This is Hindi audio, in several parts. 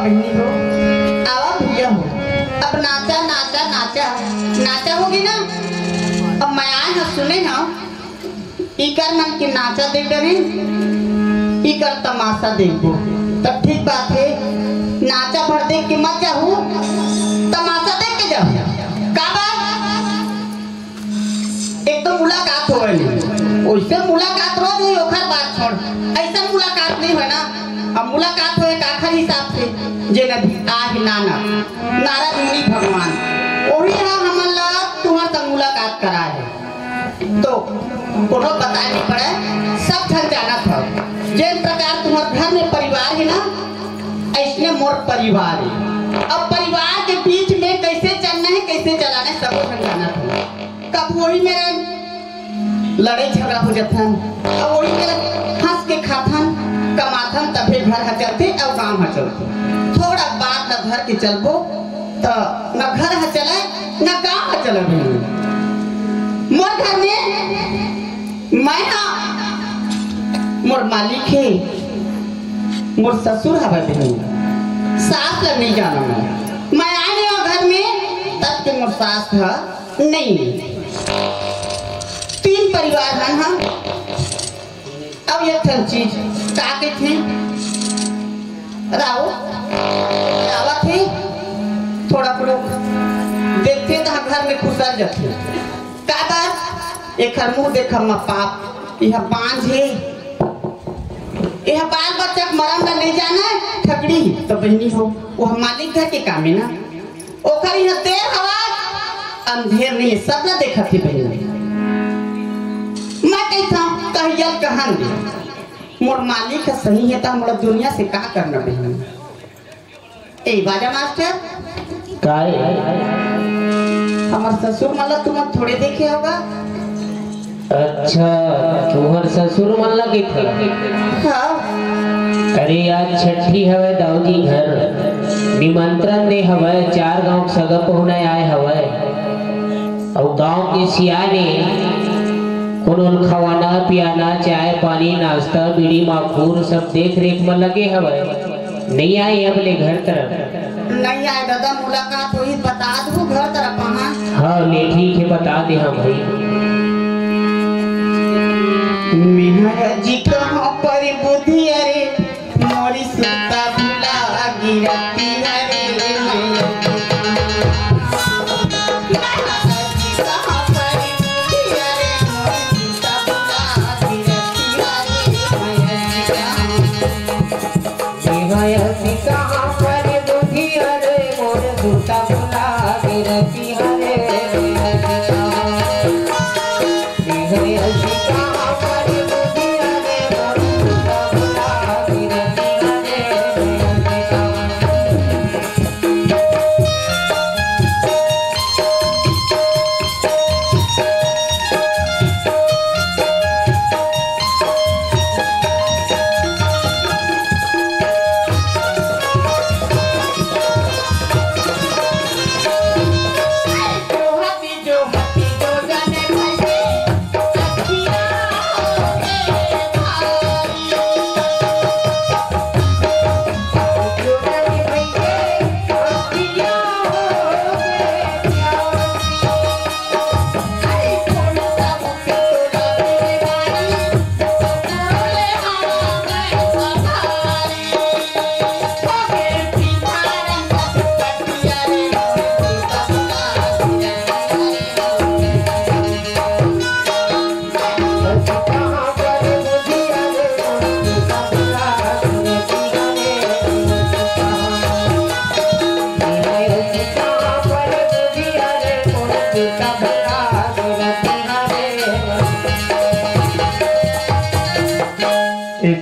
बहनी हो, आवा भैया हो। अब नाचा नाचा नाचा नाचा होगी ना। अब मैं आए ना सुने ना इकर मन की नाचा देख करें इकर तमाशा देखो तब ठीक बात है। नाचा भर देख के मत जाओ, तमाशा देख के जाओ। का बात एक तो मुलाकात हो गई, वैसे मुलाकात रोज हुई ओखर बात छोड़, ऐसा मुलाकात नहीं है ना। अब मुलाकात हो एक आखिर हिसाब से जे नबी आह नाना नारद मुनि भगवान वही है हमला तुम्हारे तक मुलाकात करा है तो कोनो बताए नहीं पड़े, सब ठन जाना था। जिस प्रकार तुम्हारे घर में परिवार है ना ऐसने मोर परिवार है। अब परिवार के बीच में कैसे चलना है कैसे चलाना है सब ठन जाना था। कब वही मेरे लड़ाई झगड़ा हो जाता अब वही मेरे हंस के खाथन कमाथन तभी घर है चलते और गाँव है चलते। थोड़ा बात न घर के चलबो तो न घर है चले न गाँव है चले। मोर घर में मैं ना मोर मालिक है, मोर ससुर है बहन, सास लग नहीं जाना मैं आए नहीं घर में तब के मोर सास है नहीं। तीन परिवार हैं हम। अब ये थन चीज काके थे राव आवा थे थोड़ा लोग देखते तो घर में खुशल जाते का बात एक मुँह देख पाप यह बांझ है यह बाल बच्चा मरम में नहीं जाना ठगड़ी तो बहनी हो वो हम मालिक घर के काम है ना। ओखर यह देर हवा अंधेर नहीं सब ना देखा थी बहनी। मैं कहता कहियल कहन मोर मालिक है सही है तो हमरा दुनिया से क्या करना बहनी। ए बाजा मास्टर काय हमार ससुर मतलब तुम थोड़े देखे होगा। अच्छा तुम्हार ससुर मन लगे थे। हाँ अरे आज छठी हवे दाऊदी घर निमंत्रण दे हवे 4 गांव सगा पहुना आए हवे और गांव के सियाने कोनो खवाना पियाना चाय पानी नाश्ता बीड़ी माखूर सब देख रेख में लगे हवे। नहीं आए अपने घर तरफ नहीं आए दादा मुलाकात हुई बता दो घर तरफ कहाँ। हाँ ले ठीक है बता दे। हाँ भाई मेहरा जी कहाँ पर बुद्धि अरे मोरी सुता भुला गिरती हरे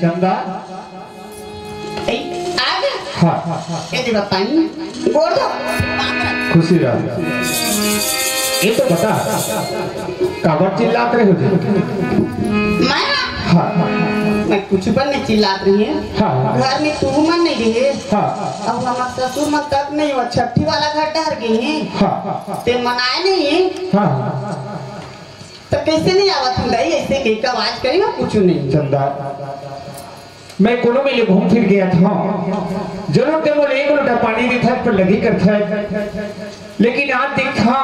चंदा हाँ ये जी बताइए गोड़ दो खुशी रहा। ये तो बता काबर चिल्लात रहे हो मैं हाँ मैं कुछ पर नहीं चिल्लात रही है। हाँ घर में तू मन नहीं रहे। हाँ अब हमारा ससुर मन तक नहीं हुआ छठी वाला घर डर गए हैं। हाँ ते मनाए नहीं है हाँ तो कैसे नहीं आवत हूँ ऐसे कहीं का आवाज करी मैं पूछू नहीं। चंदा मैं कोनो में घूम फिर गया था, जरूर ते बोले एक लोटा पानी दी था पर लगी कर था, लेकिन आज देखा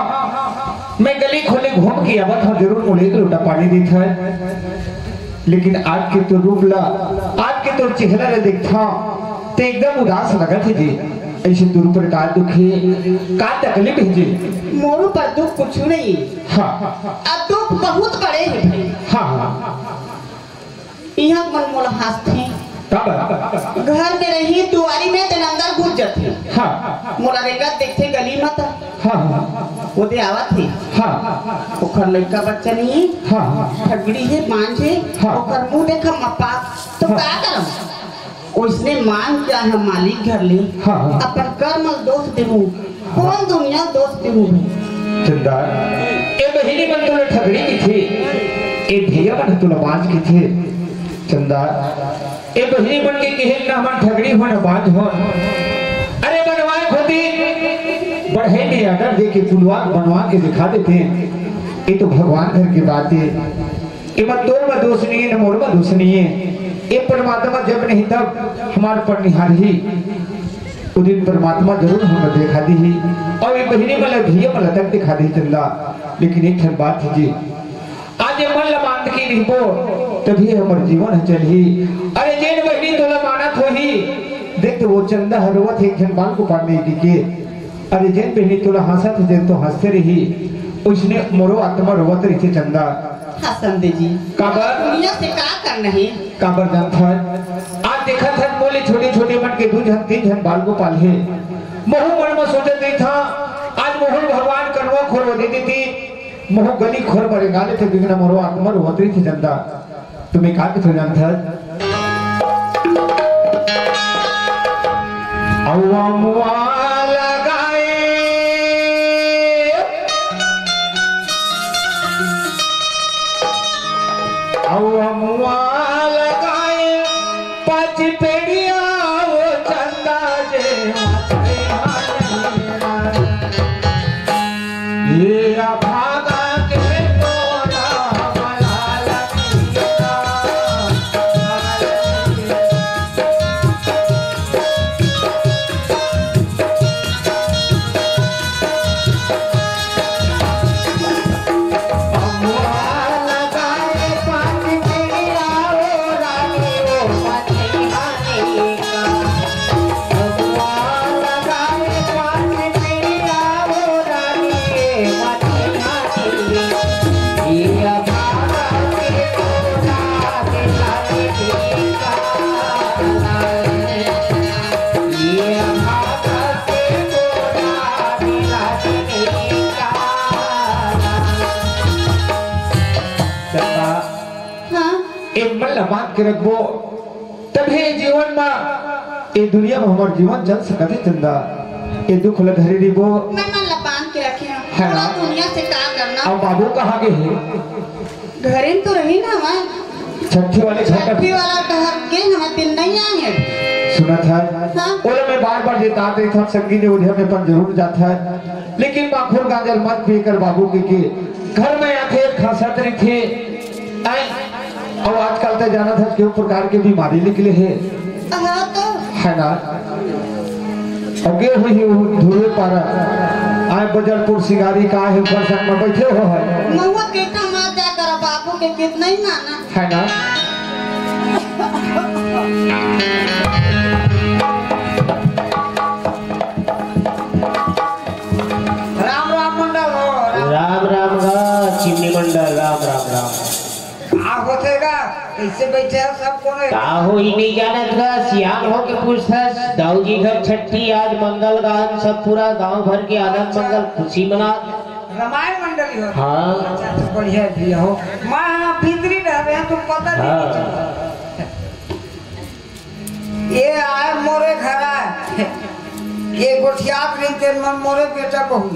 मैं गली खोले घूम के आवा था, जरूर बोले एक लोटा पानी दी था, लेकिन आज के तो रूप ला, आज के तो चेहरा ला देखा तो एकदम उदास लगा थे जी। ऐसे दूर पर का दुख है, का तकलीफ है जी? मोरू पर दुख कुछ नहीं। हाँ अब दुख बहुत बड़े हैं भाई। हाँ यहाँ मन मोला हंसते घर में रही दुआरी में तेन अंदर घुस जाते। हाँ मोला रेगा देखते गली मत। हाँ वो दे आवा थी। हाँ ओखर लड़का बच्चा नहीं। हाँ ठगड़ी है मांझ है। हाँ। ओखर मुंह देखा मप्पा तो क्या करम? उसने मांग क्या है मालिक घर ले। हाँ। अपन कर्म दोष देहूं, कौन दुनिया दोष देहूं? चंदा ए बहिनी बन तुला ठगड़ी की थी, ए भैया बन तुला बाज की थे। चंदा ए बहिनी बन के कहे ना हमार ठगड़ी हो ना बाज हो। अरे बनवाए खुदी बढ़े ने अगर दे के पुलवा बनवा के दिखा देते हैं। ये तो भगवान घर की बात है, ये मत तोर में दोष नहीं है न मोर में दोष नहीं है। ये परमात्मा जब नहीं तब हमारे पर निहार ही उस दिन परमात्मा जरूर हमें देखा दी ही, और ये बहिनी मतलब भैया मतलब तक दिखा दी चंदा। लेकिन एक ठन बात है जी, आज ये मन लमांत की नहीं हो तभी हमारे जीवन है चली। अरे जेन बहिनी तोला मानत हो ही देख तो वो चंदा हरवत एक ठन बाल को पाड़ने की के। अरे जेन बहिनी तोला हंसत है तो हंसते रही, उसने मोरो आत्मा रोवत रही थी चंदा। हसन दे जी काबर दुनिया से क्या करना है? काबर जान था आज देखा था बोले छोटे छोटे मन के 2 जन 3 जन बाल को पाले मोह मन में सोचत नहीं था। आज मोह भगवान करवा खोर दे देती मोह गली खोर बड़े गाले थे बिगना मोरो आत्मा रोवत रही थी चंदा। तुम्हें कहा कि जान था अव्वा मुआ लगाए अव्वा मुआ लगाए 5 पेड़िया वो चंदा जे ये भागा के तोरा मला लगिया। बात के रखबो तभी जीवन में ये दुनिया में हमार जीवन चल सकते चंदा। ये दुख ल धरे दीबो मैं मन लपान के रखे हैं। है ना? पूरा दुनिया से क्या करना? और बाबू कहाँ के है? घरे में तो रही ना मैं। छठी वाले छठी वाला घर के हमें दिन नहीं आए हैं। सुना था हाँ? बोले मैं बार जेता रही था संगी ने उधर में पर जरूर जाता है, लेकिन बाखुर गांजल मत पीकर बाबू के घर में आते खासा तरी थे। और आजकल तो जाना था क्यों प्रकार के बीमारी निकले है। हाँ तो है ना? अगे हुई धुरे पर आए बजरपुर सिगारी का है बरसत में बैठे हो है। महुआ के कमा जा कर बाबू के कितना ही माना है ना? राम राम मंडल हो। राम राम गा चिमनी मंडल राम राम राम। होतेगा कैसे बैठे हो सब कोने? का हो ही नहीं जानत गा सियान हो के पूछथस दाऊजी घर छठी आज मंगल गान सब पूरा गांव भर के आनंद मंगल खुशी मना रामायण मंडली हो। हाँ। अच्छा तो बढ़िया भैया हो। मां भीतरी रहे हैं तुम पता नहीं हाँ। चला। ये आए मोरे घर आए ये गोठियात नहीं तेरे मन मोरे बेटा बहू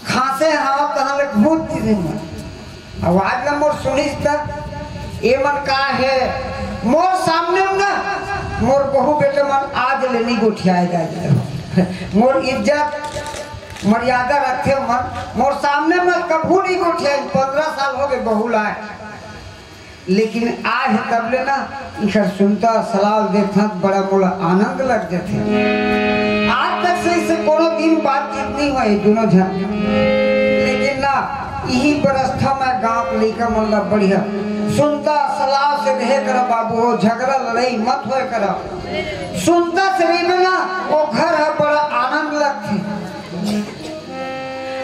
खांसे हाँ कहाँ ले भूत थी आवाज ना मोर सुनिस तक ये मन का है मोर सामने ना मोर बहू बेटे मन आज लेनी गोठियाए जाए मोर इज्जत मर्यादा रखे मन मोर सामने में कभू नहीं गोठियाए। 15 साल हो गए बहू लाए लेकिन आज तब ले ना इधर सुनता सलाह देखता बड़ा मोला आनंद लग जाते। आज तक से इसे कोनो दिन बातचीत नहीं हुई दोनों जन, लेकिन ना यही बरस था मैं गाँव लेकर मतलब बढ़िया सुनता सलाह से रहे कर बाबू हो झगड़ा लड़ाई मत होए कर सुनता से रही ना वो घर है बड़ा आनंद लगती।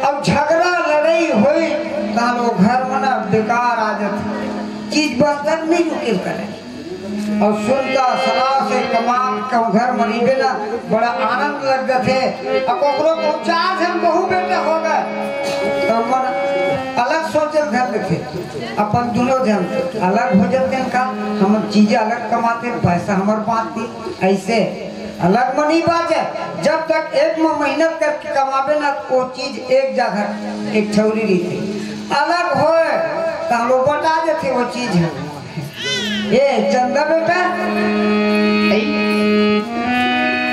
अब झगड़ा लड़ाई हुई तो वो घर में ना बेकार आ जाती, चीज बर्तन नहीं रुके करे। और सुनता सलाह से कमाम का घर मरीबे ना बड़ा आनंद लग जाते। अब ओकरो को चार हम बहु बेटा हो गए तो मन अलग सोचे घर देखे अपन दोनों जन अलग हो जाते हैं का हम चीजें अलग कमाते पैसा हमारे बांटती ऐसे अलग में नहीं बाजे। जब तक एक में मेहनत करके कमावे ना वो चीज एक जगह एक छौरी रहती अलग होए तो हम लोग बता देते वो चीज है। ये चंदा बेटा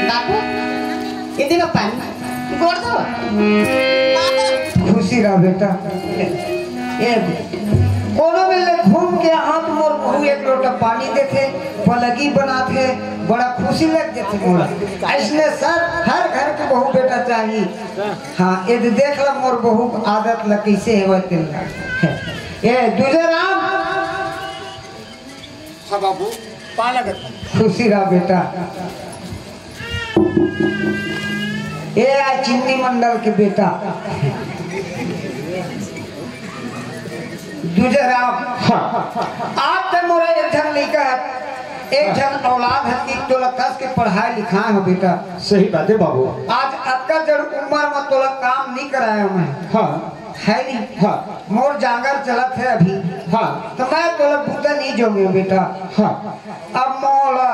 बाबू इतने का पानी गोड़ दो खुशी रहा बेटा। ये कोनो मिले घूम के हाथ मोर बहू एक लोटा पानी देते पलगी बनाते बड़ा खुशी लग जाते मोरा। ऐसने सर हर घर के बहू बेटा चाहिए। हाँ ये देख ला मोर बहू आदत ल कैसे है वह ये दूजे राम। हाँ बाबू पाला खुशी रहा बेटा। ये आ चिन्नी मंडल के बेटा दूजे राम। आप तो मोरा एक जन लड़का है एक जन औलाद है कि तोला कस के पढ़ाई लिखाए हो बेटा। सही बात है बाबू। आज अक्का जड़ उम्र में तोला काम नहीं कराया मैं। हाँ है नहीं। हाँ मोर जागर चलत है अभी। हाँ तो मैं तोला बूता नहीं जोगे बेटा। हाँ अब मोला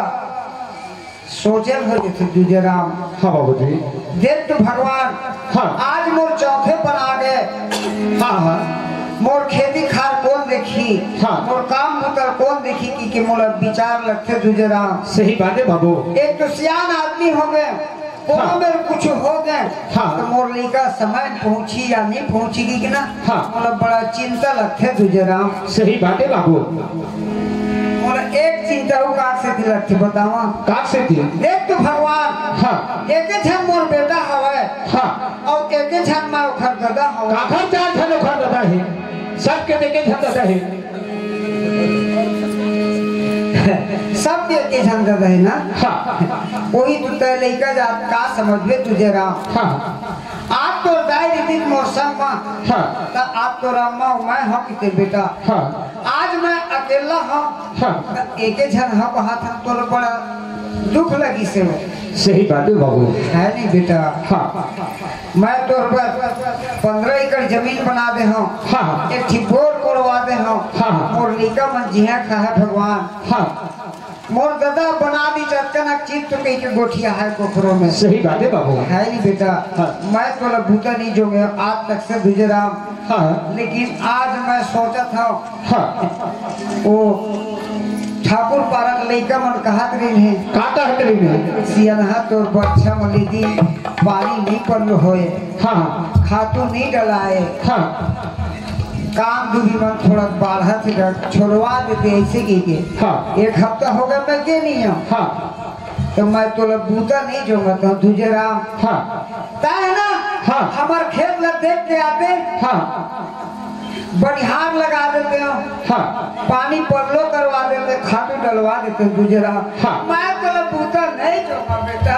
सोचे हो जैसे दूजे राम। हाँ बाबू जी। देख तो भगवान हाँ आज मोर चौथे बना गए। हाँ हाँ मोर खेती खार कौन देखी हाँ मोर काम मुतर कौन देखी कि मोला विचार लगते दूजे राम। सही बात है बाबू। एक तो सियान आदमी हो गए कोनो हाँ। में कुछ हो गए हाँ। तो मोर लड़का समय पहुंची या नहीं पहुंचेगी कि ना हाँ। मोला बड़ा चिंता लगते दूजे राम। सही बात है बाबू। मोला एक चिंता हो काक से लगती बतावा काक से थी। देख तो भगवान हाँ एक छन मोर बेटा हवे हाँ और एक छन मैं उखर गदा हवे। काखर चार छन उखर गदा है सब के देखे छन गदा है सब के छन गदा है ना। हाँ वही तू तय लड़का जात का समझबे तुझे राम। हाँ आप तो दाई रीति मौसम में हाँ तो आप तो रामा मैं हूँ किते बेटा। हाँ आज मैं अकेला हूँ हाँ एक जन हक हाथ तो बड़ा दुख लगी से सही बात है बाबू। है नहीं बेटा। हाँ मैं तो 15 एकड़ जमीन बना दे हूँ। हाँ एक ठिपोर करवा दे हूँ। हाँ मोर लिका मन जिया खा भगवान। हाँ मोर दादा बना दी चटकना चीज तो कहीं के गोठिया है कोखरों में। सही बात है बाबू। है नहीं बेटा। हाँ। मैं तो भूता नहीं जो गया आज तक से दूजे राम। हाँ लेकिन आज मैं सोचा था हाँ वो ठाकुर पारक लड़का मन कहत रही है का कहत रही है सियनहा तोर बच्चा मलिदी पानी नहीं पड़लो होए हाँ खातू नहीं डलाए हाँ काम दूरी मन थोड़ा बाढ़ा से छोड़वा देते ऐसे की हाँ एक हफ्ता हो गया मैं के नहीं हूँ। हाँ तो मैं तो बूता नहीं जाऊंगा तो तुझे राम। हाँ है ना। हाँ। हमारे खेत में देख के आते हाँ बढ़ियार लगा देते हो। हाँ पानी पड़लो करवा देते खातू डलवा देते तुझे राम। हाँ। मैं तो बूता नहीं जाऊंगा बेटा।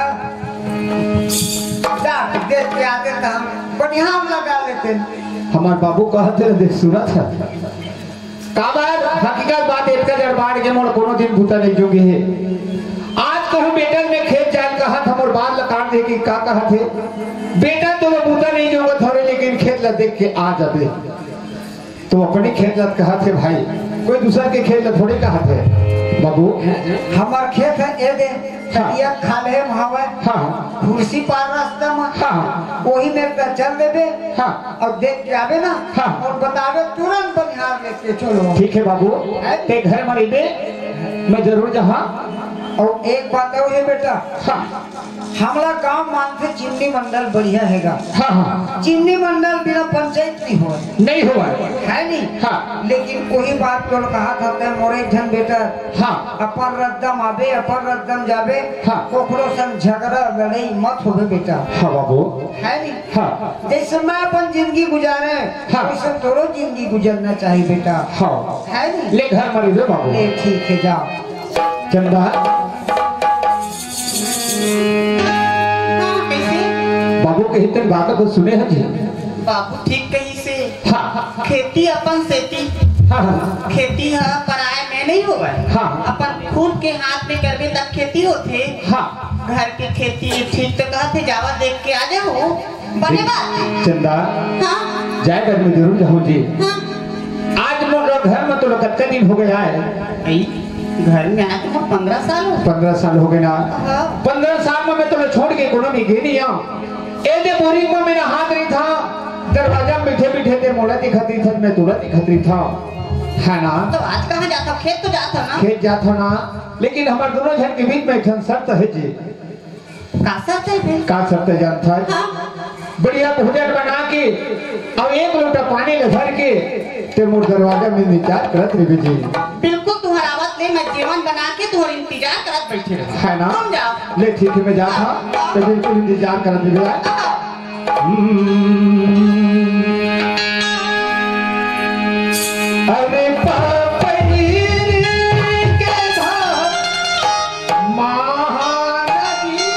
जा देख के आते तो हम बढ़ियार लगा लेते। हमारे बाबू कहते देख सूरत है काबर हकीकत बात एक दरबार के मोर कोनो दिन भूता नहीं जोगे है। आज कहूँ बेटा में खेत जाल कहा था मोर बाल लकाट दे के का कहा थे बेटा तो भूता नहीं जोगे थोड़े लेकिन खेत ला देख के आ जाते तो अपने खेत ला कहा थे भाई कोई दूसरा के खेत ला थोड़े कहा थे बाबू। हमार खेत है ये दे कटिया खाले हवा। हाँ कुर्सी पार रास्ता में। हाँ वही मेरे का चल देवे। हाँ और देख के आवे ना। हाँ। और बतावे तुरंत बनिहार लेके चलो। ठीक है बाबू ते घर में दे मैं जरूर जहाँ। और एक बात है बेटा हाँ हमला गांव मानते चिमनी मंडल बढ़िया हैगा। हाँ हाँ चिमनी मंडल बिना पंचायत नहीं हो नहीं हुआ है नहीं। हाँ लेकिन कोई बात तो कहा था ते मोरे धन बेटा हाँ अपन रद्दम आबे अपन रद्दम जाबे हाँ। कोकरो संग झगड़ा लड़ाई मत होवे बेटा हाँ बाबू है नहीं। हाँ जैसे मैं अपन जिंदगी गुजारे हाँ। वैसे तोरो जिंदगी गुजरना चाहिए बेटा हाँ है नहीं। ले घर मरी दे बाबू ले ठीक है जाओ। चंदा हाँ कैसे बाबू के हित बात को सुने हैं जी बाबू ठीक कही से हाँ खेती अपन सेती हाँ हाँ खेती है पराए में नहीं होगा। हाँ। अपन खुद के हाथ में करबे तब खेती होते। हाँ घर की खेती ठीक तो कहते जावा देख के आ जाओ बने बात। चंदा हाँ जाए घर में जरूर जाऊँ जी। हाँ आज लोग घर में तो लोग कितने दिन हो गया है आई घर में आया तो 15 साल हो 15 साल हो गए ना। हाँ। 15 साल में मैं तो छोड़ के कोनो नहीं गई नहीं हूँ। ए बोरिंग में मेरा हाथ नहीं था दरवाजा में बैठे बैठे थे मोड़ा दिखती था मैं तुरंत दिखती था है ना। तो आज कहाँ जाता खेत तो जाता ना खेत जाता ना लेकिन हमारे दोनों जन के बीच में एक शर्त है जी। का शर्त है फिर? का शर्त है जानता है? हाँ बढ़िया भोजन बना के और एक लोटा पानी ले भर के ते मोर दरवाजा में निचार करत रही जी। बिल्कुल तुम्हारा आवाज ले मैं जीवन बना के तुम्हारा इंतजार करत बैठे रहो। है ना। तुम जाओ ले ठीक है मैं जाता तो बिल्कुल इंतजार करत रही। अरे पापड़ी के धार महानदी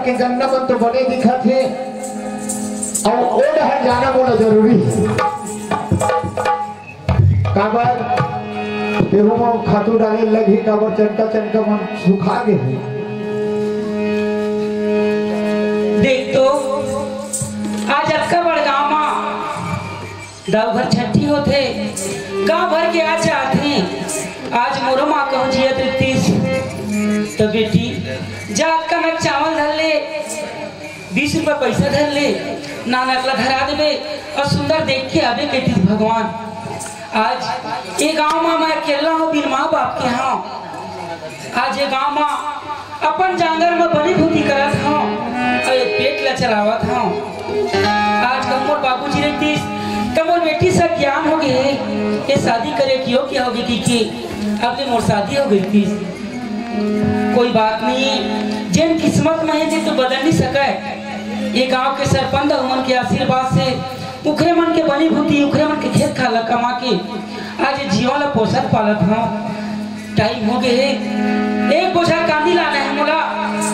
के गन्ना मन तो बने दिखा थे और ओड है जाना बोला जरूरी काबर गेहूं में खातू डाले लगी काबर चनका मन सुखा गए। देख तो आज अक्का बड़ गाँव में दाव भर छठी होते गाँव भर के आज आते आज मोरो माँ कहूँ जिया तृतीस तो बेटी जात का मैं चावल धर ले 20 रुपया पैसा धर ले नाना अगला धरा देवे और सुंदर देख के आवे कहती भगवान आज ये गाँव में मैं अकेला हूँ बिन माँ बाप के हाँ आज ये गाँव में अपन जांगर में बनी भूती करत हूँ और ये पेट ला चलावत हूँ आज कमोर बाबूजी ने तीस कमोर बेटी से ज्ञान हो गए ये शादी करे क्यों क्या होगी कि अब मोर शादी हो गई थी कोई बात नहीं जिन किस्मत में है तो बदल नहीं सके ये गांव के सरपंच उमन के आशीर्वाद से उखरे मन के बनी भूती उखरे मन के खेत खाला कमा के आज जीवन ला पोषक पालत हूँ टाइम हो गए एक बोझा कांदी लाना है मोला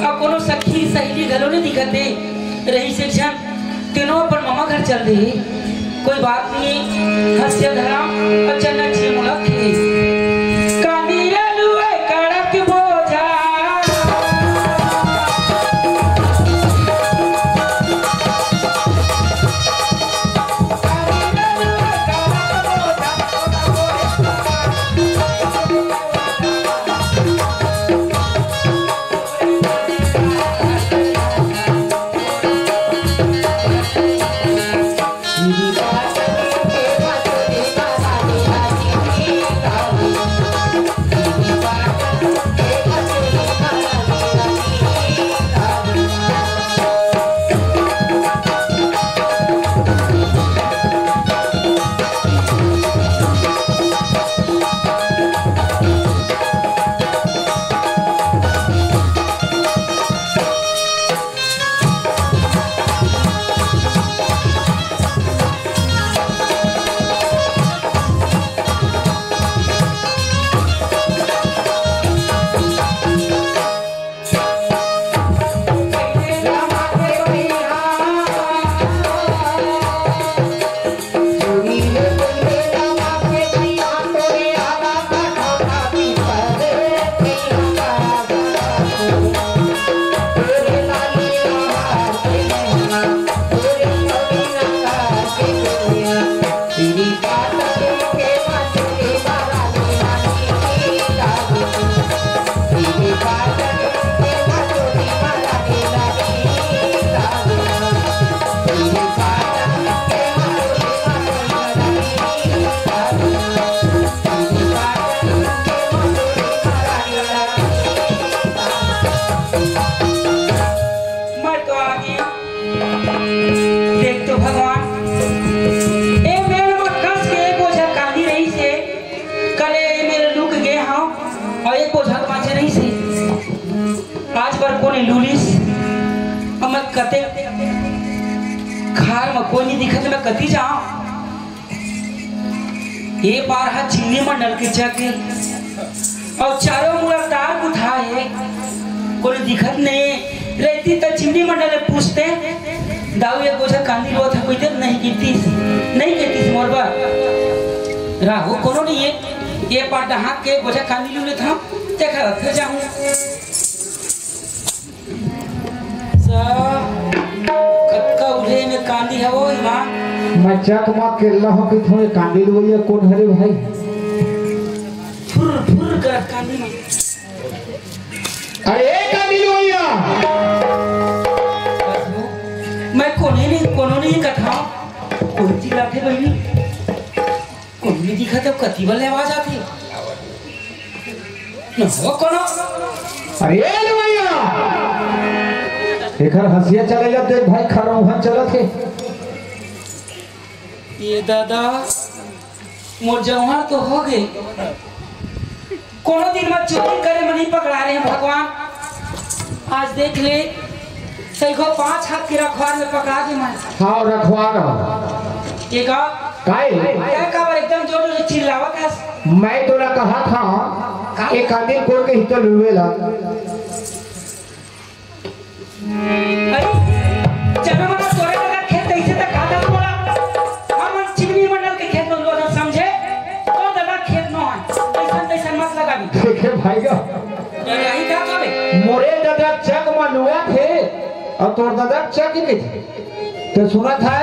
और कोनो सखी सहेली घरों ने दिखते रही से क्षण तीनों पर मामा घर चल रही कोई बात नहीं हंस्य धरा और चन्ना छी मोला खे कांदी लुए कड़क बोझा मेरी बात के बात रे बाबा मैं तो आ गया। देख तो भगवान ए मेरे मक्कस के एक बोझा काली रही से कले मेरे लुक गए हाँ और एक बोझा बाँचे रही से आज पर कोने लूलिस अब मैं कते खार में कोई नहीं दिखा तो मैं कती जाऊं ये बार हाथ चिन्नी में नल के जाके और चारों मुरादार उठाए कोई दिखत नहीं रहती तो चिन्नी मंडल पूछते दाऊ ये बोझा कांदी रो था कोई देर नहीं कीती मोरबा राहु कोनो नहीं ये पाटा हाथ के बोझा कांदी लूले था देखा फिर जाऊं कक्का उठे में कांदी है वो ईमान मैं चक मां केला हो कि थोड़े कांदी लोइया कौन हरे भाई फुर फुर कर कांदी में अरे कांदी लोइया मैं कोनो नहीं कथा कोई चिल्ला थे बहनी कोई नहीं दिखा तो कती वाले आवाज आती न हो कोनो अरे लोइया एकर हंसिया चले जा देख भाई खड़ा वहां चलत है ये दादा मोर जवान तो हो गए कोनो दिन में चोरी करे में नहीं पकड़ा रहे हैं भगवान आज देख ले सही को 5 हाथ के रखवार में पकड़ा दे मैं हाँ रखवार ये का काय क्या का एकदम जोर से चिल्लावत है मैं तोरा कहा था एक कांदी कोड़ के हित लुवेला अरे जब मैं तोरे का खेत ऐसे तक खाता बोला हम चिमनी मंडल के खेत में लोग समझे तो दादा खेत में है ऐसा मत लगा दी देखे भाई का यही क्या करे मोरे दादा चक मनुआ थे और तोर दादा चक के थे तो सुना था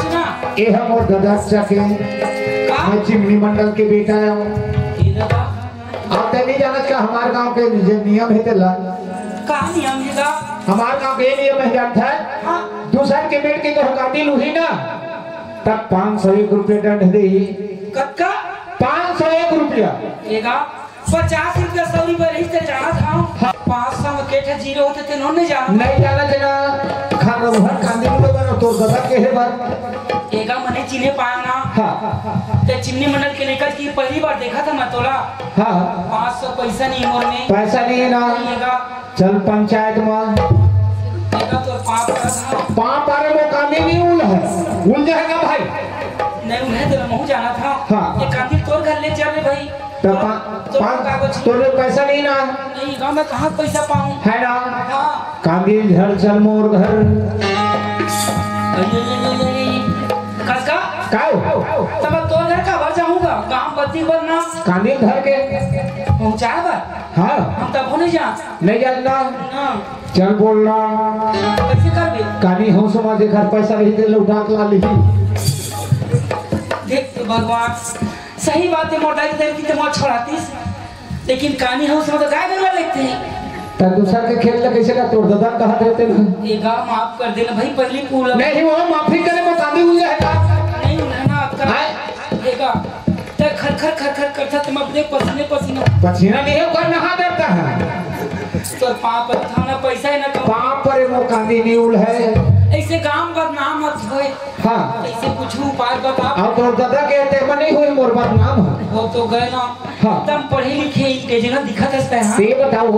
सुना ये हम और दादा चक है मैं चिमनी मंडल के बेटा हूँ ये दादा आप तो नहीं जानत का हमारे गांव के नियम है तेला कहाँ नियम है का हमारे गांव के नियम है जानता है हाँ दूसर के बेट के घर कांदी लुही ना तब 501 रुपये दंड दे कक्का 501 रुपया ये का 50 रुपया 100 रुपया रही से जाना था 500 में केठे जीरो होते थे नॉन नहीं जाना नहीं जाना जना खाना भर कांदी लुहे बनो तो दादा के है बात एगा मने चिने पाया ना हाँ ते चिमनी मंडल के लेकर की पहली बार देखा था मैं तोला हाँ 500 पैसा नहीं मोर में पैसा नहीं है ना एगा चल पंचायत में एगा तो पाप का था पाँव पारे वो कांदी नहीं उल जाएगा भाई नहीं उन्हें तो मैं जाना था हाँ। ये कांदी तोड़ घर ले जा रे भाई तो तो कागज तोरे पैसा नहीं ना नहीं गांव में कहाँ पैसा पाऊं है ना हाँ कांदी घर चल मोर घर कसका काय तब मैं तोड़ घर का भर जाऊंगा गांव बत्ती बनना कांदी घर के पहुंचा बा हाँ हम तब नहीं जा नहीं जानना ना चल बोलना कैसे कर बे कानी हम समाज घर पैसा रही दे लौटा के ला ली देख तो भगवान सही बात है मोटा की तो मौत छोड़ातीस लेकिन कहानी है उसमें तो गाय गंगा लिखते हैं तो दूसरा के खेल ले कैसे का तोड़ दादा कहा देते ना ये गाँव माफ कर देना भाई पहली पूल नहीं वो माफी करे वो कांदी हुई है का नहीं ना कर देगा ते खर खर खर खर करता तुम अपने पसीने पसीना नहीं है कर नहा देता है तो पाप था ना पैसा है ना तो पाप पर वो कांदी नहीं उल है ऐसे गांव बदनाम मत होए हाँ ऐसे कुछ उपाय बता अब तो दादा कहते हैं नहीं हुई मोर बदनाम वो तो गए ना हाँ। तुम पढ़े लिखे इंटेलिजेंट दिखा था हाँ ये बताओ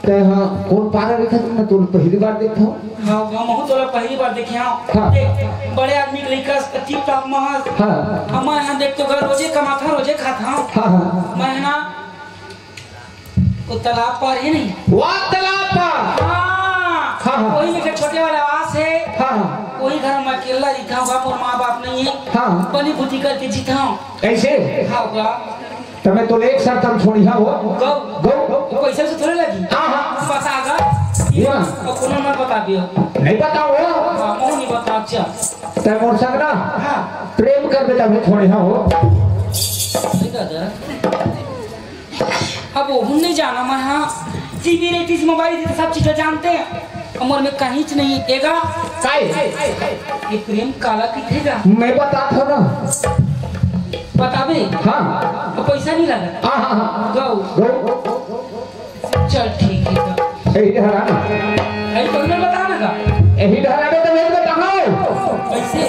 तो हाँ कौन पारा लिखा तुमने तो पहली बार देखा हूँ हाँ गाँव तो पहली बार देखे हाँ। देख बड़े आदमी के लेकर टिप टॉप महज हाँ हम यहाँ देख तो घर रोजे कमाता रोजे खाता हूँ हाँ हाँ मैं ना वो तालाब पर है नहीं वाह तालाब पर हाँ हाँ। वही में छोटे वाला आवास है हाँ वही घर में अकेला जीता हूँ और माँ बाप नहीं है हाँ बनी बुद्धि करके जीता हूँ ऐसे हाँ होगा तमें तो एक शर्त हम छोड़ी हाँ वो गौ गौ पैसे से थोड़े लगी हाँ हाँ बता हाँ। और कोनो मत बता दियो नहीं बताओ हाँ मोह नहीं बता अच्छा तय मोर संग ना हाँ प्रेम कर बेटा मैं थोड़ी हाँ हो अब वो नहीं जाना मैं हाँ टीवी रहती मोबाइल सब चीजें जानते हैं उम्र में कहीं नहीं एगा काय ये प्रेम काला किथेगा मैं बताता ना बताबे हाँ तो पैसा नहीं लगा हाँ हाँ गौ गौ चल ठीक है तो यही ढहराना अरे तुमने बताना का यही ढहराने तो वेद बताओ कैसे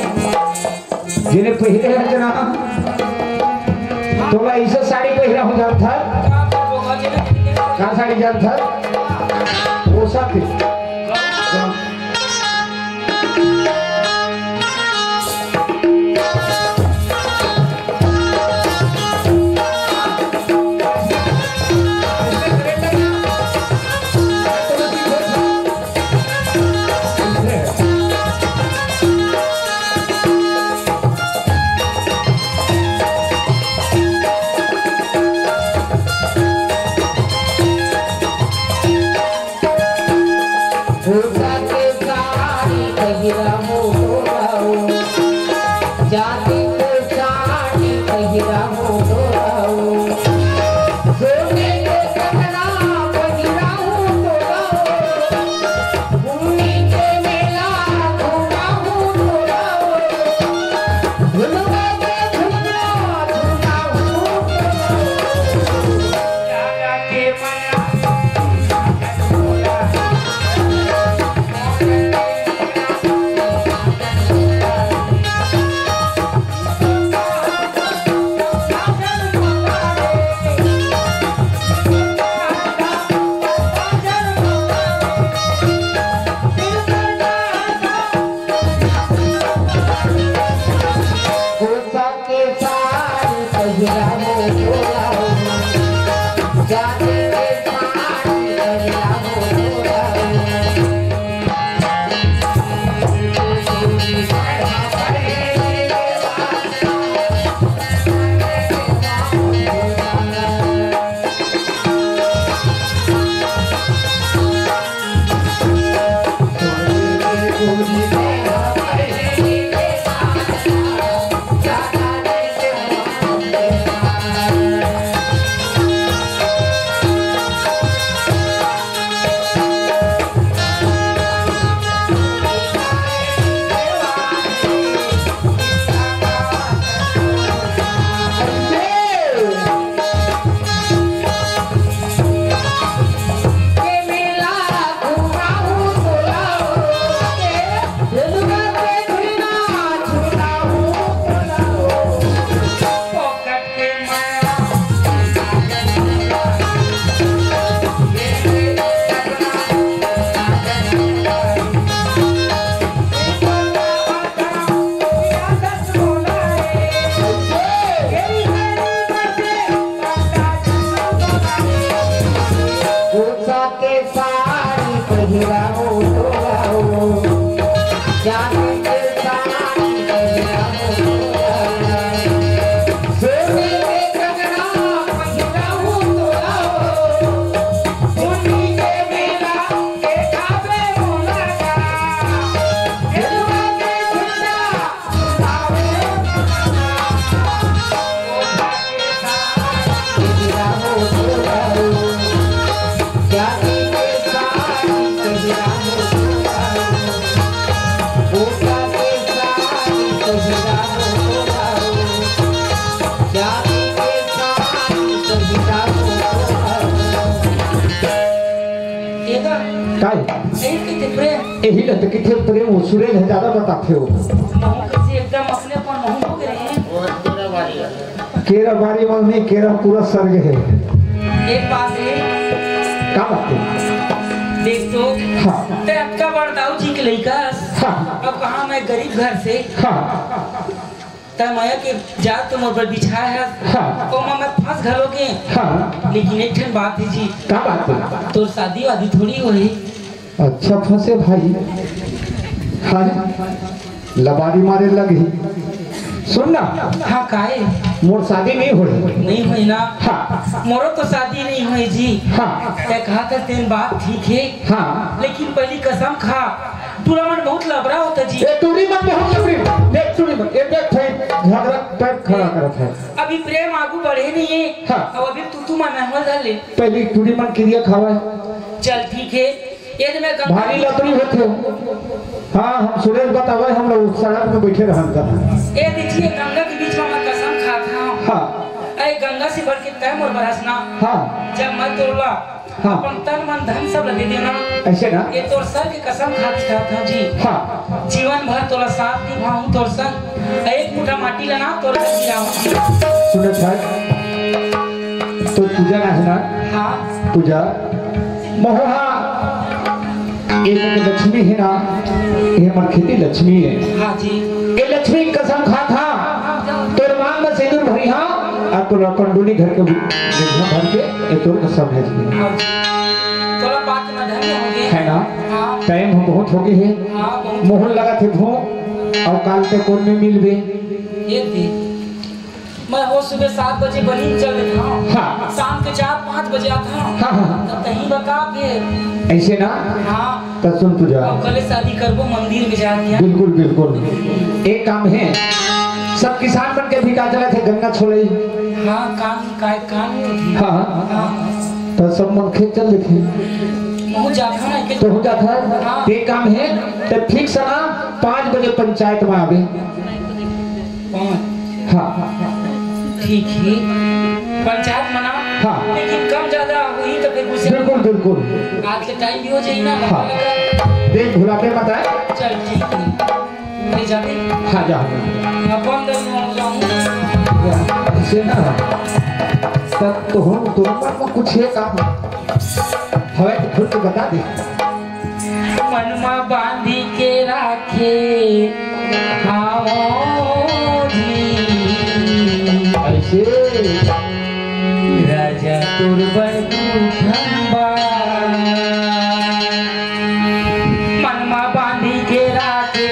जिन्हें पहले है जना तो मैं ऐसे साड़ी पहना हो जाता था कहाँ साड़ी जाता था वो सब थी यही लत किथे प्रेम हो सुरेल है ज्यादा बताते हो महू कैसे एकदम अपने पर महू हो गए हैं केरा बारी में नहीं केरा पूरा सर्ग है एक बात है क्या बात है देख तो हाँ ते अक्का बड़दाऊ जी के लइका हाँ अब कहाँ मैं गरीब घर से हाँ तय माया के जात तुम ऊपर बिछाया है हाँ ओ मैं फंस घरों के हाँ लेकिन एक ठन बात है जी क्या बात है तो शादी वादी थोड़ी हो रही अच्छा फंसे भाई हाँ लबारी मारे लगी सुन ना हाँ काहे मोर शादी नहीं हो रही नहीं हुई ना हाँ मोरो तो शादी नहीं हुई जी हाँ ते कहा था तेन बात ठीक है हाँ लेकिन पहली कसम खा पूरा मन बहुत लबरा होता जी ये टूरी मत बहुत लबरी देख टूरी मत ये देख थे झगड़ा पैर खड़ा करत है अभी प्रेम आगू बढ़े नहीं है हाँ। अब अभी तू मन हो जाले पहली टूरी मन क्रिया खावा चल ठीक है ये तो मैं गंगा भारी लकड़ी होते हो हाँ हम सुरेश बतावे हम लोग सड़क में बैठे रहन कर ये देखिए गंगा के बीच में मैं कसम खाता हूँ हाँ अरे गंगा से बढ़ के तय मोर बरसना हाँ जब मैं तोड़वा हाँ। अपन तन मन धन सब लगे देना। ऐसे ना ये तोर सर की कसम खाती था जी। हाँ जीवन भर तोला साथ निभाऊं तोर संग। एक मुठा माटी लेना तोर सुनो छाय तो पूजा ना है ना हाँ पूजा मोहा एक लक्ष्मी है ना ये हमार खेती लक्ष्मी है। हाँ जी ये लक्ष्मी की कसम खा था तोर मांग में सिंदूर भरी हाँ और तोरा कंडोली घर के भर के ये तोर कसम है जी। हाँ जी तोला बात में धन्य हो गए है ना हाँ टाइम हम बहुत हो गए है हाँ बहुत मोहन लगा थे भू और काल पे कौन में मिल गए ये थी। मैं हो सुबह 7 बजे बनी चल रहा हूँ हाँ। शाम के 4-5 बजे आता हूँ हाँ हाँ तब तही बता फिर ऐसे ना हाँ तो सुन तुझा अब कल शादी करबो मंदिर में जा दिया बिल्कुल बिल्कुल एक काम है सब किसान बन के भिका चले थे गन्ना छोड़े हाँ कान थी हाँ हाँ तो सब मन खेत चल थे मुँह जाता ना के तो हो जाता है हाँ। एक काम है तो फिक्स ना 5 बजे पंचायत में आवे हाँ ठीक है पंचायत मना हाँ। लेकिन कम ज्यादा हुई तो फिर मुझसे बिल्कुल बिल्कुल आज के टाइम भी हो जाए ना हाँ। देख भुलाते मत है चल ठीक है ले जाते हाँ जा अपन जाऊँ ऐसे ना तब तो हम तुरंत में कुछ है काम हवे तो खुद तो बता दे मनमा बांधी के राखे आओ जी ऐसे राजा तुरबर खंबा मनमा बांधी के राखे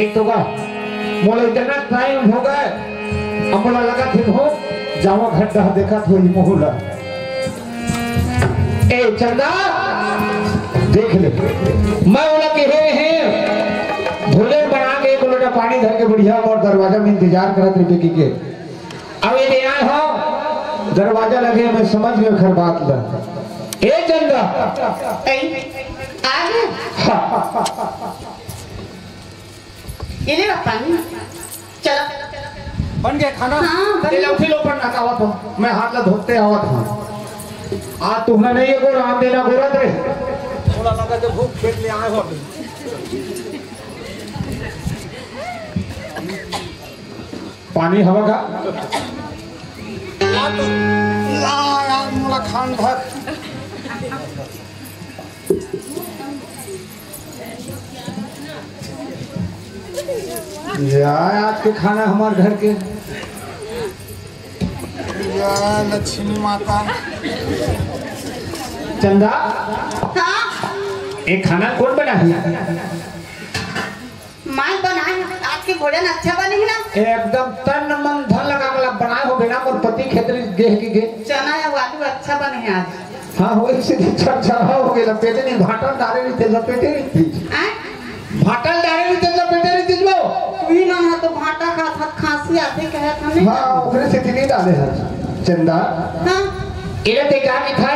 एक तो का मोला इतना टाइम हो गए अब मोला लगा थे हो जावा घट रहा देखा थो ये मोहला ए चंदा देख ले मैं बोला के हैं भोजन बना के एक लोटा पानी धर के बढ़िया और दरवाजा में इंतजार करत रहे बेकी के अब ये आए हो दरवाजा लगे मैं समझ गया खर बात ला ए चंदा आ गए ये ले पानी चलो बन गया खाना हाँ, बन ले गया। लो फिर ऊपर ना आवत हो मैं हाथ ला धोते आवत हूं आज तुम्हें नहीं को राम देना गोरत रे थोड़ा लगा तो भूख खेत ले आए हो पानी हवा का ला यार मोला खान भर यार आज के खाना हमारे घर के लक्ष्मी माता चंदा हाँ ये खाना कौन बना है माँ बनाए आज के भोजन अच्छा बने ही ना एकदम तन मन धन लगा वाला बनाए हो बिना मोर पति खेतरी गेह की गे चना या आलू अच्छा बने हैं आज हाँ हो इसे चर्चा हो गया लपेटे नहीं भाटल डाले नहीं थे लपेटे नहीं थी भाटल डाले नहीं थे लपेटे नहीं थी वो तू ही ना है तो भाटा खा था खांसी आते कहे था नहीं हाँ उधर से नहीं डाले हैं चंदा हाँ इधर देखा कि था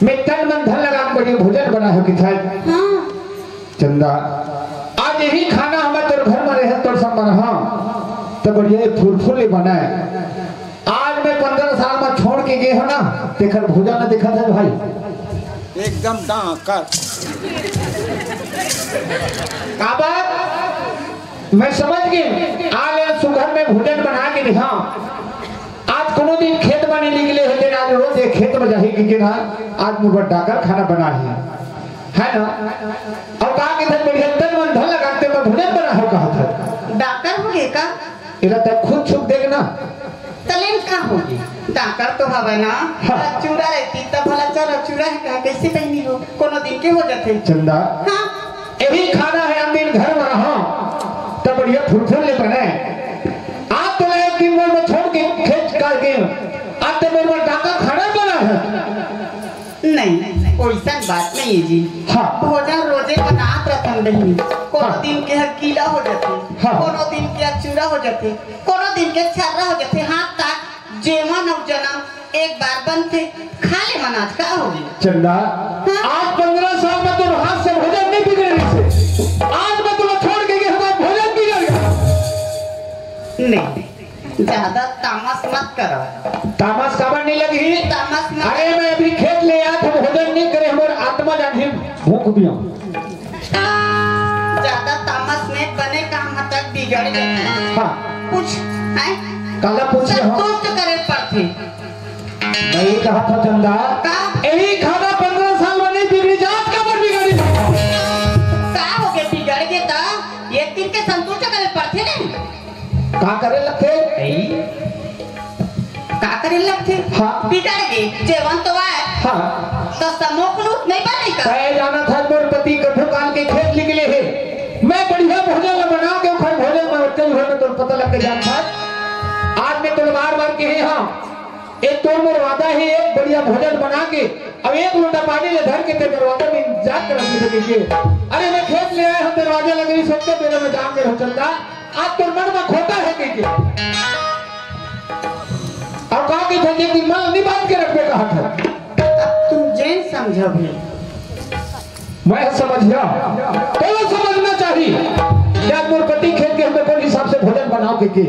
मैं तन मन धन लगा के बढ़िया भोजन बना है कि था हाँ चंदा आज यही खाना हमें तेरे घर में रहे तोर सब बना तो बढ़िया फूल बनाए आज मैं 15 साल में छोड़ के गए हो ना देखकर भोजन ना देखा था भाई एकदम डाकर का बात मैं समझ गए आज सुघर में भोजन बना के दिखा आज कोनो दिन खेत में नहीं निकले होते आज रोज एक खेत में जाएगी कि ना आज मुझे डाकर खाना बना है ना और कहा कि धन बढ़िया तन मन धन लगाते मैं भोजन बना हो कहा था डॉक्टर हो गए का इधर तक खुद छुप देखना तलेन का होगी डॉक्टर तो हवे ना हाँ। चूड़ा रहती तब भला चलो चूड़ा है का कैसे पहनी हो कोनो दिन के हो जाते चंदा हाँ बढ़िया फुलफुल ले बने आप तो एक दिन में छोड़ के खेच करके आप तो मेरे में डाका खाना बना है नहीं वैसा बात नहीं है जी। हाँ। भोजन रोजे बनात रहते बहनी कोनो हाँ। दिन के कीला हो जाते हाँ। कोनो दिन के चूड़ा हो जाते कोनो दिन के छर्रा हो जाते हाथ तक जेवन और जन्म एक बार बनते खा ले मनाज का होगी चंदा आज 15 साल में तुम हाथ से भोजन नहीं बिगड़ने से आज मैं तुम्हें छोड़ के हमारा भोजन बिगड़ गया। नहीं ज्यादा तामस मत करो। तामस काबर नहीं लगी तामस मत अरे मैं अभी खेत ले आया था भोजन नहीं करे हमारे आत्मा जाने भूख भी हूँ ज्यादा तामस में बने काम तक बिगड़ गए। हाँ कुछ है काला पूछे हो संतुष्ट करे पड़ते मैं ये कहा था चंदा यही खाना 15 साल में नहीं बिगड़ी जात का बिगड़ी का हो गए बिगड़ गए ता एक दिन के संतुष्ट करे पड़ते ने का करे लगते का करे लगते हाँ। बिगड़ गए जेवन तो आए हाँ तो समोकलूत नहीं बनेगा। कहे जाना था मोर पति कठो काल के खेत निकले है मैं बढ़िया भोजन बना के खा भोजन में उठते हुए तो पता लग गया था आज मैं तो बार कहे हाँ एक तो मोर वादा है एक बढ़िया भोजन बना के अब एक लोटा पानी ले धर के दरवाजे में इंतजार कर रखे अरे मैं खेत ले आया हूँ दरवाजे लगे सोचते मेरे में जान के हो चलता आज तो मन में खोता है कि और कहा कि थे कि मन नहीं बांध के रखने कहा था अब तुम जैन समझो भी मैं समझ गया तो समझना चाहिए जब मोर पति खेत के हमें कौन हिसाब से भोजन बनाओ के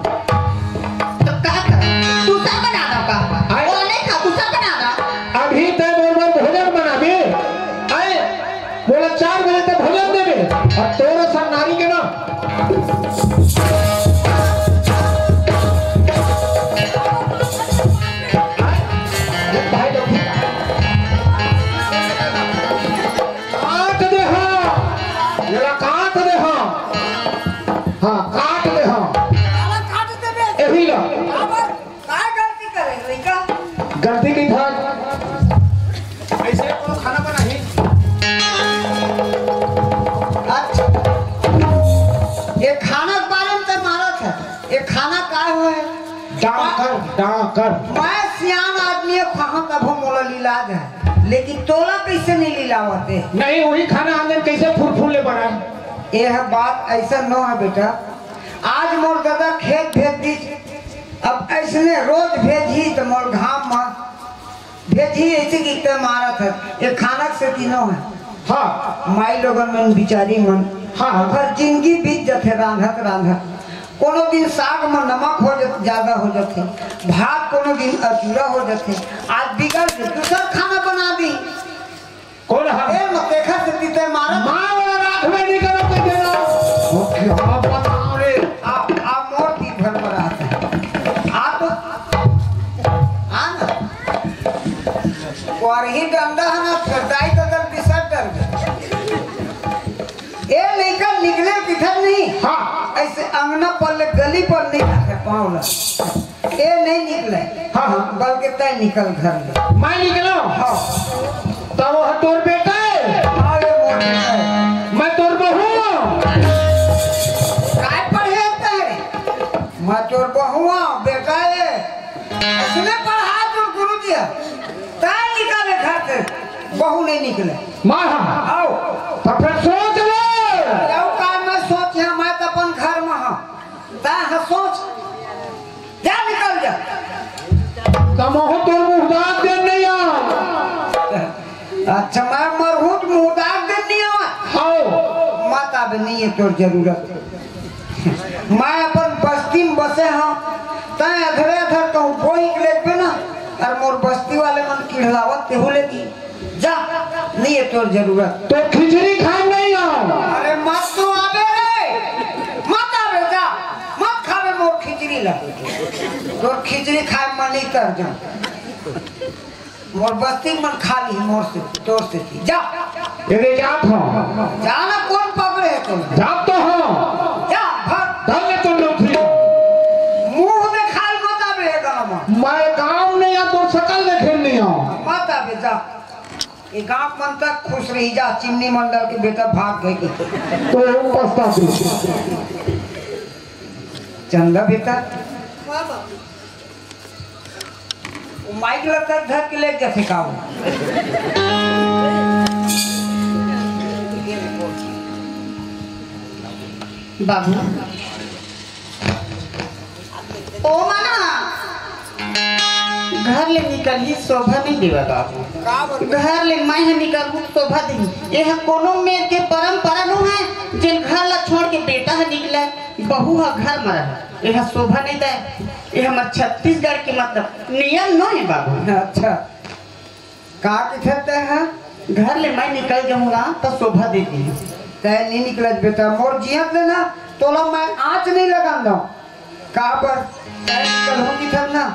तो क्या कर तू सब बना दो का आए। वो नहीं खा तू सब बना दो। अभी तक मोर भोजन बनाबे आए बोला 4 बजे तक भोजन देबे और तोरा सब नारी के ना भाई लोग काट दे हाँ जरा काट दे हाँ काट दे हाँ यही ला गलती की था ऐसे कोनो खाना बनाही अच्छा ये खाना के बारे में तो मारत है ये खाना का है डाकर मैं सियान आदमी कहाँ कभो मोला लीलाज है लेकिन तोला कैसे नहीं लीलावते नहीं वही खाना आंगन कैसे फुल बना ये है बात ऐसा न है बेटा आज मोर दादा खेत भेज दी अब ऐसने रोज भेजी तो मोर घाम में भेजी ऐसे की मारत है ये खाना से तीनों है हाँ माई लोगन में बिचारी मन हाँ। हर जिंदगी बीत जाते रांधत कोनो दिन साग में नमक हो जाते ज्यादा हो जाते भात कोनो दिन अधूरा हो जाते आज बिगड़ गए दूसरा खाना बना दी कौन है ए मत देखा से तीते मारत माँ वाला रात में नहीं करो कोई देना वो क्या बताओ रे आप मोर की भर पर आता है आप आना और ही डंडा है ना फटाई तो दल बिसर डर ए लेकर निकले किधर नहीं हाँ ऐसे अंगना पर ले गली पर नहीं रखे पाँव ए नहीं निकले हाँ हाँ बल्कि तय निकल घर में मैं निकलो हाँ तो वो तोर बेटा है आगे मोड़ है मैं तोर बहू काय पढ़े तय मैं तोर बहुआ बेटा है इसने पढ़ा तो गुरु जी तय निकाले घर से बहू नहीं निकले माँ हाँ आओ तो फिर सोच ले जाओ काय मैं सोच है मैं तो अपन घर में हाँ तय सोच जा निकल जा तमहो तोर मुहदार दे नहीं आ अच्छा मैं मरहूत मुहदार दिन नहीं आवा आओ माता भी नहीं है तोर जरूरत मैं अपन बस्ती में बसे हाँ तय अधरे अधर कहूँ बोही के लेके ना और मोर बस्ती वाले मन किढ़लावत ते हो लेगी जा नहीं है तोर जरूरत तो खिचड़ी खाए नहीं आओ अरे मत तू आवे रे मत आवे जा मत खावे मोर खिचड़ी ला तोर खिचड़ी खाए मन नहीं कर जा मोर बस्ती मन खा ली मोर से तोर से थी जा ये जात हो जाना कौन पकड़े है तुम जात तो हो जा भाग धन्य तुम लोग थी मुंह में खाल मत आवे गाँव में मैं काम नहीं आ तो सकल देखे नहीं आओ मत आवे जा ये गांव मन तक खुश रही जा चिमनी मंडल के बेटा भाग गई तो पछता दे चंदा बेटा हाँ बाबू वो माइक लगता धर के ले जैसे काम बाबू ओ माना घर ले निकल ही शोभा नहीं देवा बाबू घर ले मैं निकल शोभा दी यह कोनो में के परंपरा नो है जिन घर ला छोड़ के बेटा है निकले बहू है घर मरा यह शोभा नहीं दे ये हमारे छत्तीसगढ़ के मतलब नियम न है बाबू। अच्छा कहा के खेलते हैं घर ले मैं निकल जाऊंगा तो शोभा देती है तय नहीं निकल बेटा मोर जियत लेना तोला मैं आँच नहीं लगा दो काबर तय निकल हो की थर ना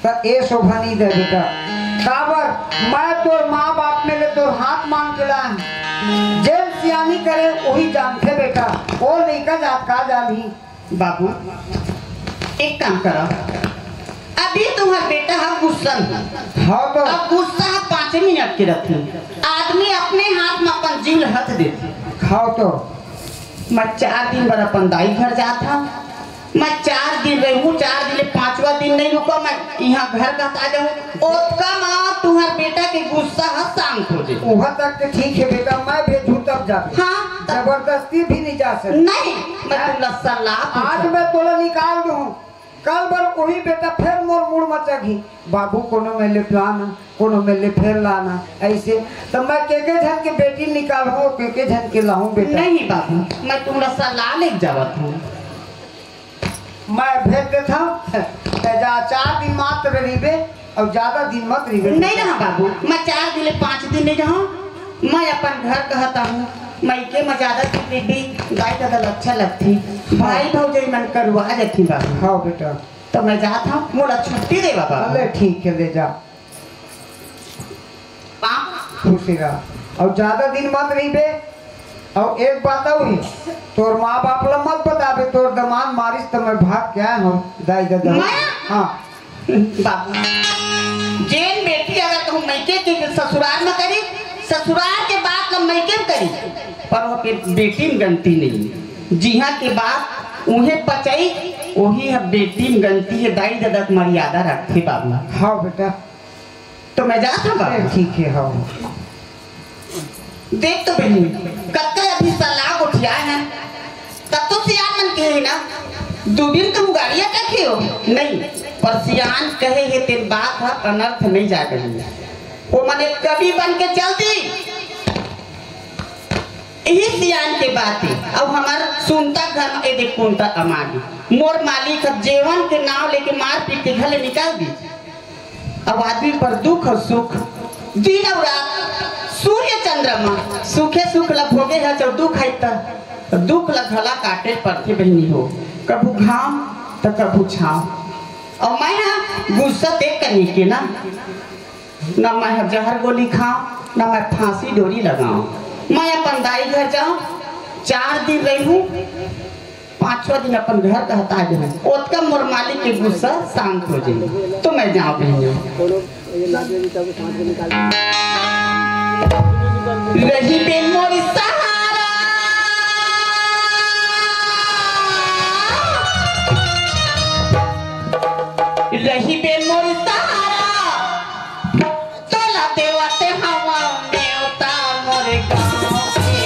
तो ए शोभा नहीं दे बेटा काबर मैं तोर माँ बाप में ले तोर हाथ मांग के ला जेल सियानी करे वही जानते बेटा वो नहीं का जात का जानी बाबू एक काम करो अभी तुम्हारा बेटा है गुस्सा हाँ तो अब गुस्सा 5 मिनट के रखी आदमी अपने हाथ में अपन जीव हथ देती खाओ तो मैं 4 दिन बाद अपन दाई घर जाता मैं 4 दिन रहूं 4 दिन 5वां दिन नहीं रुका मैं यहाँ घर का आ जाऊँ ओतका माँ तुम्हारे बेटा के गुस्सा है शांत हो जाए वहाँ तक के ठीक है बेटा मैं भेजू तब जा हाँ जबरदस्ती भी नहीं जा सकती नहीं मैं तुमला सलाह आज मैं तोला निकाल दूँ कल बार वही बेटा फिर मोर मुड़ मचगी बाबू कोनो में ले लाना कोनो में ले फिर लाना ऐसे तो मैं के झन के बेटी निकाल हो के झन के लाऊं बेटा नहीं बाबू मैं तुमला सलाह ले जावत हूँ मैं भेज देता हूँ 4 दिन मात्र रहीबे और ज्यादा दिन मत रहीबे नहीं रहा बाबू मैं 4 दिन 5 दिन नहीं रहा मैं अपन घर कहता हूँ मैं के में ज्यादा बेटी गाय का अच्छा लगती भाई भौजाई मन करवा जाती बाबू हाँ बेटा तो मैं जाता हूँ मोला छुट्टी दे बाबा अरे ठीक है ले जा खुशी रहा और ज्यादा दिन मत रहीबे और एक बात हुई तोर माँ बाप ला मत बताबे तोर दमान मारिस तो मैं भाग के आया हूँ दाई दादा हाँ बाबू जेन बेटी अगर कहूँ मैके के ससुराल में करी ससुराल के बाद तो मैके में करी पर वो बेटी में गलती नहीं जिहा के बाद उन्हें पचाई वही है बेटी में गलती है दाई दादा की मर्यादा रखे बाबू हाँ बेटा तो मैं जाता हूँ बाबू ठीक है हाँ देख तो बहनी कत्ते अभी सलाह उठिया है तब तो सियान मन कहे ना दूबिन तुम गाड़िया कखे हो नहीं पर सियान कहे है तेरी बात है अनर्थ नहीं जा कही वो मने कभी बन के चलती यही सियान के बात है अब हमारा सुनता घर में देख कुंता अमानी मोर मालिक अब जेवन के नाव लेके मार पीट के घर निकाल दी अब आदमी पर दुख और सुख दिन और रात सूर्य चंद्रमा सुखे सुख ला भोगे है जब दुख है तो दुख ला गला काटे पड़ते बहनी हो कभू घाम तो कभू छाव और मैं ना गुस्सा देख करने के ना मैं जहर गोली खाऊं ना मैं फांसी डोरी लगाऊं मैं अपन दाई घर जाऊं 4 दिन रहूं 5वां दिन अपन घर कहता है ओतका मोर मालिक के गुस्सा शांत हो जाए तो मैं जाऊं बहनियों रही बेन मोरी सहारा रही बेन मोरी सहारा तोला देवते हवा देवता मोरे गाँव के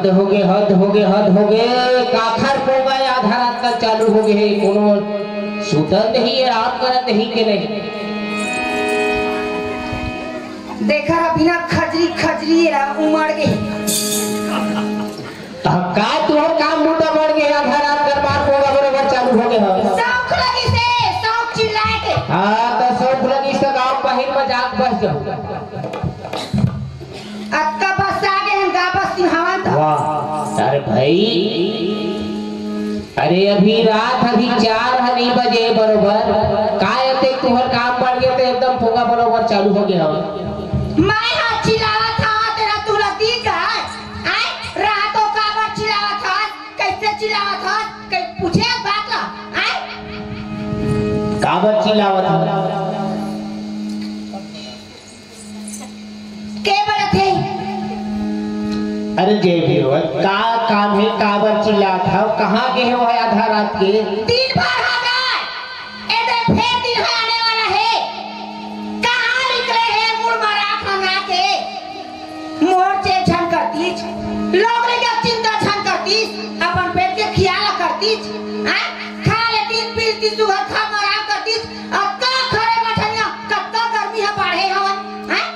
हद हो गए हद हो गए हद हो गए काखर को गए आधा रात तक चालू हो गए कोनो सुतल नहीं है रात करत नहीं के नहीं देखा बिना खजरी खजरी उमड़ गई का तोहर काम मुद्दा बढ़ गए आधा रात कर बार को बरोबर चालू हो गए शौक लगी से शौक चिल्लाए के हां तो शौक लगी से गांव बाहर मजाक बस जाओ अक्का बस आ गए हम गा बस सिंहावा था वाह अरे भाई अरे अभी रात अभी 4 बजे बरोबर काय ते तुहर काम बढ़ गए तो एकदम फोगा बरोबर चालू हो गया मैं हाथ चिल्लावा था तेरा तुलती का आए रातों का बार चिल्लावा था कैसे चिल्लावा था कहीं पूछे बात ला आए काबर चिल्लावत था के बोले थे अरे जय भी हो का काम है काबर चिल्लात था कहां के है वो आधा रात के दिन भर हो गए ए फिर दिन है आने वाला है कहां निकले हैं मुड़ मारा खाना के मोर्चे झन करती लोग ने क्या चिंता झन करती अपन पेट के ख्याल करती हैं खा लेती पीती सुबह खा मरा करती अब का खरे बैठनिया कत्ता गर्मी है बाढ़े हवा हैं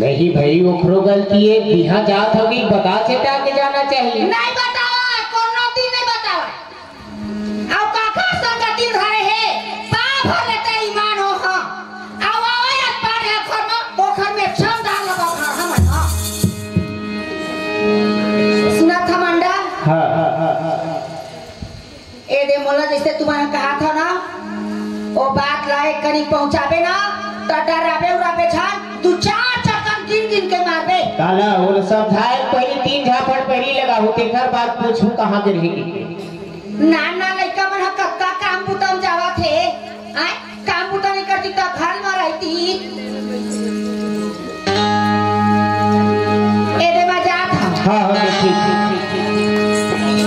नहीं भाई ओकरो गलती है बिहां जात होगी बता चेता के जाना चाहिए नहीं बतावा कोनो दिन नहीं बतावा अब काका संगति धरे है पाप लेते ईमान हो हां अब आवे पार है घर में पोखर में छम डाल लगा हम हां सुना था मंडा हां ए दे मोला जैसे तुम्हारा कहा था ना वो बात लाए करी पहुंचाबे ना तो डराबे उड़ाबे छान तू चार चक्कर गिन गिन के मारबे काला वो समझाए पहली 3 झापड़ पहली लगा होते घर बात पूछूं कहां के रहेगी नाना लड़का मन कक्का काम बुतम जावा थे आय काम बुता नहीं करती तो घर में रहती ए दे मजा था हां हां ठीक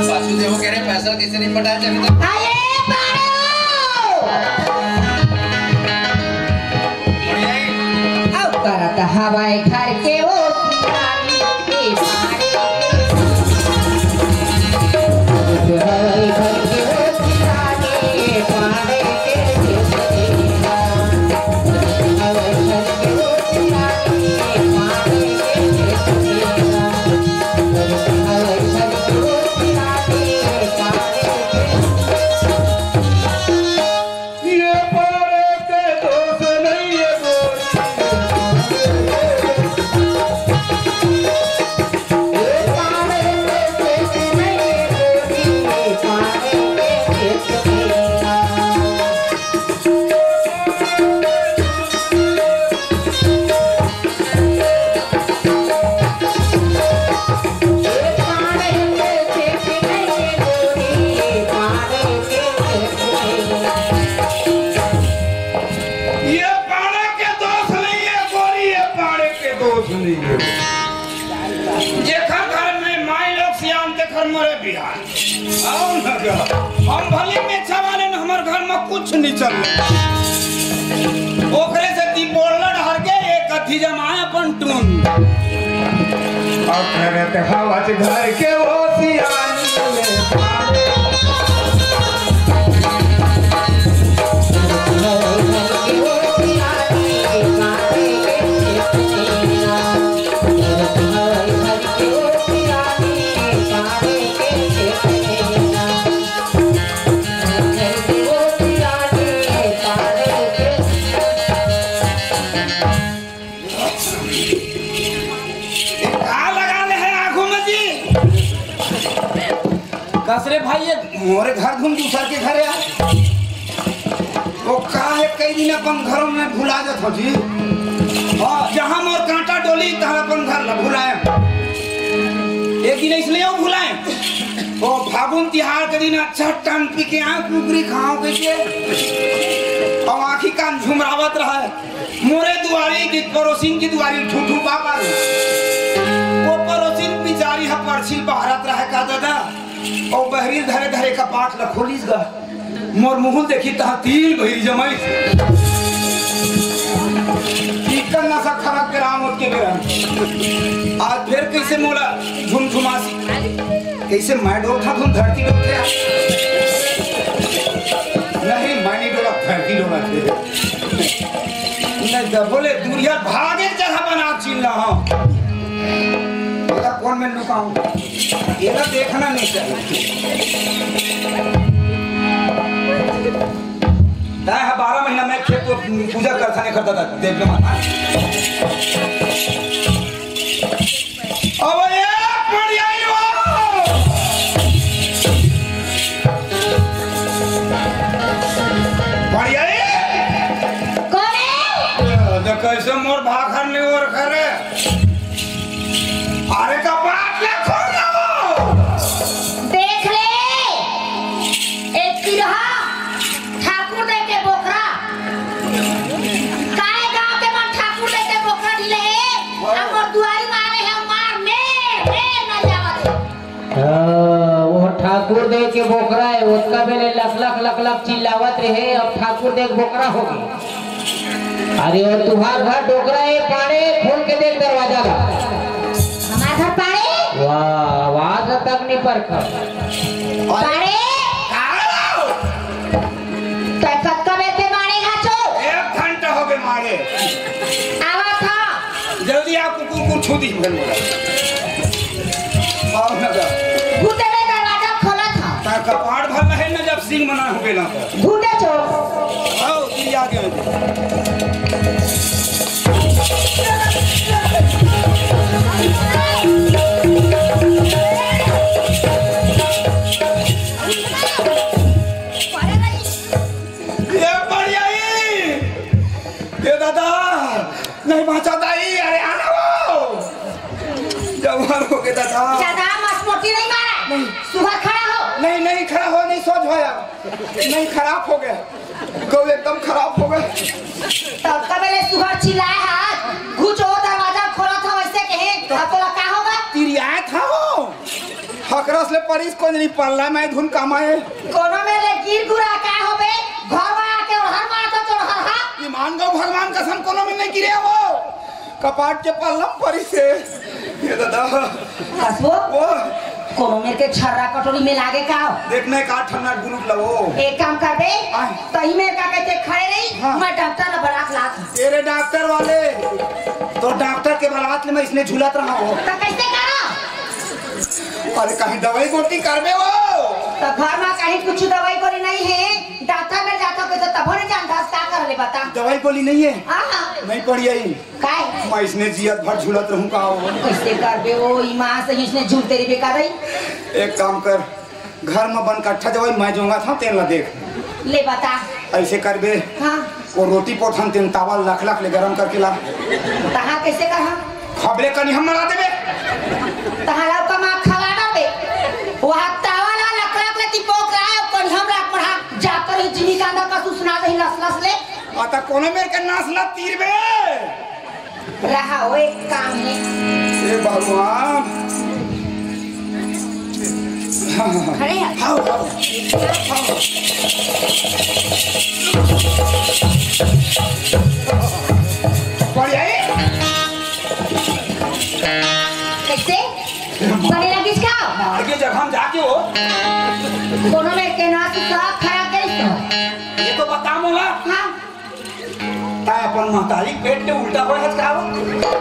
पाछू देखो कह रहे पैसा किसी नहीं पटाया जब तक आए बाड़ो आओ करत हवाए घर के ओ सियानी के बाड़े हवाई घर के वो सियाने पाड़े के देना हवाई घर के वो सियाने पाड़े के देना हवाई घर के वो सियाने पाड़े के ये पारे के दोस्त नहीं है ये पाड़े के दोस्त नहीं है गोरी ये पाड़े के दोस्त नहीं है जेखा घर में माई लोग सियान के घर मोरे बिहार आओ ना गा हम भले में छवाले न हमर घर में कुछ नहीं चल ओकरे से ती बोलड़ हर के एक अथी जमाए अपन टून अब करे ते हवा के घर के वो सियान कसरे भाई ये मोरे घर घूम दूसर के घरे आ वो का है कई दिन अपन घरों में भुला जात हो जी हां जहां मोर कांटा डोली तहां अपन घर ला भुलाए एक दिन इसलिए वो भुलाए वो फागुन तिहार के दिन अच्छा टन पी के आ कुकरी खाओ के और आंखी कान झुमरावत रहा मोरे दुआरी की पड़ोसिन की दुआरी ठूठू बाबा वो पड़ोसिन बिचारी है परछिल बहरत रहा का दादा और बहरी धरे धरे का पाठ ला खोलिस गा मोर मुहुल देखी ता तीन भई जमाई इक्कन नशा खराब के राम होत के गिरा आज फिर कैसे मोला झुमझुमासी कैसे मैं डोलता तुम धरती डोलते नहीं मैं नहीं डोला धरती डोला नहीं जब बोले दूरिया भागे जगह बना चिल्ला रहा हूँ मेरा कौन मैं लुकाऊं ये ना देखना नहीं चाहिए 12 महीना मैं खेत को पूजा करता नहीं करता था देव माता अब ये बढ़िया ही हो बढ़िया ही कौन है तो कैसे मोर भाखर नहीं और करे अरे का बात ले खोल दो देख ले एक किरहा ठाकुर दे के बोकरा काय गांव के मन ठाकुर दे के बोकरा दिले हमर दुआरी मारे है मार में न जावत वो ठाकुर दे के बोकरा है उसका पहले लख लख चिल्लावत रहे अब ठाकुर दे के बोकरा हो गई अरे और तुम्हार घर डोकरा है पाड़े खोल के देख दरवाजा का हमार घर पाड़े वाह आवाज तक नहीं परखा पाड़े तो कब कब ऐसे मारेगा चो 1 घंटा हो गए मारे आवा था जल्दी आप कुकुर छू दी बोला आओ ना घुटे में दरवाजा खोला था ता कपाड़ भरना है ना जब सिंह मना हो गेला घुटे चो आओ ये आगे ये बढ़िया ही ये दादा नहीं बचाता ही अरे आना वो जवान हो गए दादा ज्यादा मसमोटी नहीं मारा नहीं सुबह खड़ा हो नहीं नहीं खड़ा हो नहीं सोच होया नहीं खराब हो गया गौ एकदम खराब हो गया तब का मैंने सुबह चिल्लाया हाथ घुचो दरवाजा खोला था वैसे कहे अब तो क्या होगा तिरिया था वो हकरस ले परिस को नहीं पल्ला मैं धुन कमाए कोनो में ले गिर गुरा क्या होबे घर में आके और हर मार तो चढ़ हर हा ईमान गो भगवान कसम कोनो में नहीं गिरे वो कपाट के पल्ला परिस से ये दादा कसबो वो कोनो में के छर्रा कटोरी में लागे का देखने का ठन्ना गुलुक लगो एक काम कर दे आय। तही में का कहते खड़े रही हाँ। मैं डॉक्टर ने बरात ला था तेरे डॉक्टर वाले तो डॉक्टर के बारात में इसने झूलत रहा हो तो कैसे करा अरे कहीं दवाई गोटी करबे वो तो घर में कहीं कुछ दवाई गोली नहीं है डॉक्टर में जाता तो तब नहीं जानता क्या कर ले बता दवाई गोली नहीं है हां नहीं पड़ी आई काय मैं इसने जियत भर झूलत रहूं का हो कैसे करबे वो ईमान से इसने झूठ तेरी बेकार रही एक काम कर घर में बन कट्ठा दवाई मैं जाऊंगा था तेल ला देख ले बता ऐसे करबे हां वो रोटी पोथन तेन तावा लख ले गरम करके ला तहां कैसे कहा खबरे कनी हम मरा देबे तहां कमा खवा ना बे वहां तावा ला लकड़क ले तिपोक रहा है कोन हम रात पढ़ा जाकर ही जिनी का अंदर का सुना दे लस ले आता कोनो मेरे के नासला तीरबे रहा वो एक काम है ए भगवान खड़े हैं हाउ हाउ बढ़िया कैसे बने लगी इसका आगे जगह हम जाके हो कोनो में के नास सब खराब कर ये तो बता मोला हां ता अपन महतारी पेट के उल्टा हो है का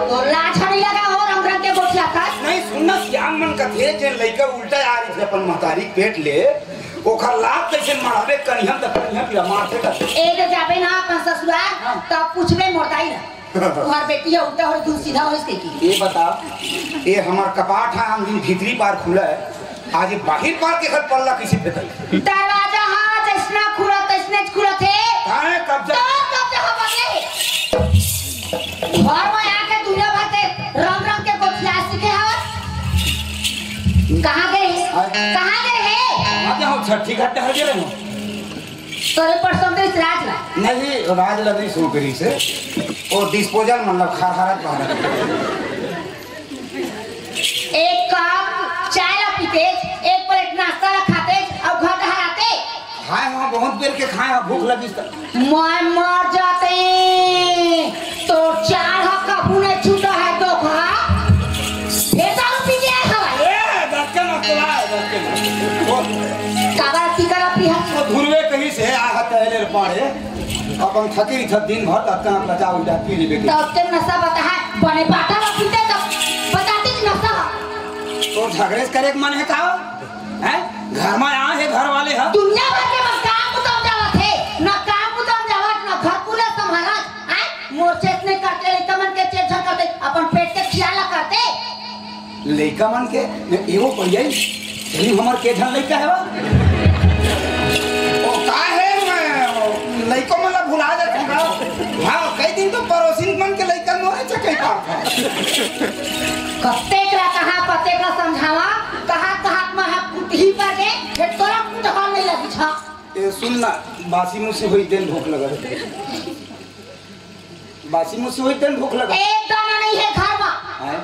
तो लाछ नहीं लगा हो रंग के गोठिया का नहीं सुनना सियान मन का थे जे लइका उल्टा आ रही थे अपन महतारी पेट ले ओखर लाभ कैसे मरावे कनिहम तक कनिहम पिला मारते का ए जो जाबे ना अपन ससुराल तब पूछबे मोटाई ना तुम्हार बेटी है उल्टा और तू सीधा हो इसके की ये बता ये हमार कपाट है हम दिन भीतरी पार खुला है आज ये बाहर पार के घर पल्ला किसी पे तई दरवाजा हां जैसना खुला तैसने खुला थे काहे कब्जा कब्जा हो बगे घर में आके दुनिया भर के रंग के गोठिया सीखे हवा कहां गए है आज हम छठी घाट हर गेले हो तोरे पर संदेश राज ला नहीं राज लगी सोकरी से और डिस्पोजल मतलब खरखरत बाहर एक कप चाय ला पीते एक प्लेट नाश्ता ला खाते और घर कहाँ आते खाए वहाँ बहुत देर के खाए भूख लगी मैं मर जाते ले पाड़े अपन थकी था दिन भर तक बचा उड़ा पी लेबे तो उसके नशा बता है बने बाटा में पीते तब बताते कि नशा तो झगड़े करे के मन है का है घर में आ है घर वाले है दुनिया भर के मत काम उतम जावा थे ना काम उतम जावा ना घर पूरा संभाला है मोर्चे इतने करते लेका मन के चेक करते अपन पेट के खियाला करते लइका मन के एगो पहिए चली हमर के धन लइका है ओ का है मैं लइको मन भुला जात हूं हां कई दिन तो पड़ोसिन मन के लइका मोरे चकै का कत्ते का कहां पते का समझावा कहां में है कुटही पर दे ये तोरा कुट हाल नहीं लगी छा ए सुन ना बासी मुंह से होई दिन भूख लगल बासी मुंह से होई दिन भूख लगल एक दाना नहीं है घर में है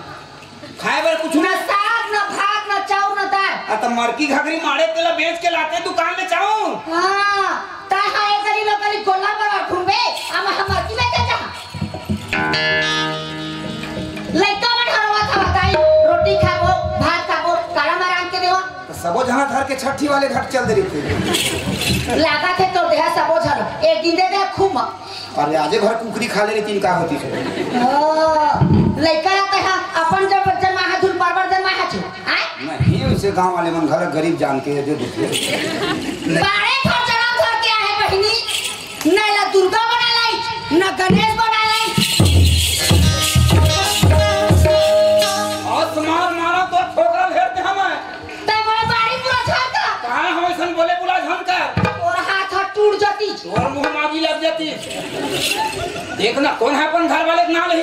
खाए बर कुछ ना साग ना भात ना चाउर ना दाल आ त मरकी घाघरी मारे तेला बेच के लाते दुकान में चाऊ हां ता हाय करी लोकली कोला पर ठुंबे हम की में जा लइका मन हरवा था बताई रोटी खाबो भात खाबो काला मारान के देवा सबो जहां धर के छठी वाले घाट चल दे रही थी लागा थे तो देहा सबो झल एक दिन दे दे खूब अरे आजे घर कुकरी खा ले रही का होती है लइका रहता है अपन जब जन्मा है धुल परवर जन्मा है छु नहीं उसे गांव वाले मन घर गरीब जान के दे देते बारे घर चढ़ा घर के है बहिनी ना ला दुर्गा बना लाई ना गणेश बना लाई और तुम्हार मारा तो ठोकरा घेर दे हमें ते मोर बारी पूरा झाका कहां हम ऐसन बोले बुला झनका और हाथ टूट जाती और मुंह मागी लग जाती देखना कौन है अपन घर वाले के नाम है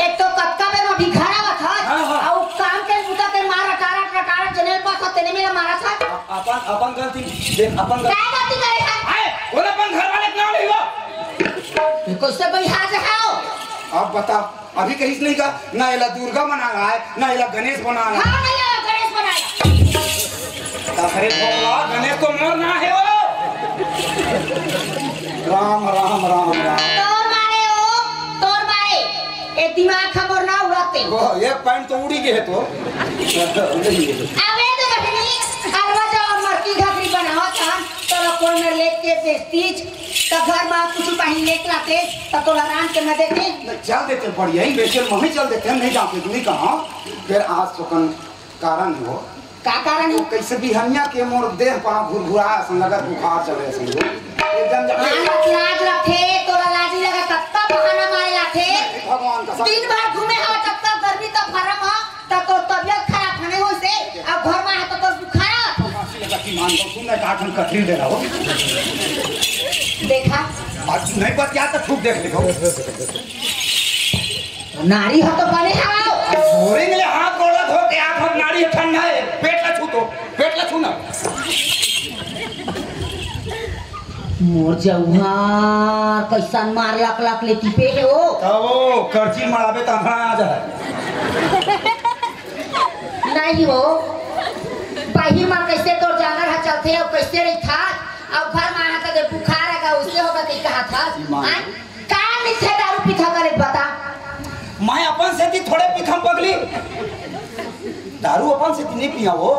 एक तो कक्का में अभी खड़ा हुआ था हाँ। और काम के मुद्दा के मारा टारा जनेल पास तेने मेरा मारा था अपन गलती देख अपन क्या गलती करे है कौन अपन घर वाले के नाम है वो कैसे भाई हाथ है अब बता अभी कहीं नहीं का ना इला दुर्गा बना रहा है ना इला गणेश बना रहा है हां नहीं गणेश बनाया अरे भगवा गणेश तो मोर ना है वो राम राम राम राम तोर मारे ए दिमाग खबर ना उड़ाते वो एक पॉइंट तो उड़ी गए तो अबे तो बहनी हरवा जाओ मरकी घाघरी बनावा था तो कोई न लेके बेस्तीज तो घर में कुछ पहन लेके लाते तो तो हैरान के न देते चल देते बढ़िया ही बेचल मही चल देते हम नहीं जानते तुम्हें कहाँ फिर आज तो कारण हो का कारण है कैसे बिहनिया के मोर देह पा घुरघुरा सन लगा बुखार चले संगो एकदम लाज रखे तोरा लाजी लगा कत्ता बहाना मारे लाथे भगवान का दिन भर घूमे हवा तक गर्मी तो फरम हो तो तबियत खराब होने हो से अब घर में है तो बुखार लगा कि मान को सुनने का आठन कथरी दे रहा हो देखा आज नहीं बात क्या तो खूब देख लिखो नारी हो तो बने हाओ बोरिंग ले हाथ गोड़ा धो के हाथ हम नारी ठंडा है पेट ला छू ना मोर जौहा कैसन मार लाख लेती पे है वो तब वो करची मराबे त हमरा आ जाए नहीं हो बाही मार कैसे तोर जागर है चलते और कैसे रही था अब घर में आया तो बुखार आगा उससे होगा नहीं कहा था का नहीं थे दारू पीता करे बता मैं अपन से थोड़े पीथम पगली दारू अपन से नहीं पिया वो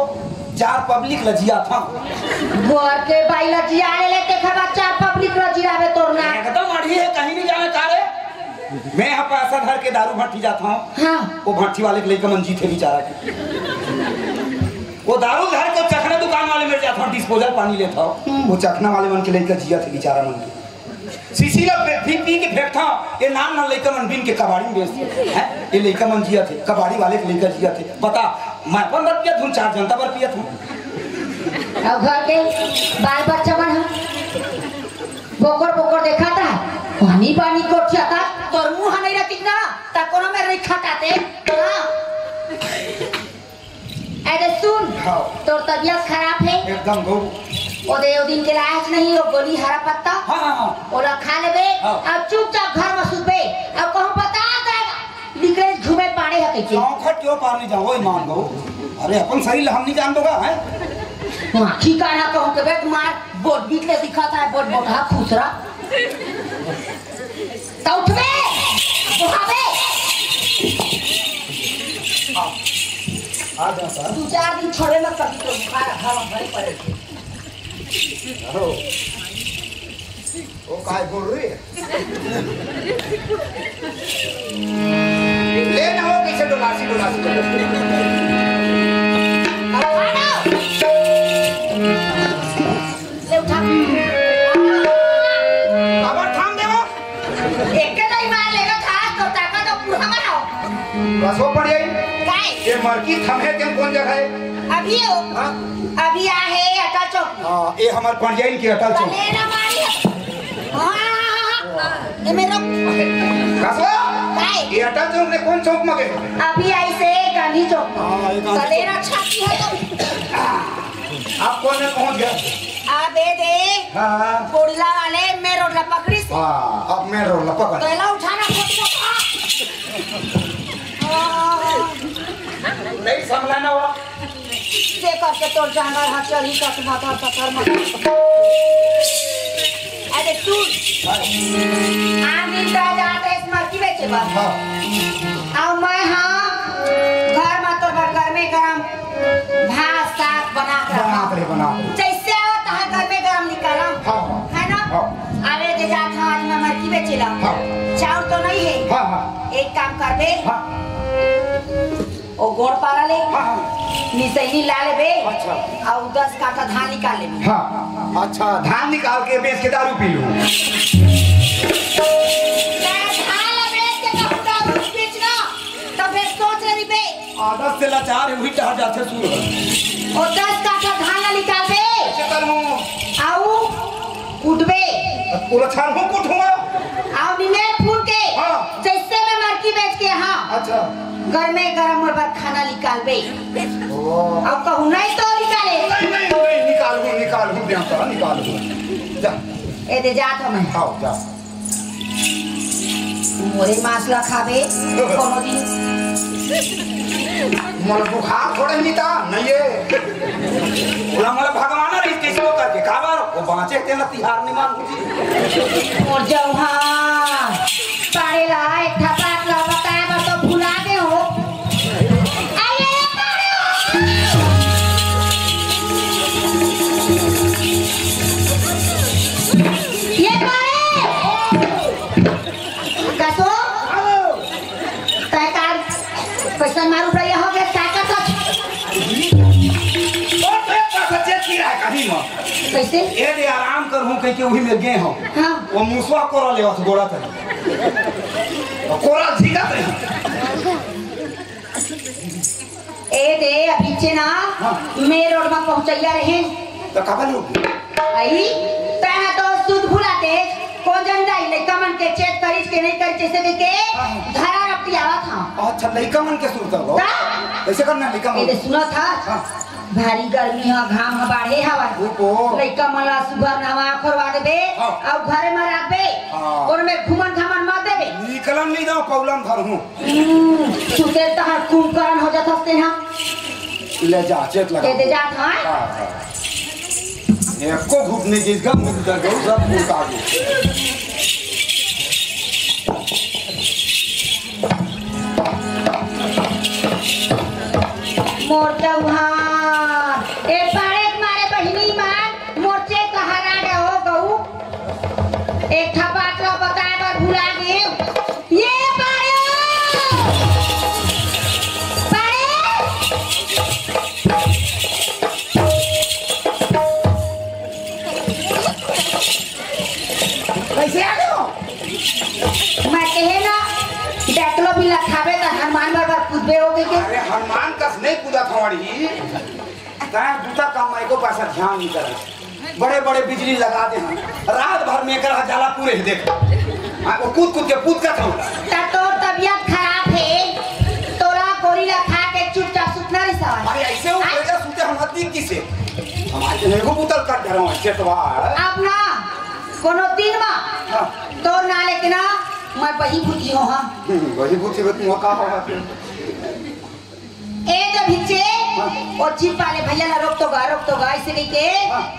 चार पब्लिक लजिया था घर के बाई लजिया ले लेते खबा चार पब्लिक लजिया में तोड़ना एकदम अड़ी है कहीं नहीं जाने कारे मैं यहाँ पैसा धर के दारू भट्टी जाता हूँ हाँ वो भट्टी वाले के लेकर मंजी थे बेचारा के वो दारू धर के चखना दुकान वाले में जाता हूँ डिस्पोजल पानी लेता हूँ वो चखना वाले मन के लेकर जिया थे बेचारा मन के सीसी पी के फेंकता ये नाम ना लेकर मन बिन के कबाड़ी में बेचते हैं ये लेकर मन जिया थे कबाड़ी वाले के लेकर जिया थे बता मैं 15 रुपया धुन 4 जनता पर पिया था अब घर के बाल बच्चा बन बोकर देखा था पानी को था तोर मुंह नहीं रहती ना तकोना में रही खटाते अरे सुन तोर तबियत खराब है एकदम गो ओदे ओ दिन के लायक नहीं हो गोली हरा पत्ता हां ओला खा लेबे अब चुपचाप घर में सुतबे अब कहूं बता दे निकले घूमे पानी है कैसे चौखट क्यों पार नहीं जाओ ईमान गो अरे अपन शरीर हम नहीं जान दोगा है आखी काढ़ा कहूं के बेट मार बोट बीत ले दिखाता है बोट बोटा खुसरा तो उठबे बुहावे आ जा सर 2-4 दिन छोड़े मत कभी तो बुखार हवा भरे पड़े वो काय बोल रही है ले ना वो कैसे डोलासी खबर थाम दे वो एक के नहीं मार लेगा था तो ताका तो पूरा बनाओ बस वो पड़ गई काय ये मरकी थमे तुम कौन जगह है अभी हो हां अभी आ है अटल चौक हां ये हमार पंजाइन की अटल चौक ले ना मारी हां ये मेरा कसवा काय ये अटल चौक ने कौन चौक में गए अभी आई से गांधी चौक हां ये गांधी सलेरा छाती है तो आप कौन में पहुंच गए आबे दे हां कोड़ला वाले मैं रोड ला पकड़ी से हां अब मैं रोड लपक पहला उठाना फोट नहीं संभलाना हुआ से करके तोड़ जांगा हाथ चली का माथा पत्थर मत अरे तू आमिर का जाते इस मर्की बेचे बात हां अब मैं हाँ घर में तो घर में गरम भात साग बना कर बना जैसे आवता है घर में गरम निकाला हाँ है ना हाँ अरे दे जात हाँ आज मैं मर्की बेचेला हाँ चाउर तो नहीं है हाँ हाँ एक काम कर दे हाँ ओ गोड़ पारा ले हाँ मिसैनी ला ले बे अच्छा और 10 काठा धान निकाल ले हाँ अच्छा धान निकाल के बेच के दारू पी लूं धान ला बेच के कहूँ दारू बेचना तब फिर सोच रही बे आदत से लाचार है वही टहल जाते सूर और 10 काठा धान ला निकाल बे चल हूं आऊ कुटबे पूरा छान हूं कुटूंगा आऊ निमेर फूल के हाँ। जैसे मैं मरकी बेच के हाँ अच्छा घर में गरम और बार खाना निकाल बे ओ अब कहूँ नहीं तो निकाले नहीं निकाल हूं निकाल हूं जा ए दे जात हमें खाओ जा मोरे मासला खाबे कोनो दिन मन बुखार थोड़े नहीं था नहीं ये बोला मला भगवान रही कैसे वो करके काबर वो बांचे तेल तिहार नहीं मान बुझी और जाऊ हाँ पारे ला एक ठपाक ला बताया बस तो भुला दे हो आइए ये पारे कसो ताकार पैसा मारू रही हो गया ताका तो कहीं में कैसे ये दे आराम कर हूं कहीं के वही में गए हो हाँ वो मुसवा कोरा ले उस गोड़ा तक कोरा झिगत रही ए दे अभी चे ना मैं रोड में पहुंचैया रहे तो कबल हो आई तहा तो सुध भुलाते कौन जन जाई लइका मन के चेक करिस के नहीं कर जैसे के धरा रपटी आवत हां अच्छा लइका मन के सुरता हो कैसे करना लइका मन ए सुनो था भारी गर्मी है घाम है बाढ़े हवा लइका मला सुबह नवा करवा देबे और घरे में रखबे और में घुमन घामन मत देबे निकलन नहीं दो पौलम धर हूं सुते तहार कुंभकर्ण हो जात हस्ते ना ले जा चेक लगा ए दे जात हां एको घुटने की गम मुझ कर दो सब उठा दो मोर चौहान ए पारे मारे बहिनी मार मोर्चे कहारा रे हो गऊ एक ठपाक ला बताए बार भुला गए ये पारे कैसे आ गए मैं कहे ना देखलो भी लखावे त हनुमान बाबा कूदबे हो गए के अरे हनुमान कस नहीं कूदा थवाड़ी काय दूसरा काम में को पैसा ध्यान नहीं करे बड़े बड़े बिजली लगा दे हम रात भर में कर जाला पूरे देख वो कूद कूद के पूद का था तो तबीयत खराब है तोरा गोरीला खा के चुपचाप सुतना रही सवाल अरे ऐसे हो गया सूते हम हत्ती किसे हमारे ने को पुतल काट दे रहा हूं चेतवा अब ना कोनो दिन में तोर ना लेकिन ना मैं बही बुद्धि हो हां वही पूछे बत मौका हो ए जो भिचे और जीप वाले भैया ना रोक तो गा इसे के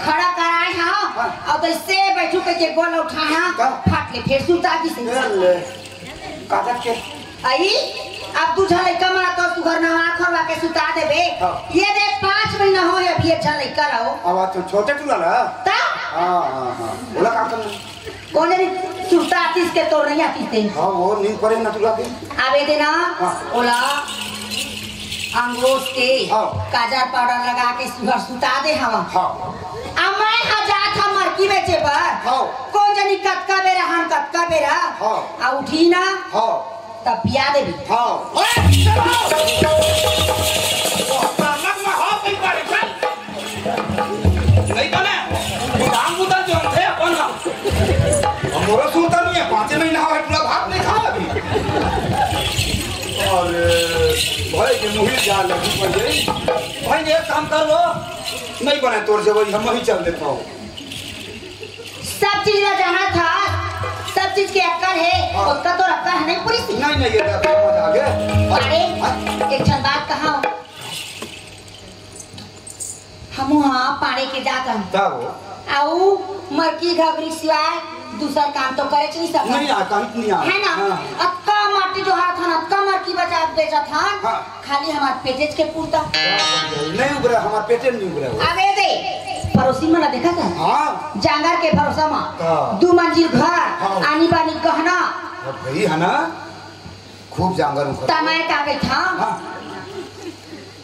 खड़ा कराए हां और तो इससे बैठू के गोल उठाया फाट ले फिर सुता की से कागज के आई अब तू झा लइका मारा तो तू घर नहा खरवा के सुता देबे ये दे 5 महीना हो अभी ये झा लइका रहो आवाज तो छोटे टुला ना ता हां हां हां बोला का करना कौन जानी सुता आतीस के तोड़ नहीं आतीस थे हाँ वो नींद पड़े ना तुला के आवे देना हाँ। ओला अंगूस के हाँ। काजर पाउडर लगा के सुगर सुता दे हवा हाँ अम्मा हजार था मरकी बेचे पर हाँ। कौन जानी कतका बेरा हम कतका बेरा हाँ। आ उठी ना हाँ तब पिया देबी हाँ नहीं तो ना दाम बुदा जो थे अपन हमारा सुनता नहीं है 5 महीना है पूरा भात नहीं खा अभी और भाई के मुही जा लगी पड़े भाई ये काम कर लो नहीं बने तोड़ से वही हम ही चल देता हूँ सब चीज में जहाँ था सब चीज के अक्कल है हाँ। उसका तो अक्कल है नहीं पूरी सी नहीं नहीं ये मत आगे अरे एक क्षण बात कहा हम हाँ पानी के जाता तब आऊ मरकी घबरी सिवाय दूसरा काम तो करे नहीं सकता नहीं आता नहीं आता है ना अक्का माटी जो हाथ था अक्का मरकी बचा बेचा था हाँ। खाली हमारे पेटेज के पूरता नहीं उबरा हमारे पेटे नहीं उबरा आगे दे पड़ोसी में ना देखा था हाँ जांगर के भरोसा में हाँ। 2 मंजिल घर हाँ। आनी बानी गहना और भाई है ना खूब जांगर उखड़ तमाय का के था हाँ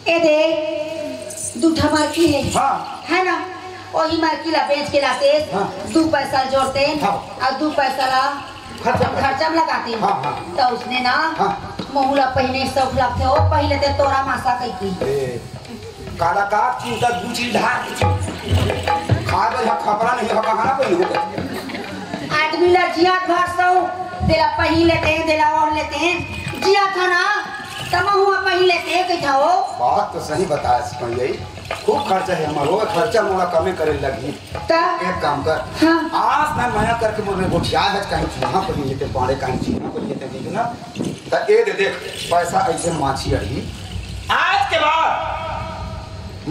ए दे दूठा मरकी है हाँ है ना वही मरकी ला बेच के लाते हाँ। 2 पैसा जोड़ते हाँ। और 2 पैसा ला खर्चा में लगाते हाँ, हाँ। तो उसने ना हाँ। महुला पहने सब लगते हो पहले ते तोरा मासा कई की काला का चिंता दूची ढाक खा गया खपरा नहीं हो कहां पे हो आदमी ला जिया घर सो देला पही लेते हैं देला और लेते हैं जिया था ना तब हुआ पही लेते हैं कि था वो बात तो सही बताया सिपाही खूब खर्चा है हमारो खर्चा मोड़ा कमे करे लगी ता एक काम कर हाँ। आज ना मना करके मोरे गोठिया है कहीं चूहा पर लेते बाड़े कहीं चूहा पर लेते देख ना तो ए दे देख पैसा ऐसे माछी अड़ी आज के बाद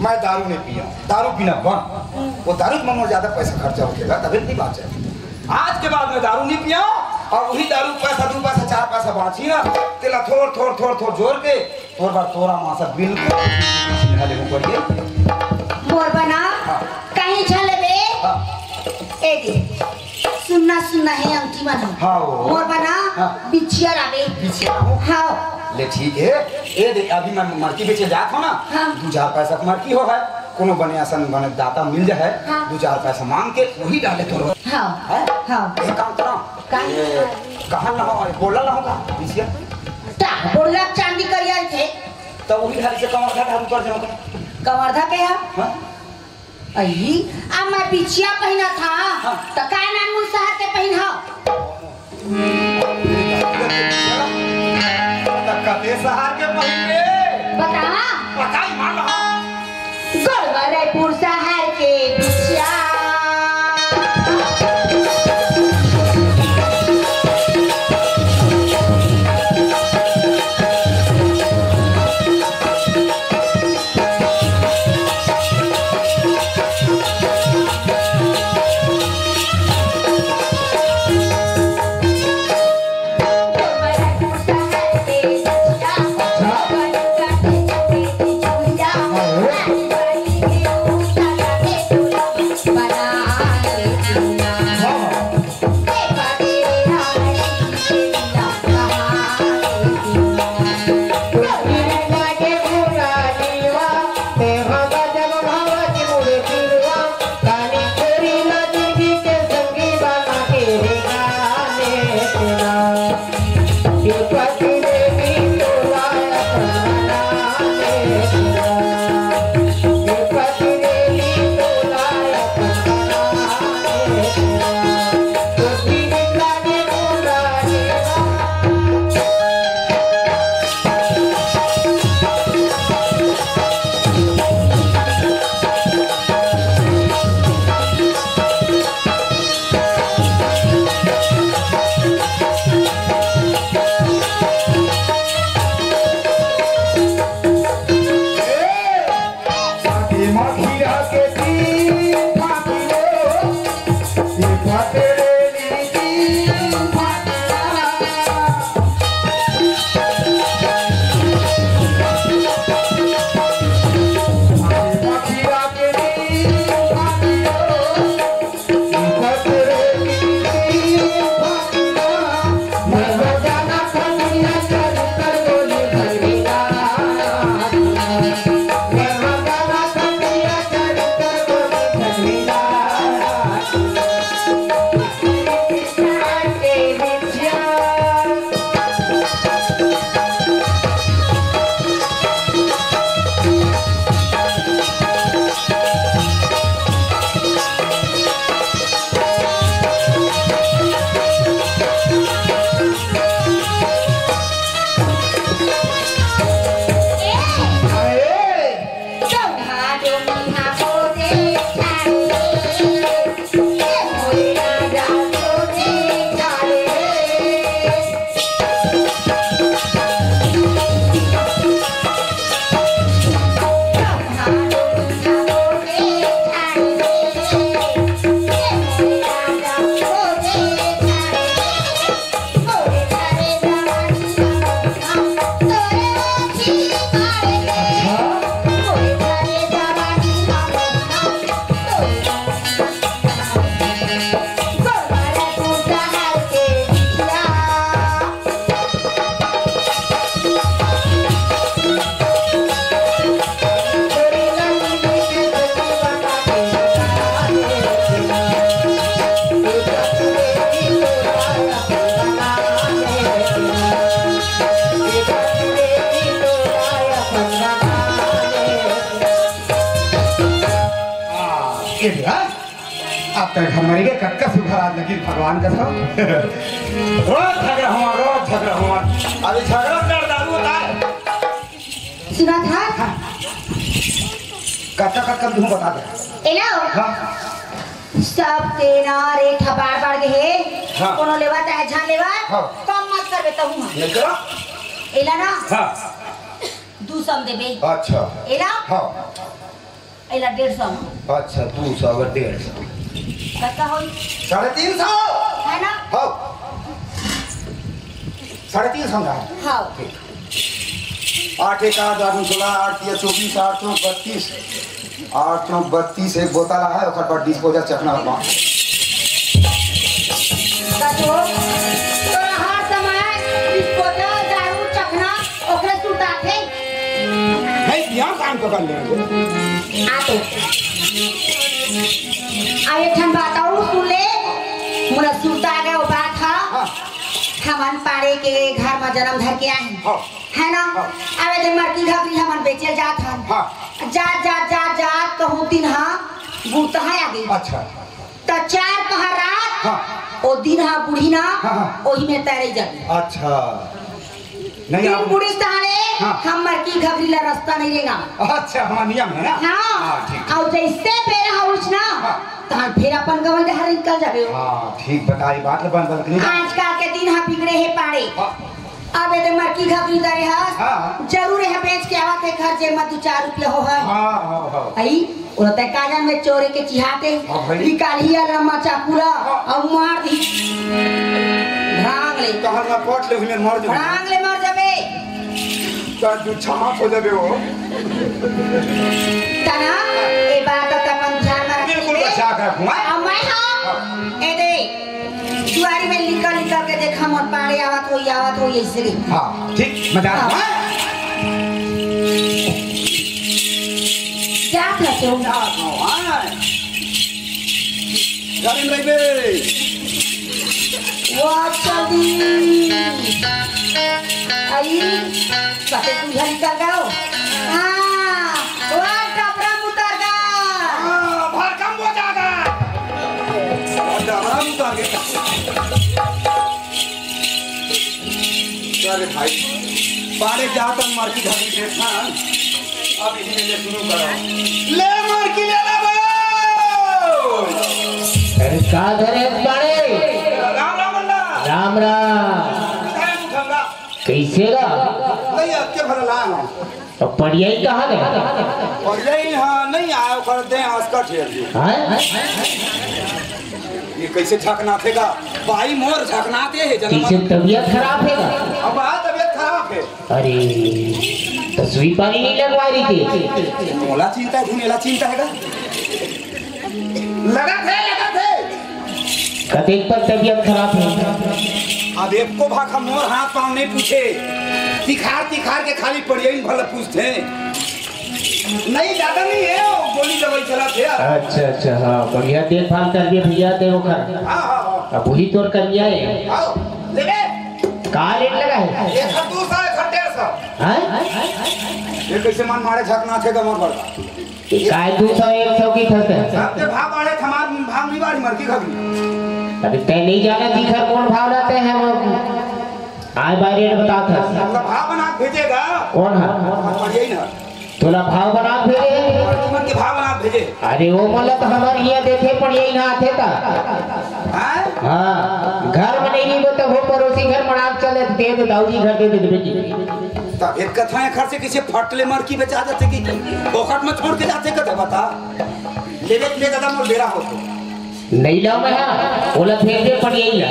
मैं दारू नहीं पिया दारू पीना बंद वो दारू में मोर ज्यादा पैसा खर्चा होगा तभी नहीं बात है आज के बाद मैं दारू नहीं पिया और वही दारू पैसा 2 पैसा 4 पैसा बाची ना तेला थोड़ जोड़ के थोड़ बार तोरा मासा बिल्कुल ले पड़िए मोर बना हाँ। कहीं चले बे हाँ। ए दे सुनना है अंकी मन हाँ। मोर बना हाँ। बिछिया लावे पीछे आओ हाँ ले ठीक है ए देख अभी मैं मरकी बेचे जात हो ना हाँ। 2-4 पैसा का मरकी हो है कोनो बने आसन बने दाता मिल जाए हाँ। 2-4 पैसा मांग के वही डाले तो हाँ है हाँ एक काम करो कहां ना हो बोला ना होगा पीछे ता बोला चांदी करिया थे तो वही घर से कमर घाट हम कर देओ कवर्धा के है हां अई अब मैं बिछिया पहना था हाँ। तो काय नाम मुन शहर के पहना कते सहार के पहले बता पता ही मान रहा गोलवारायपुर शहर के बिछिया तो घर मरी गए कक्का सुखा आज लगी भगवान का था रोज झगड़ा हुआ अभी झगड़ा कर दारू होता है सुना था कच्चा कक्का तुम बता दे एला हाँ सब तेरा रे ठबार बाड़ के है हाँ। कोनो लेवा चाहे झान लेवा हाँ। कम मत करबे तहु ये करो एला ना हाँ 200 देबे अच्छा एला हाँ एला 150 अच्छा 200 और 150 कत्ता होई 350 है ना हाँ 350 ना हां 8 एक 8 8 16 8 या 24 8 32 8 32 एक बोतल है ओकर पर डिस्पोजल चखना बा कतो तोरा हर समय डिस्पोजल दारू चखना ओकरे सुता थे है बियाह काम तो कर ले आ तो आए ठन बताऊ सुन ले मोरा सुता गए वो बात था हाँ हमन पाड़े के घर में जन्म धर के आए हाँ है ना अबे दे मरकी घबरी हमन बेचे जात हन हाँ जा कहूँ दिन हाँ बूता है आगे अच्छा तो 4 कहा रात हाँ ओ दिन हाँ बूढ़ी ना हाँ। ओही में तैरे जाबे अच्छा नहीं दिन आप बूढ़ी सहारे हाँ। हम मरकी घबरी ला रास्ता नहीं रहेगा अच्छा हाँ नियम है ना हाँ ठीक और जैसे पेड़ हाउस ना हाँ। तहां फिर अपन गवल डहर निकल जाबे हाँ ठीक बताई बात बन बन नहीं आजकल के दिन हाँ बिगड़े है पाड़े हाँ अब ये मरकी घबरी दरे हस हाँ। जरूर है बेच के आवा के घर जे में 2-4 रुपया हो है हाँ हाँ हाँ आई उरते काजन में चोरे के चिहाते हाँ भाई। निकालिया लम्मा चाकूरा और मार दी भाग ले कहल ना पट ले हुए मर जाए भाग ले मर जाबे तो दू छमा हो जाबे हो तना ए बात त अपन ध्यान में बिल्कुल रखी बचा कर रखूं अब मैं हां ए दे जुआरी में निकल के देखा मोर पाड़े आवत हो ऐसे रे हाँ ठीक मजा हाँ। क्या करते हो गाड़ी में रहिबे वो चली आई कते तू घर निकल गयो हां वो टपरा उतर गया भरकम हो जाएगा डबरा उतार के अरे भाई पारे जाता मार की घाटी देखना अब इन्हीं ले शुरू करो ले मार की ले ला अरे का धरे बड़े राम राम अल्लाह राम राम कैसे रा नहीं आपके भला ला और पढ़ियाई कहाँ गए और नहीं हाँ नहीं आया कर दे आस्का ठेर दी हाँ ये कैसे झकना थेगा भाई मोर झकनाते है किसी जन्म तबीयत खराब है का अब आ तबीयत खराब है अरे तो सुई पानी नहीं लगवा रही थी मोला चिंता है धुनेला चिंता है लगा थे कतेक पर तबीयत खराब है अब एक को भाखा मोर हाथ पाँव नहीं पूछे तिखार के खाली पड़ियाई भला पूछते नहीं ज्यादा नहीं है वो गोली दवाई चला थे अच्छा हाँ बढ़िया देखभाल कर दिए भैया दे वो कर हाँ हाँ अब वही तोर कर लिया है आओ ले ले कहाँ रेट लगा है एक हर 200 एक हर 150 हाँ ये कैसे मन मारे झकना थे मोर बड़का काय 200-100 की खर्च आपके भाव वाले हमार भाव नहीं बारी मर की खबरी अरे तय नहीं जाना दिखर कौन भाव लाते हैं वो आए बार रेट बता था मतलब भाव बना के भेजेगा कौन है पड़ियाई ना तोला भाव बना भेजे मन के भाव बना भेजे अरे वो मतलब हमारे ये देखे पर यही ना आते था हैं हाँ घर में नहीं तो वो पड़ोसी घर मना चले दे दे दाऊजी घर दे दे बेटी तब एक कथा है घर से किसी फटले मर की बेचा जाते कि पोखट में छोड़ के जाते कथा बता ले दादा मोर बेरा हो तो नहीं लाओ मैं हाँ बोला फेंक दे पर यही ला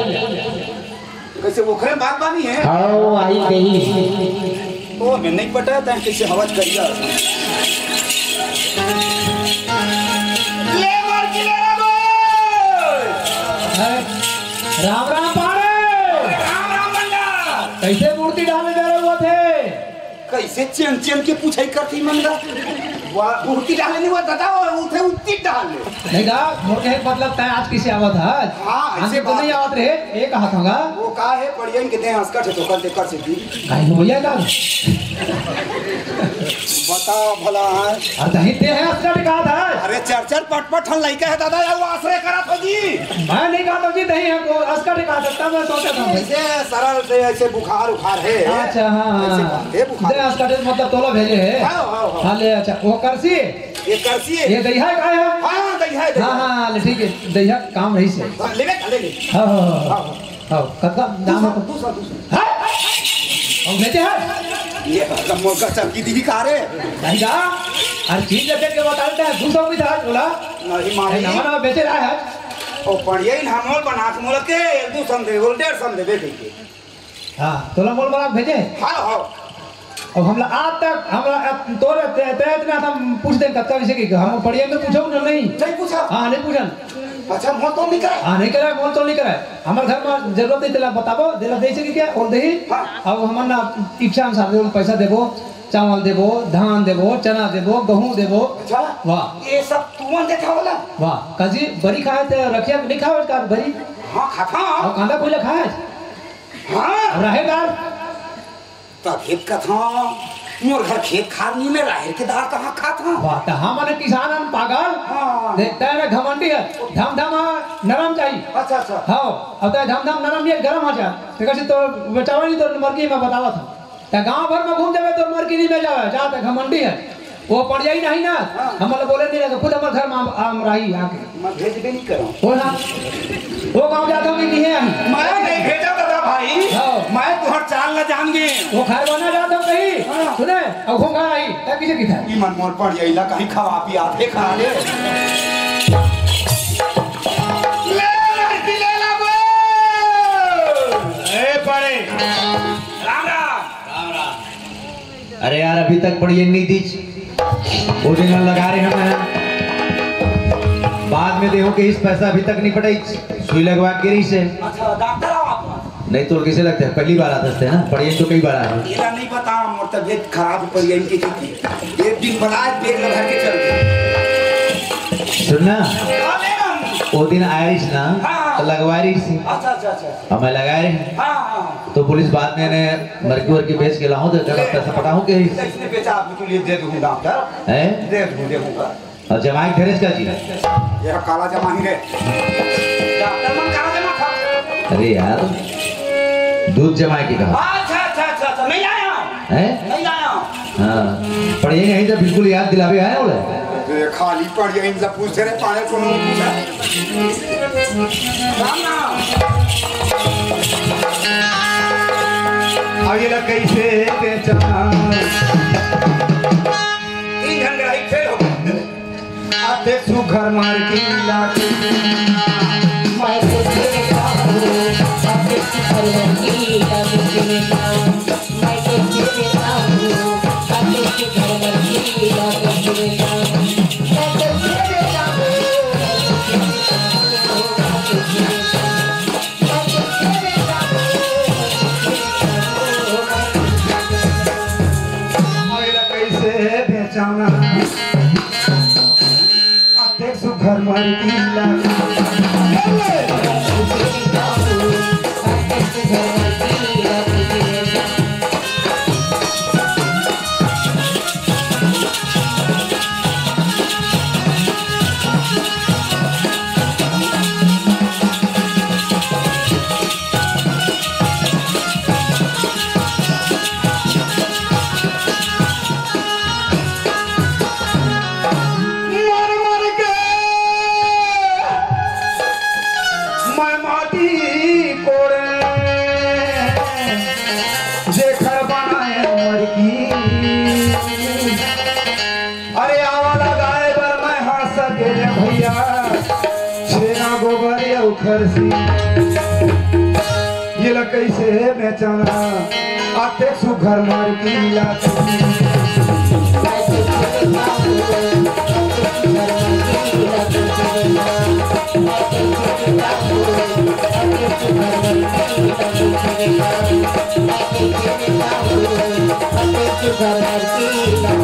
कैसे ओखरे बात बानी है हाँ आई नहीं ओ मैं नहीं पता था कैसे हवज करिया ले मार के ले राम राम पाड़े राम बंदा कैसे मूर्ति डालने जा रहे हुए थे कैसे चैन के पूछाई करती मंगा वो उल्टी डाले नहीं वो दादा वो उठे उल्टी डाले नहीं गा मोटे है मतलब तय आज किसी आवत है हाँ, ऐसे ऐसे तो बात नहीं है। आवत रहे एक हाथ होगा वो का है पढ़िए कितने हंसकर थे तो कर से भी काहे हो जाएगा बताओ भला है और दही ते है असरा का है अरे चर पट ठन लइका है दादा यार वो आश्रय करा तो जी मैं नहीं कहता जी दही है को असका का सकता मैं सोचा था ऐसे सरल से ऐसे बुखार उखार है अच्छा हां ऐसे हां बात है बुखार दे असका मतलब तोला भेजे है हाँ, हाँ, हाँ। हां ले अच्छा वो करसी ये करसी है ये दही है का है हाँ दही है हां हां ले ठीक है दही है काम रही से ले ले हां हां हां कतना दाम है दूसरा हां और भेजे है ये मोगा चमकी दी का रे नहीं का हर चीज लेके के बताते हैं 200 की था बोला नहीं मारे नवा नवा बेचे रहा है ओ पढ़िए इन हमोल बना के मोल के 200 दे बोल 150 दे के हां तोला मोल वाला भेजे हां हां और हमला आज तक हमरा तोरे इतना हम पूछ दे कत्ता विषय की हम पढ़िए में पूछो ना नहीं नहीं पूछा हां नहीं पूछन अच्छा मोल तो नहीं करा हां नहीं करे मोल तो नहीं करे हमर घर में जरूरत नहीं तेला बताबो देला दे से क्या और दही हाँ। अब हमर ना इच्छा अनुसार देबो पैसा देबो चावल देबो धान देबो चना देबो गेहूं देबो अच्छा वाह ये सब तुमन देखा वाला वाह काजी बड़ी खाए ते रखिया नहीं खावे का बड़ी हां खाता और कांदा कोइला खाए हां रहेदार तब खेत का था मोर घर खेत खानी में राहर के दाल कहां खाता वाह त हमने किसान हम पागल हां देखता है ना घमंडी है धम धम नरम चाहिए अच्छा अच्छा हाँ अब तो धम धम नरम ये गरम हो जा तो कैसे तो बेचावा नहीं तो मरकी में बतावा था तो गांव भर में घूम जावे तो मरकी नहीं में जावे जा तो घमंडी है वो पड़ जाई नहीं ना हम लोग बोले नहीं लगे खुद हमारे घर में आम रही आके मैं भेज भी नहीं करूं वो ना वो गांव जाता हूँ कि है मैं नहीं भेजा दादा भाई हाँ। मैं तुहर चाल न जान गे वो घर बना जाता हूँ कहीं सुने अब घूम खा आई तब किसे की था ई मन मोर पड़ जाइला कहीं खवा पी आधे खा ले ले ला वो ए पड़े राम राम अरे यार अभी तक पढ़िए नहीं दी ओरिजिनल लगा रहे हैं बाद में देखो कि इस पैसा अभी तक नहीं पटाई सुई लगवा के रही से अच्छा डॉक्टर आओ आप नहीं तो किसे लगता है पहली बार आते थे ना पढ़िए तो कई बार आए ये नहीं पता मोर तबीयत खराब पड़ गई इनकी थी एक दिन बलाज पेट में भर के चल गई सुनना हां मैडम वो दिन आयरिश ना हाँ। तो लगवा रही थी अच्छा अच्छा अच्छा अब मैं लगा रही हां हां तो पुलिस बाद में ने मरकी वर्की बेच के लाऊं तो जगह पैसा पटाऊं के इसने बेचा आपके लिए दे दूंगा डॉक्टर है दे दूंगा और जमाई ठहरे का जी ये काला जमा ही रे डॉक्टर मन काला जमा था अरे यार दूध जमाई की कहा अच्छा अच्छा अच्छा अच्छा नहीं आया है नहीं आया हाँ पढ़िए नहीं तो बिल्कुल याद दिलावे आए बोले ये खाली पड़ गया इनसे पूछते रहे पाने को नहीं पूछा राम राम अब ये लोग कैसे बेचा तीन घंटे रही फेल हो गए आते सुघर मार की लाठी मैं तो तेरा हूँ अपने परवती लगे तेरा मैं तो तेरा हूँ अपने परवती लगे तेरा मैं तो तेरा हूँ कैसे बेचाना आते सुघर मार की लाठी मर मर के मैं माटी कोड़े जेखर बनाए मर की अरे आवाला गाय बर मैं हंस के रे भैया छेना गोबर या उखरसी ये ला कैसे बेचना आते सुघर मार की लाठी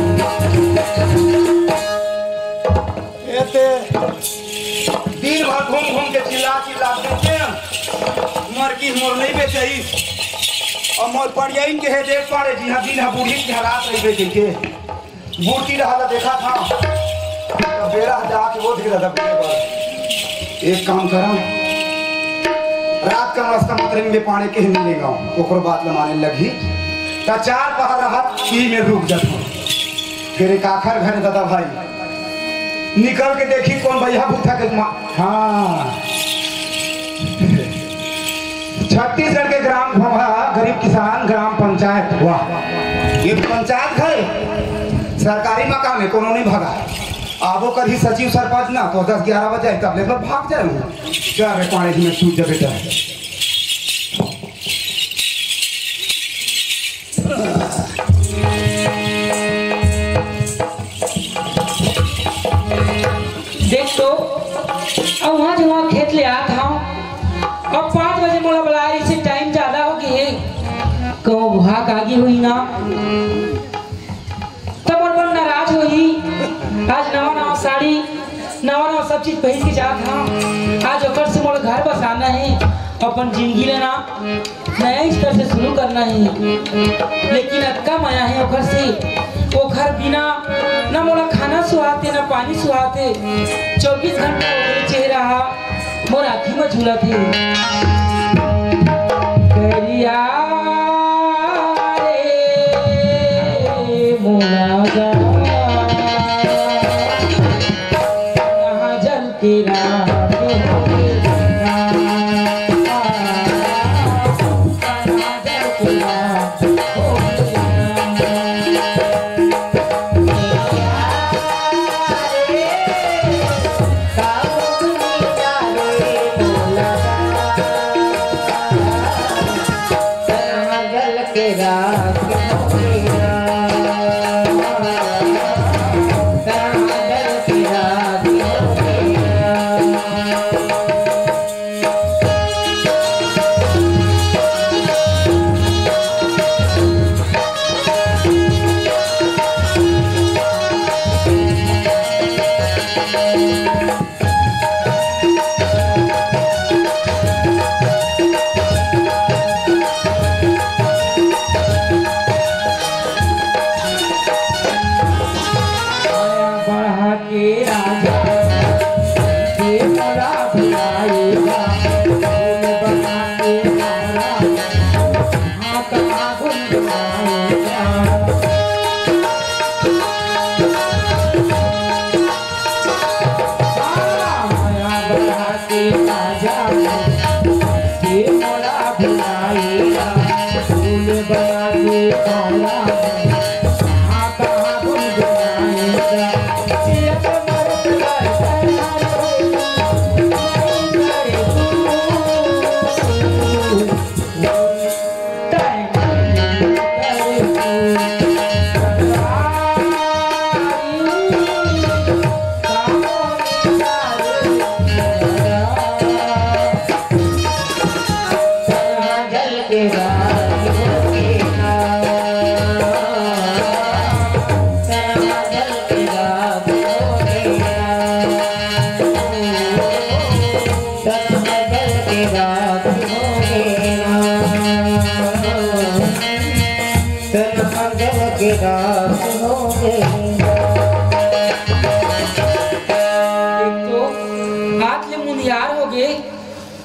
Thank you. मर की मोर नहीं बेचई और मोर पड़ियाइन के है देख पाड़े जी हाँ दिन बूढ़ी की हालात नहीं बेचे के बूढ़ी रहा देखा था तो बेरा जाके वो दिख रहा था एक काम करा रात का रास्ता मात्र में पानी के ही मिलेगा ओकर बात लमाने लगी ता 4 पहर रात की में रुक जाता फिर एक आखिर घर दादा भाई निकल के देखी कौन भैया बूथा के हाँ छत्तीसगढ़ के ग्राम सभा गरीब किसान ग्राम पंचायत वाह ये पंचायत है सरकारी मकान है कोनो नहीं भागा आबो कर ही सचिव सरपंच ना तो 10-11 बजे तब ले भाग जाए चार पानी में सूझ जा बेटा देख तो अब वहाँ जो वहाँ खेत ले आया था अब 5 बजे मोला बुलाया इसे टाइम ज्यादा हो गई है कहो भाग आगे हुई ना तब मन नाराज हुई आज नवा साड़ी नवा सब चीज पहन के जात हाँ आज ओकर से मोला घर बसाना है अपन जिंदगी लेना नया स्तर से शुरू करना है लेकिन अक्का माया है ओकर से वो घर बिना ना मोला खाना सुहाते ना पानी सुहाते 24 घंटा ओकर चेहरा मोर आँखी में झूला थे करिया रे मोला जल तेरा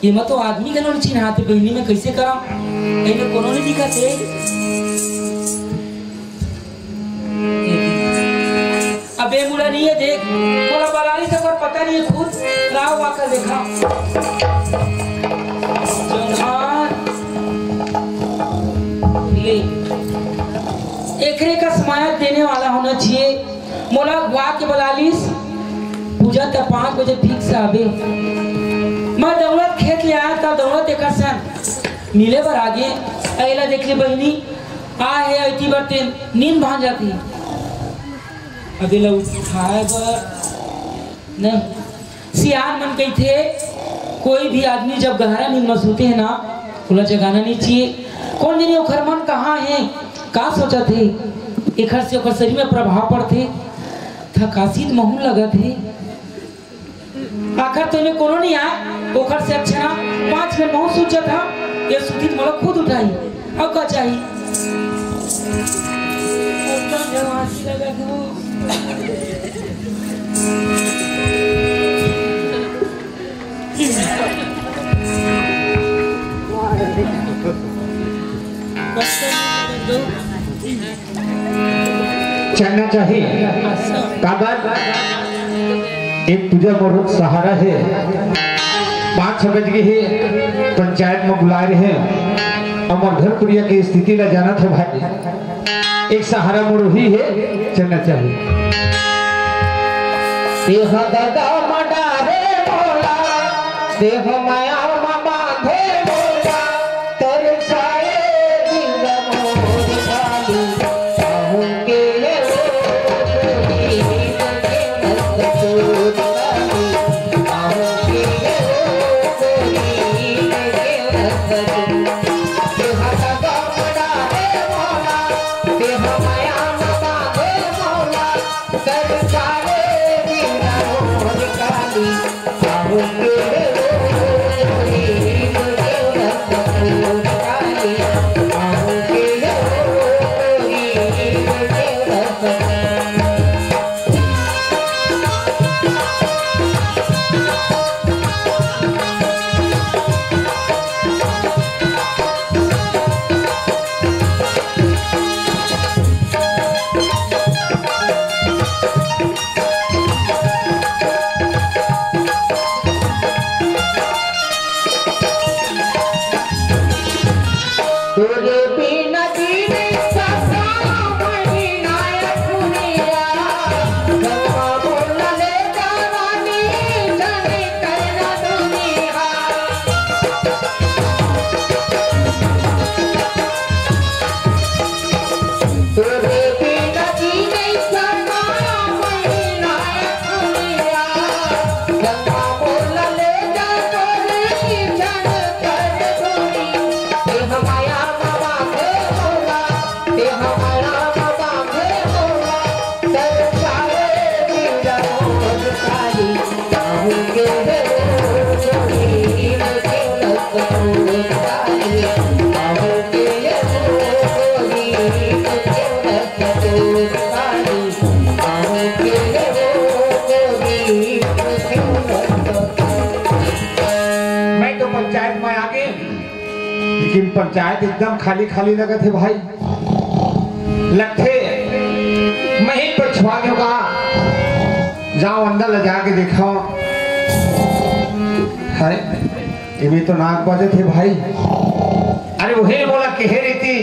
ये मत तो आदमी के नोन चिन्हाते बहनी में कैसे करा इन्हें कोनो नहीं दिखाते अबे मुड़ा नहीं है देख बोला बलाली से कोई पता नहीं है खुद राव आकर देखा ले एकरे का समायत देने वाला होना चाहिए मोला वा के बलालीस पूजा तक 5 बजे फिक्स आबे मैं दौलत खेत ले आया था दौलत एक सन मिले बर आगे अगला देख ले बहनी आ है इतनी बरते नींद भाग जाती अभी लोग उठाए बर नहीं सियान मन कही थे कोई भी आदमी जब गहरा नींद में सोते हैं ना खुला जगाना नहीं चाहिए कौन जाने ओखर मन कहाँ है का सोचा थे एक से ओखर शरीर में प्रभाव पड़ते थकासीत महून लगा थे आखिर तो इन्हें कोनो नहीं आ ओखर से अच्छा ना 5 मिनट बहुत सोचा था ये सुधी तो मतलब खुद उठाई अब का चाहिए चलना चाहिए कागज एक तुझे बहुत सहारा है 5-6 बज गए है पंचायत में बुला रहे हैं और मधुरपुरिया की स्थिति ला जाना था भाई एक सहारा मोड़ ही है चलना चाहिए देह दादा मडारे बोला देह माया मामा धे बोला तेरे साए दिल मोर खाली आहू के लेकिन पंचायत एकदम खाली खाली लगा थे भाई लगते मही पर छुआ के कहा जाओ अंदर ले जाके देखो है ये तो नाक बजे थे भाई अरे वही बोला कहे रीति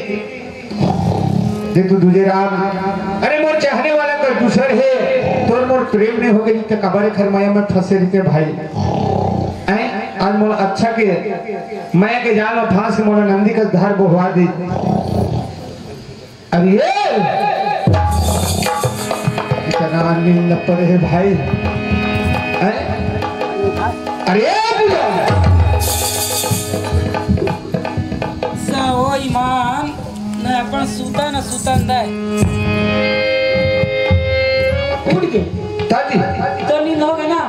दे तू तुझे राम अरे मोर चाहने वाला कोई दूसर है तो मोर प्रेम नहीं हो गई तो कबारे खरमाया में फंसे रहते भाई आज मोला अच्छा के मैं के जाल में फांस के मोला नंदी का धार बोहवा दी अरे इतना नींद पड़े है भाई अरे साओ ईमान न अपन सूता न सुतंदा उठ के ताजी तो नींद हो गया ना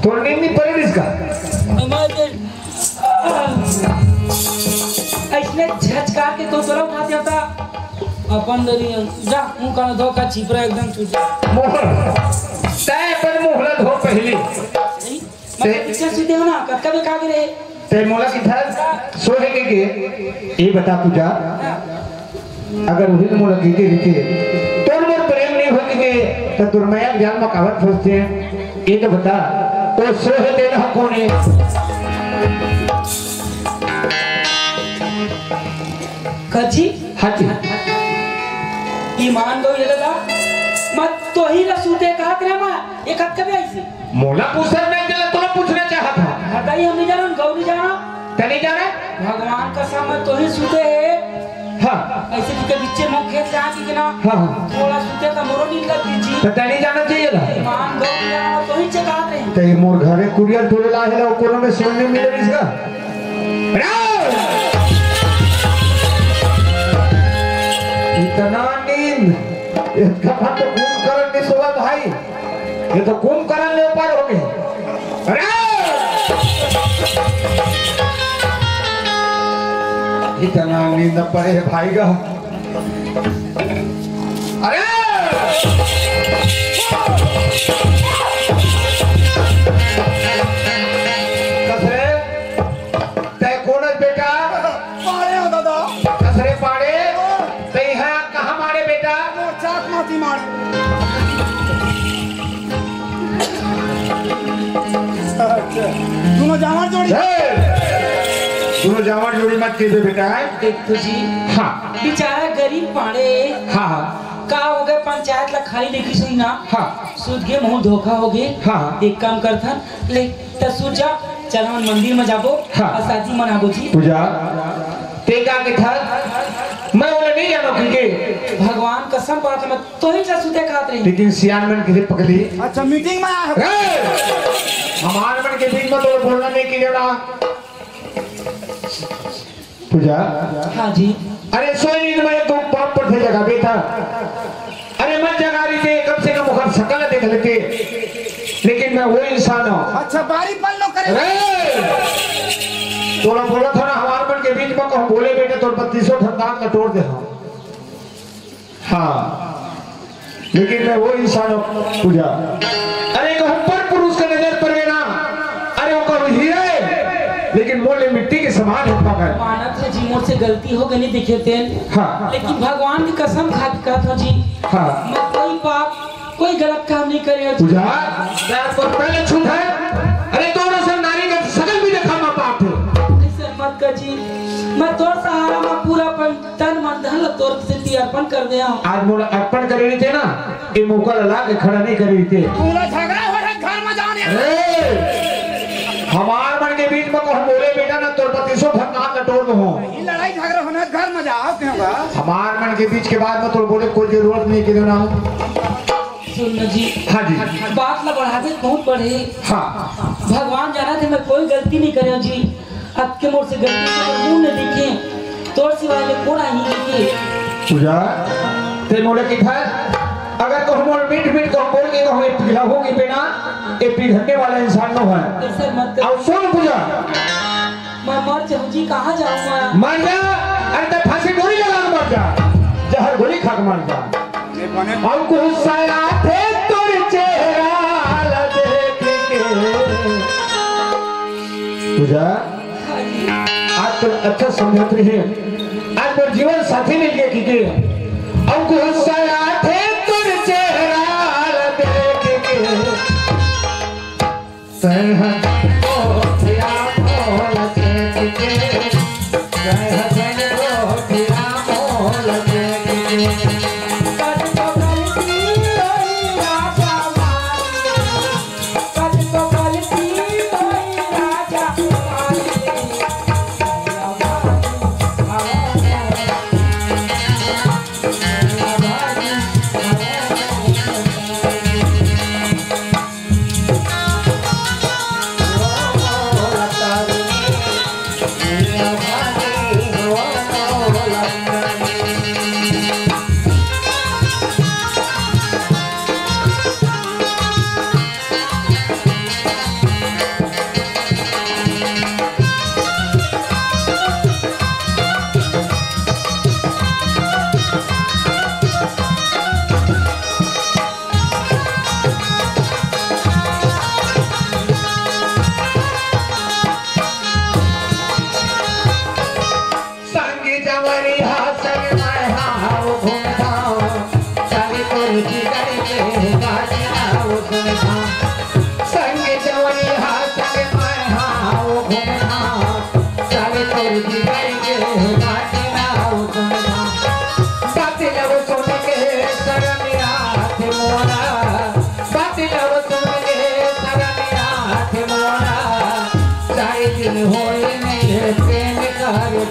तो नींद नहीं पड़े इसका ऐसने झचका के तो तोरा उठा दिया था अपन दरी जा मुंह का धोखा छिपरा एकदम छूट मोहर तय पर मोहला धो पहली मैं पीछे सीधे हो ना कब कभी कागे रे ते मोला की था सोहे के ये बता पूजा अगर वही मोला की रीति तो मोर प्रेम नहीं हो के तो दुर्मया जान में कावत फंसते हैं ये तो बता तो सोहे देना कौन है कजी हाथी ईमान दो ये लगा मत तो ही रसूते कहा करे मां एक हद कभी ऐसी मोला पूछना मैं जला तो पूछना चाहा था हटाई हम नहीं जाना गौरी जाना तने जाना भगवान का समय तो ही सूते है हां ऐसे के बीच में मुख खेत जा की ना हां थोड़ा सूते का मोरो नींद लगती जी तो तने जाना चाहिए ना ईमान गौरी जाना तो ही चका रहे ते मोर घरे कुरियर तोड़े ला है कोरोना में सुनने मिले इसका इतना नींद इसका तो कुंभकर्ण नहीं सोवा भाई ये तो कुंभकर्ण ले ऊपर हो गए अरे इतना नींद न पड़े है भाई का। अरे कसरे तय कौन है बेटा? पाड़े हो दादा कसरे पाड़े तय है कहाँ मारे बेटा? चाक माती मारे। दोनों जामर जोड़ी दोनों जामर जोड़ी मत कीजिए बेटा। देखो जी हाँ बेचारा गरीब पाड़े हाँ हाँ का हो गए पंचायत ला खाली देखी सही ना हाँ सूद के मुंह धोखा हो गए। हाँ। एक काम करथन ले तसू जा चल हम मंदिर में जाबो हाँ। और शादी मनाबो जी। पूजा तेगा के था मैं बोले नहीं जानो के भगवान कसम बात मैं तो ही सुते खात रही। लेकिन सियान मन किसे पकड़ी? अच्छा मीटिंग में आया है। हमारे मन के बीच में तो बोलना नहीं की जरा। पूजा हाँ जी अरे सोई नींद में तो पाप पर थे जगह बेटा। अरे मैं जगा रही थी कम से कम मुखर शकल देख लेते लेकिन मैं वो इंसान हूँ। अच्छा बारी पल लो करे। तोरा बोला था ना हमारे मन के बीच में कहूँ बोले बेटे तो 3200 ठंडान का तोड़ दे। हाँ लेकिन मैं वो इंसान हूँ पूजा। अरे कहूँ पर पुरुष का नजर पर ना अरे वो कहूँ हीरे लेकिन मोले मिट्टी के समान है मगर। मानत है जी मोर से गलती हो गई दिखे थे। हाँ लेकिन भगवान की कसम खा के कहता जी हाँ मैं कोई पाप कोई गलत काम नहीं करे। पूजा मैं पर पहले छूट है। अरे तोरा से नारी का सकल भी देखा मैं पाप है। ऐसे मत कर जी मैं तोर सहारा में पूरा तन मन धन तोर से अर्पण कर दिया। आज मोला अर्पण कर रही थे ना ये मौका ला के खड़ा नहीं कर रही थे। पूरा झगड़ा हो रहा घर में जाने। हमार मन के बीच में कहूँ बोले बेटा ना तोर 3200 ठंडान का तोड़ दूँ। ये लड़ाई झगड़ा होने घर में जाओ क्यों का? हमार मन के बीच के बाद में तो बोले कोई जरूरत नहीं कि देना। सुन जी हाँ जी बात ना बढ़ाते बहुत बढ़े। हाँ भगवान जाना थे मैं कोई गलती नहीं करे जी। अब के मोर से गलती से मुंह न दिखे तोर सिवाय में कौन आई दिखे। पूजा ते मोले की था अगर कहूँ मोल मीठ मीठ कहूँ बोल के कहूँ पिघला होगी बिना ये पिघलने वाला इंसान न है। ऐसे मत कर। अब सुन पूजा मैं मर जाऊँ जी कहाँ जाऊँ मैं? मर जा। अरे तो फांसी गोली लगा के मर जा जहर गोली खा के मर जा। हम गुस्सा थे तोर चेहरा देख के। पूजा आज तो अच्छा समझत रही है। आज मेरे जीवन साथी मिल गए कि हम गुस्सा थे तोर चेहरा देख के।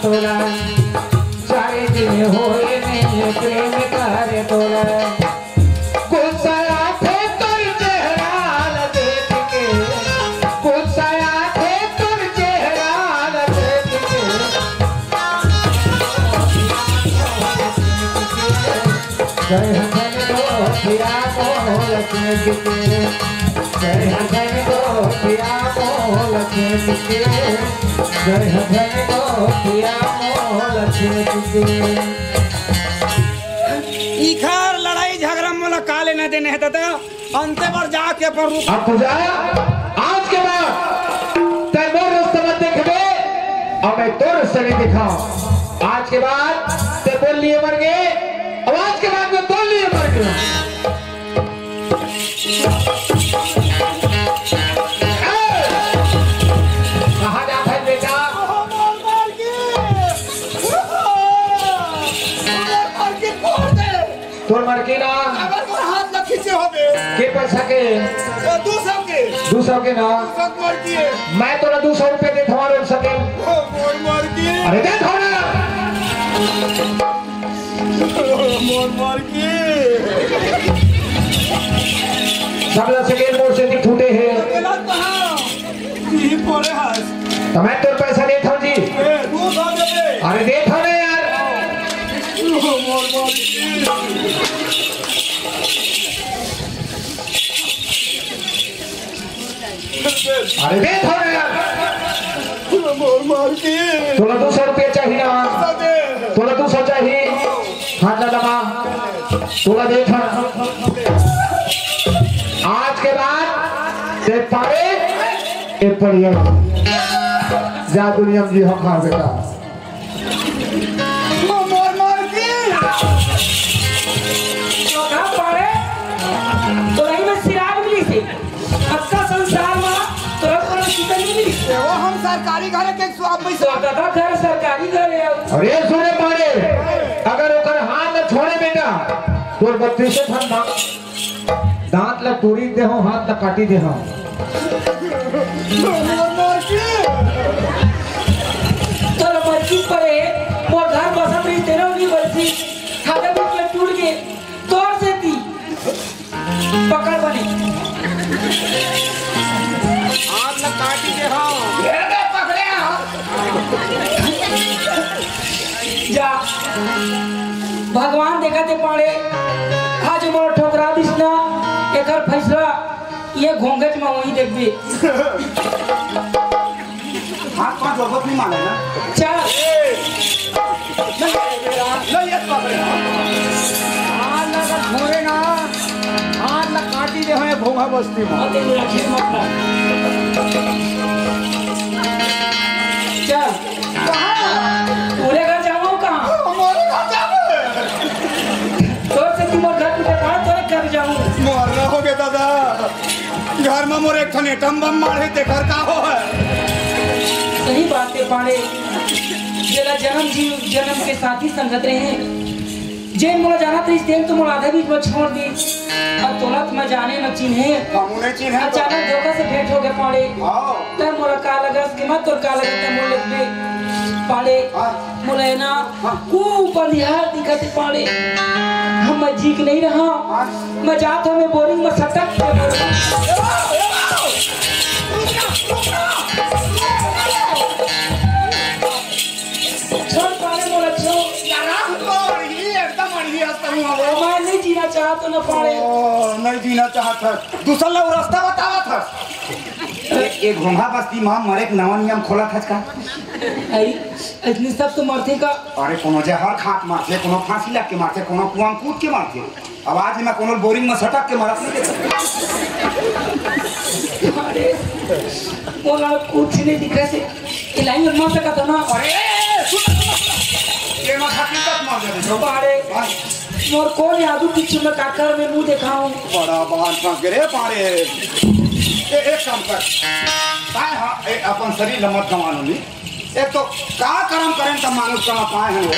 तोला सारे दिन होए नहीं प्रेम करे तोला गुस्सा थे तुर चेहरा देख के गुस्सा थे तुर चेहरा देख के जय हसन को पिया को लगे जय हसन को पिया को मोल खेत के जय धन गोतिया मोल खेत के। इखर लड़ाई झगड़ा मोला काले न देने है दादा अंते पर जाके पर रुक अब तुझा आज के बाद तय मोर रास्ते मत देखबे और मैं तोर रास्ते नहीं दिखाऊं। आज के बाद ते बोल लिए मर गए और आज के बाद मैं बोल लिए मर गया। कहाँ जाता है बेटा? तोर मर के ना हाथ न खींचे होबे के पैसा के 200 के ना मैं तोरा 200 रुपए दे थवा रोक सके। अरे दे थोड़ा सब सेकेंड मोड से नहीं छूटे हैं तो मैं तोर पैसा दे था जी। अरे दे था ना यार। अरे दे था ना यार। तोला 200 रुपये चाहिए ना? तोला 200 चाहिए? हाथ ना दबा। तोला दे था। आज के बाद दे पारे ए पढ़िया जा दुनिया में जी हम खा बेटा। सरकारी घर के स्वाब में घर सरकारी घर है। अरे सुने पारे अगर ओकर हाथ न छोड़े बेटा तोर 32 थान दांत ला तोड़ी दे हो हाथ ला काटी दे हो। तोरा मर्जी पड़े मोर घर बसत रही तेरे भी बरसी खाते बीच में टूट के तोड़ से थी पकड़ बनी हाथ न काटी दे हो पकड़े जा भगवान देखा ते पाड़े आज मोर ठोकरा दिस ना एकर फैसला ये घोंघट में वही देखबे। हाथ पांच वक्त नहीं माने ना चल नहीं ये पकड़े हाथ न छोड़े ना हाथ न काटी दे हो भोंगा बस्ती में आते मेरा खिदमत ना चल पूरे घर जाऊँ कहाँ हमारे घर जावे तोर से तुम घर टूटे पड़ा तोरे घर जाऊँ मोर रहोगे दादा घर में मोर एक ठने टम बम मारे ते घर का हो है सही बात है पाड़े जेला जन्म के साथी संगत रहे हैं जे मोला जाना तो इस दिन तो मोला आधे बीच में छोड़ दी अब तोला तो मैं जाने न चिन्हे कामूने चीन है अचानक धोखा से भेंट हो गए पाड़े आओ तब मोला का लगा कि मत तोर का लगा तब मोले पे पाड़े मोला है ना को ऊपर यार दिखते पाड़े हम मैं जी के नहीं रहा मैं जात हूँ मैं बोरिंग में सटक के छोड़ पाड़े मोला छोड़ मैं नहीं जीना चाहता न पाड़े नहीं जीना चाहता दूसरा लोग रास्ता बतावा था एक घोंघा बस्ती मां मरे के नवा नियम खोला था का आई इतने सब तो मरते का अरे कोनो जहर खाट मारते कोनो फांसी लग के मारते कोनो कुआं कूद के मारते अब आज मैं कोनो बोरिंग में सटक के मारत नहीं देता अरे मोला कुछ नहीं दिखा से इलाई में मार सका था ना अरे ये मैं हकीकत मार दे जो पाड़े मोर कौन यादू पीछे में काकर में मुंह दिखाऊं बड़ा बात फंस गए पारे एक काम कर काय हां अपन शरीर लमत कमानो नहीं एक तो का कर्म करें त मानुष कमा पाए हैं वो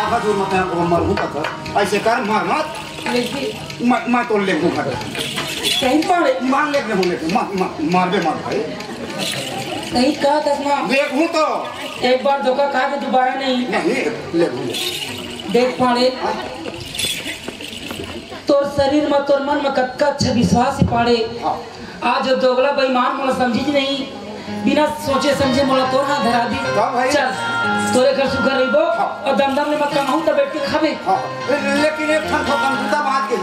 आधा दूर मत वो मरहू तक ऐसे कर मार मत लेकिन मैं तो ले दूं खा कहीं पाड़े मान ले हो ले मार दे मत भाई कहीं कहा तस्मा देखूं तो एक बार धोखा खा के दोबारा नहीं नहीं ले देख पाड़े तोर शरीर में तोर मन में कतका अच्छा विश्वास ही पाड़े आज जो दोगला बेईमान मोला समझी नहीं बिना सोचे समझे मोला तोर हाथ धरा दी चल तोरे घर सुखर रहिबो और दमदम में मत कमाऊं त बैठ के खाबे लेकिन एक ठन ठोकन जूता बाज के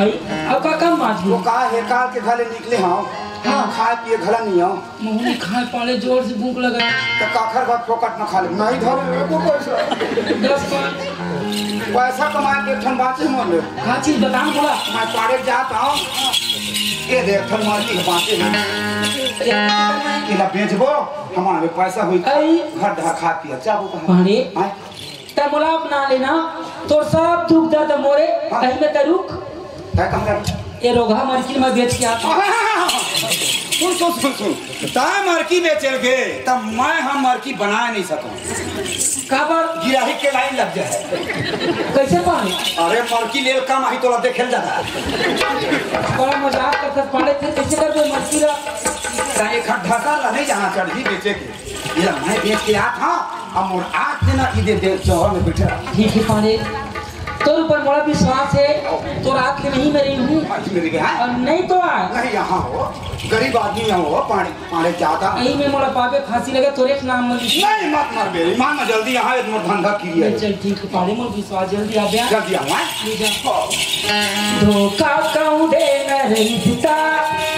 आई अब का काम बात वो का है काल के घरे निकले हां हाँ खाए पिए घला नहीं हो मुंह में खाए पाले जोर से भूख लगा तो काखर का फोकट न खा ले नहीं धर को पैसा 10 पाँच पैसा कमा के ठन बाचे मोल का चीज बता बोला मैं पाड़े जाता हूँ ये देख ठन मार की बाचे इला बेचबो हमारे पैसा हुई आई घर ढा खा पिए चाबो पाड़े हां ते मोला अपना लेना तोर सब दुख दर्द मोरे कहीं में ते रुक क्या कहला ये रोगा मार्केट में बेच के आता सुन ता मरकी बेचल के तब मैं हम मरकी बना नहीं सकूं काबर गिराही के लाइन लग जाए कैसे पाए अरे मरकी लेल कम आई तोला देखेल जाता बड़ा मजाक करते पाले थे कैसे कर दे मर्ची ला ताए खड्ढा ला नहीं जहां चढ़ी बेचे के ये मैं बेच के आ था अब मोर आठ दिन ई दे चौर में बैठा ठीक है पाले तोर ऊपर बड़ा विश्वास है तो रात में नहीं मेरी हूँ आज मेरे के हां और नहीं तो आ नहीं यहाँ हो गरीब आदमी यहाँ हो पानी ज्यादा यही में मोला पापे फांसी लगे तोरे के नाम मली नहीं मत मर बेरी मान ना जल्दी यहाँ एक मोर धंधा की है चल ठीक है पाले मोर विश्वास जल्दी आ गया जल्दी आऊँ ले जा धोखा कहूँ दे न रही पिता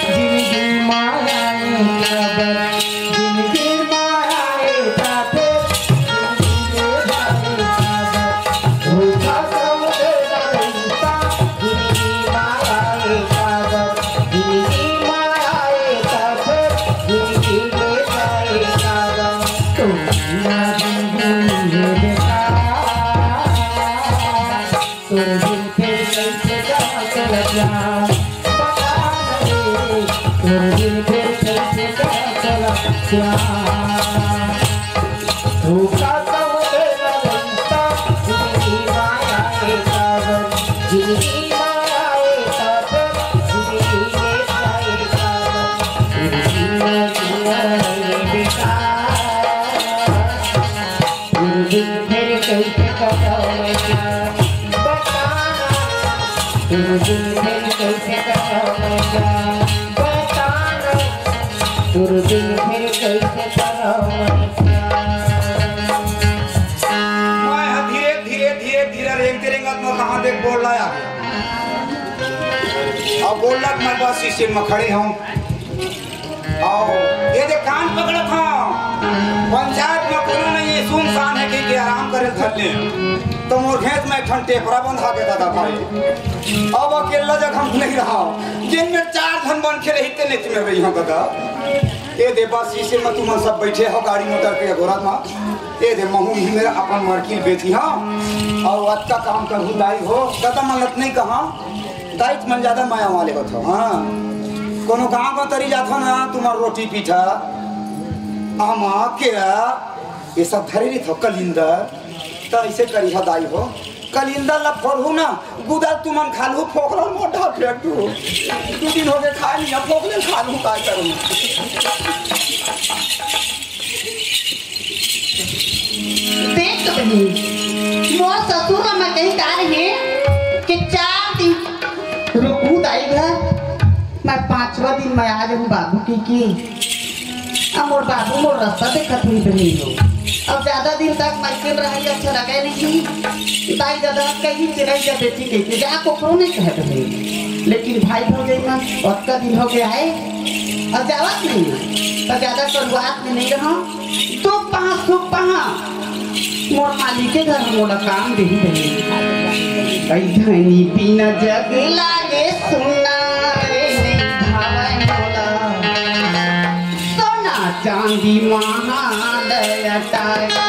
जिंदगी माया ने खबर जिंदगी माया ने ताते धोखा कहूँ दे न रही पिता जिंदगी माया ने खबर जिंदगी माया ने ताते जिंदगी माया ने खबर तो ना जिंदगी बेटा तो दिल पे कैसे चल जा दिल पे कैसे चल जा धोखा तो तेरा रिश्ता जिंदगी माया के सागर जिंदगी माया के सागर जिंदगी में जाए सागर जिंदगी बेटा दिल फिर कैसे कटोरेगा दिल फिर कैसे कटोरेगा बताना दिल फिर कैसे कटोरेगा मैं धीरे रेंगते रेंगत में कहाँ देख बोल लाया अब बोल लग मैं बस शीशे में खड़े हूँ आओ ये देख कान पकड़त हूँ पंचायत में कोनो नहीं है सुनसान है कि आराम करे धरले तो मोर घेत में ठन टेपरा बंधा के दादा भाई अब अकेला जगह हम नहीं रहा जिन में 4 धन बन के रही नेच में रही हूँ दादा ये दे बस शीशे में तुम सब बैठे हो गाड़ी मोटर के घोड़ा में ये दे महू ही मेरा अपन मरकी बेची हाँ और अच्छा काम करूँ दाई हो दादा मलत नहीं कहा दाई मन ज्यादा माया वाले हो तो हाँ कोनो गाँव का तरी जाता ना तुम्हार रोटी पीठा आमा केरा ये सब धरे नहीं थो कलिंदर तो ऐसे करी हो दाई हो कलिंदर ला फोड़ू ना गुदल तुमन खालू फोकरल मोटा फेंक दू 2 दिन हो गए खा लिया फोकले खालू का करूँ देख तो बहनी मोर ससुर में कहीं कहा रहे कि 4 दिन रुकू दाई घर मैं 5वां दिन मैं आ जाऊँ बाबू की अब मोर बाबू मोर रास्ता देखत नहीं बनी हो अब ज्यादा दिन तक मजबूर रही अच्छा लगे नहीं दाई दादा कहीं चिराई जा बेटी के जा कोकरो नहीं कहते हैं लेकिन भाई हो गई ना उसका दिन हो गया है और जावत नहीं तो ज्यादा शुरुआत में नहीं रहा तो पहा मोर मालिक के घर मोला काम दे ही धनी बिना जग लागे सुना चांदी महालय टाया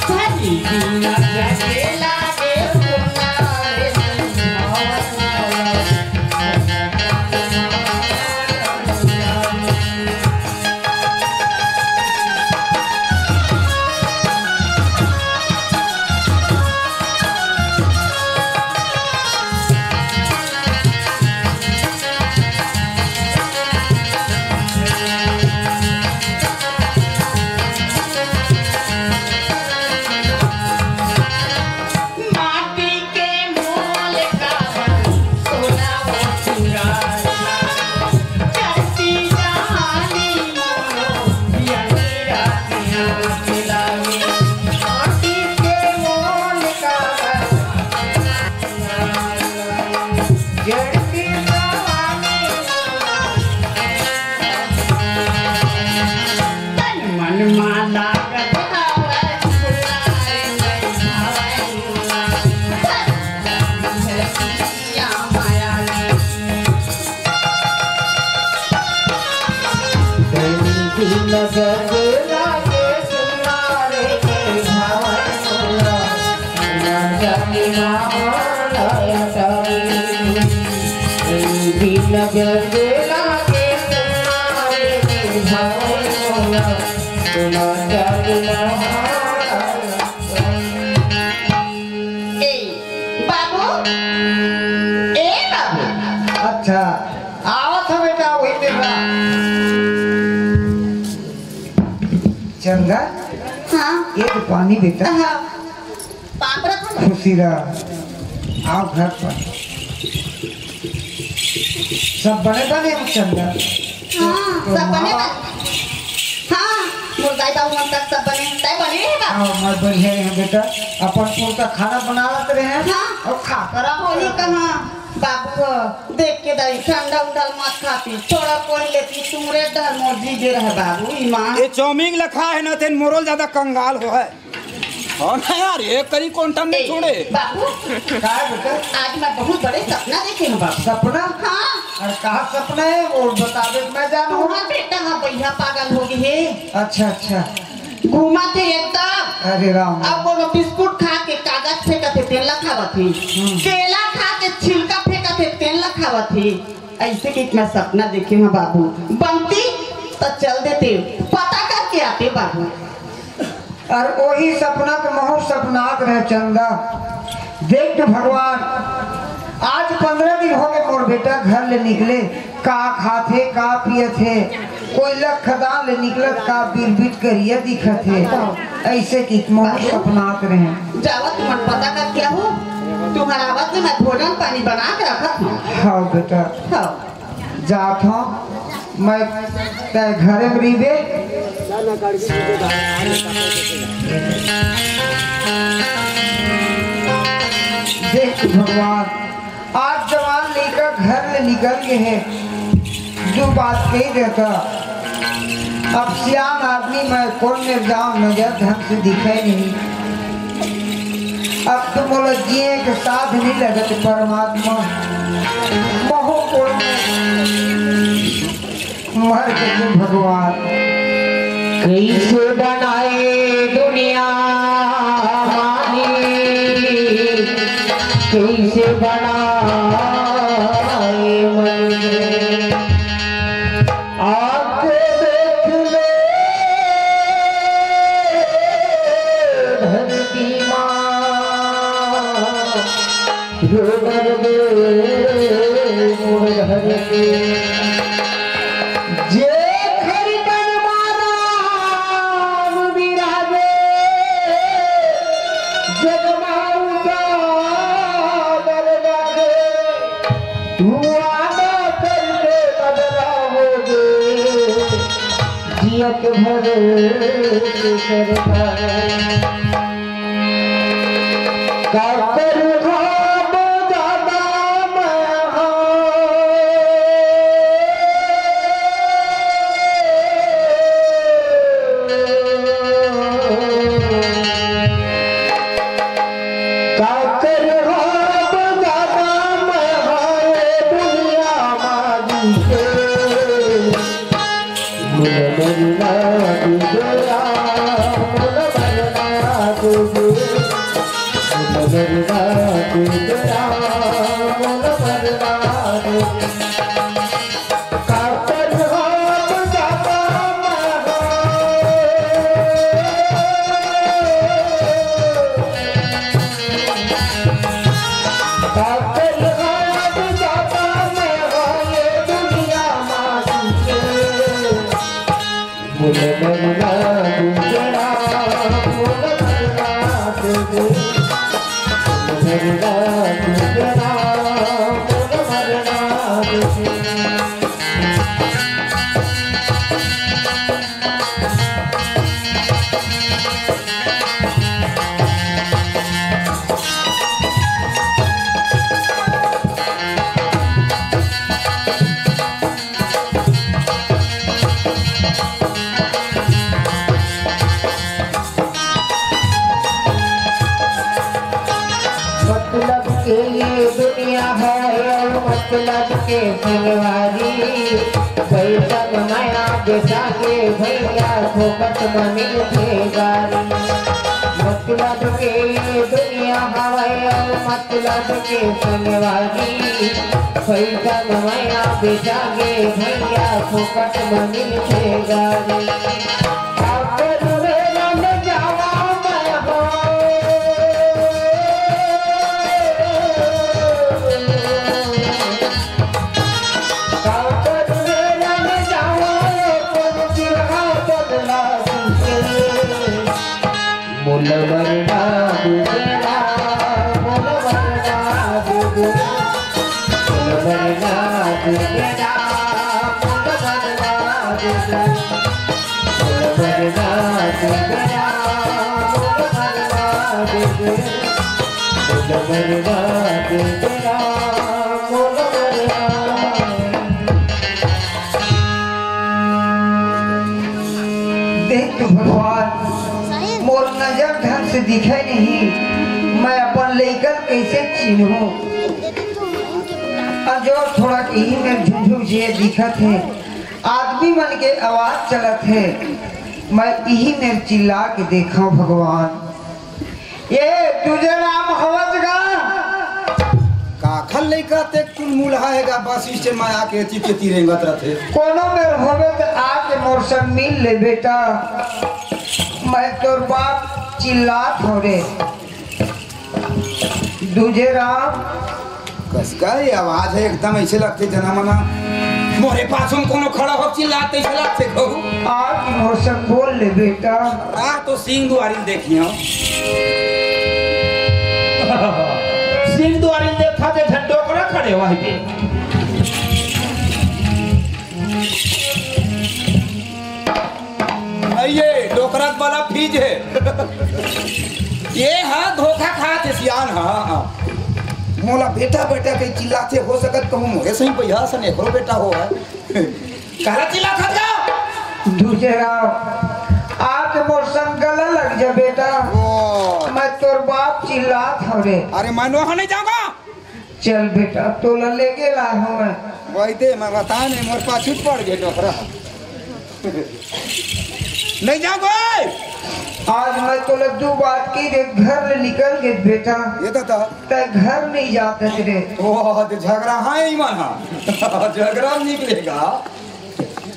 सभी बिना जगे लागे सुना गगला के सुनारे के भावन मोला ना जाने माया तारी दिन गगला के सुनारे के भावन मोला ना जाने माया ए बाबू ए बाबू अच्छा आवत है बेटा वही देखा चंगा हाँ एक पानी बेटा हाँ पापड़ा था खुशी रहा आओ घर पर सब बने बने चंगा हाँ सब बने बने हाँ मुर्गा दाऊ तक सब बने तय बने है बाबू आओ मत बढ़िया है बेटा अपन पूरा खाना बना लेते हैं हाँ। और खा कर आओ होली कहाँ बाबू देख के दही ठंडा उंडल मत खाती थोड़ा कोई लेती तुमरे डर मर्जी दे रहे बाबू ईमान ये चौमिंग लखा है ना तेन मोरल ज्यादा कंगाल हो है हाँ ना यार ये करी कौन नहीं छोड़े बाबू क्या है बेटा आज मैं बहुत बड़े सपना देखे हूँ बाबू सपना हाँ और कहा सपना है वो बता दे मैं जानू तुम्हारा बेटा हाँ भैया पागल हो गई है अच्छा अच्छा घूमा थे एकदम अरे राम अब वो बिस्कुट खा के कागज फेंका थे तेल खावा थी केला खा के छिलका फेंका थे तेल खावा थी ऐसे कि मैं सपना देखे हूँ बाबू बनती तो चल देते पता करके आते बाबू और वही सपना के महू सपनात रहे चंदा देख तो भगवान आज 15 दिन हो गए मोर बेटा घर ले निकले का खाते का पिए थे कोई लखदान ले निकलत का बिरबिट करिए दिखत है ऐसे कि महू सपनात रहे जावा तुम पता कर क्या हो तुम्हारा आवाज में मैं भोजन पानी बना के रखा हूँ हाँ बेटा हाँ जात हूँ मैं तय घरे में रहीबे देख भगवान आज जवान लेकर घर में निकल गए हैं जो बात कही रहता अब सियान आदमी मैं कौन में जाऊं नजर ढंग से दिखे नहीं अब तुम बोलो जिए के साथ नहीं लगत परमात्मा बहु कोण मर गए भगवान कैसे बनाए दुनिया मानी कैसे बनाए मंदिर आके देख ले धरती माँ जो दर्द मोर धरती जे खरीदन माराम विराजे जगमाऊ का दरवाजे तू आना करके बदलाओगे जियत भर काकर खाब दादा काकर खाब दादा मैं हाय दुनिया मादी के मुल मरना गुजरा मुल मरना गुजरा मुल मरना काकर खाब दादा मैं काकर खाब दादा मैं हाय दुनिया मादी के मुल मरना गुजरा मुल मरना गुजरा गुजरा मुल मरना मतलब के ये दुनिया है और मतलब के फलवारी पैसा बनाया बेचागे भैया फोकट में मिलते गारी मतलब के दुनिया हवाया मतलब के संगवारी पैसा गवाया बेचागे भैया फोकट में मिलते गारी देख तो भगवान मोर नजर ढंग से दिखे नहीं, मैं अपन लेकर कैसे चिन्हूं? जो थोड़ा कहीं में झुझुझ ये दिखत है, आदमी मन के आवाज चलत है, मैं यही में चिल्ला के देखा भगवान। ये तुझे नाम हवजगा काखल लेकर ते कुल मूल्हा हैगा बस स्टैंड में आके चिते तिरेंगत रहते कोनो में होवे तो आके मोर से मिल ले बेटा, मैं तोर बाप चिल्लात हो रे। दूजे राम कसका ये आवाज है एकदम ऐसे लगते जना मना मोरे पास में कोनो खड़ा हो चिल्लाते ऐसे लगते कहू आके मोर से बोल ले बेटा। आ तो सिंह दुआरी देखियो सिंह द्वारी देखा ते झंडो करा खड़े हुआ है ये डोकरत वाला फीज है ये हाँ धोखा खाते सियान हाँ मोला बेटा बेटा के चिल्लाते हो सकत कहूँ मोरे सही भैया सन एकरो बेटा हो है काला चिल्ला खा जा दूजे राम आके मोर संग गला लग जा बेटा, मैं तोर बाप चिल्लात हो रे। अरे मैं वहाँ नहीं जाऊंगा। चल बेटा तो ले गेला हूँ मैं वही दे मैं बता नहीं मोर पास छूट पड़ गए डोकरा नहीं जाऊंगा। आज मैं तो दो बात की रे, घर निकल गए बेटा। ये तो ते घर नहीं जाते रे। ओह तो झगड़ा हाँ ही माना झगड़ा निकलेगा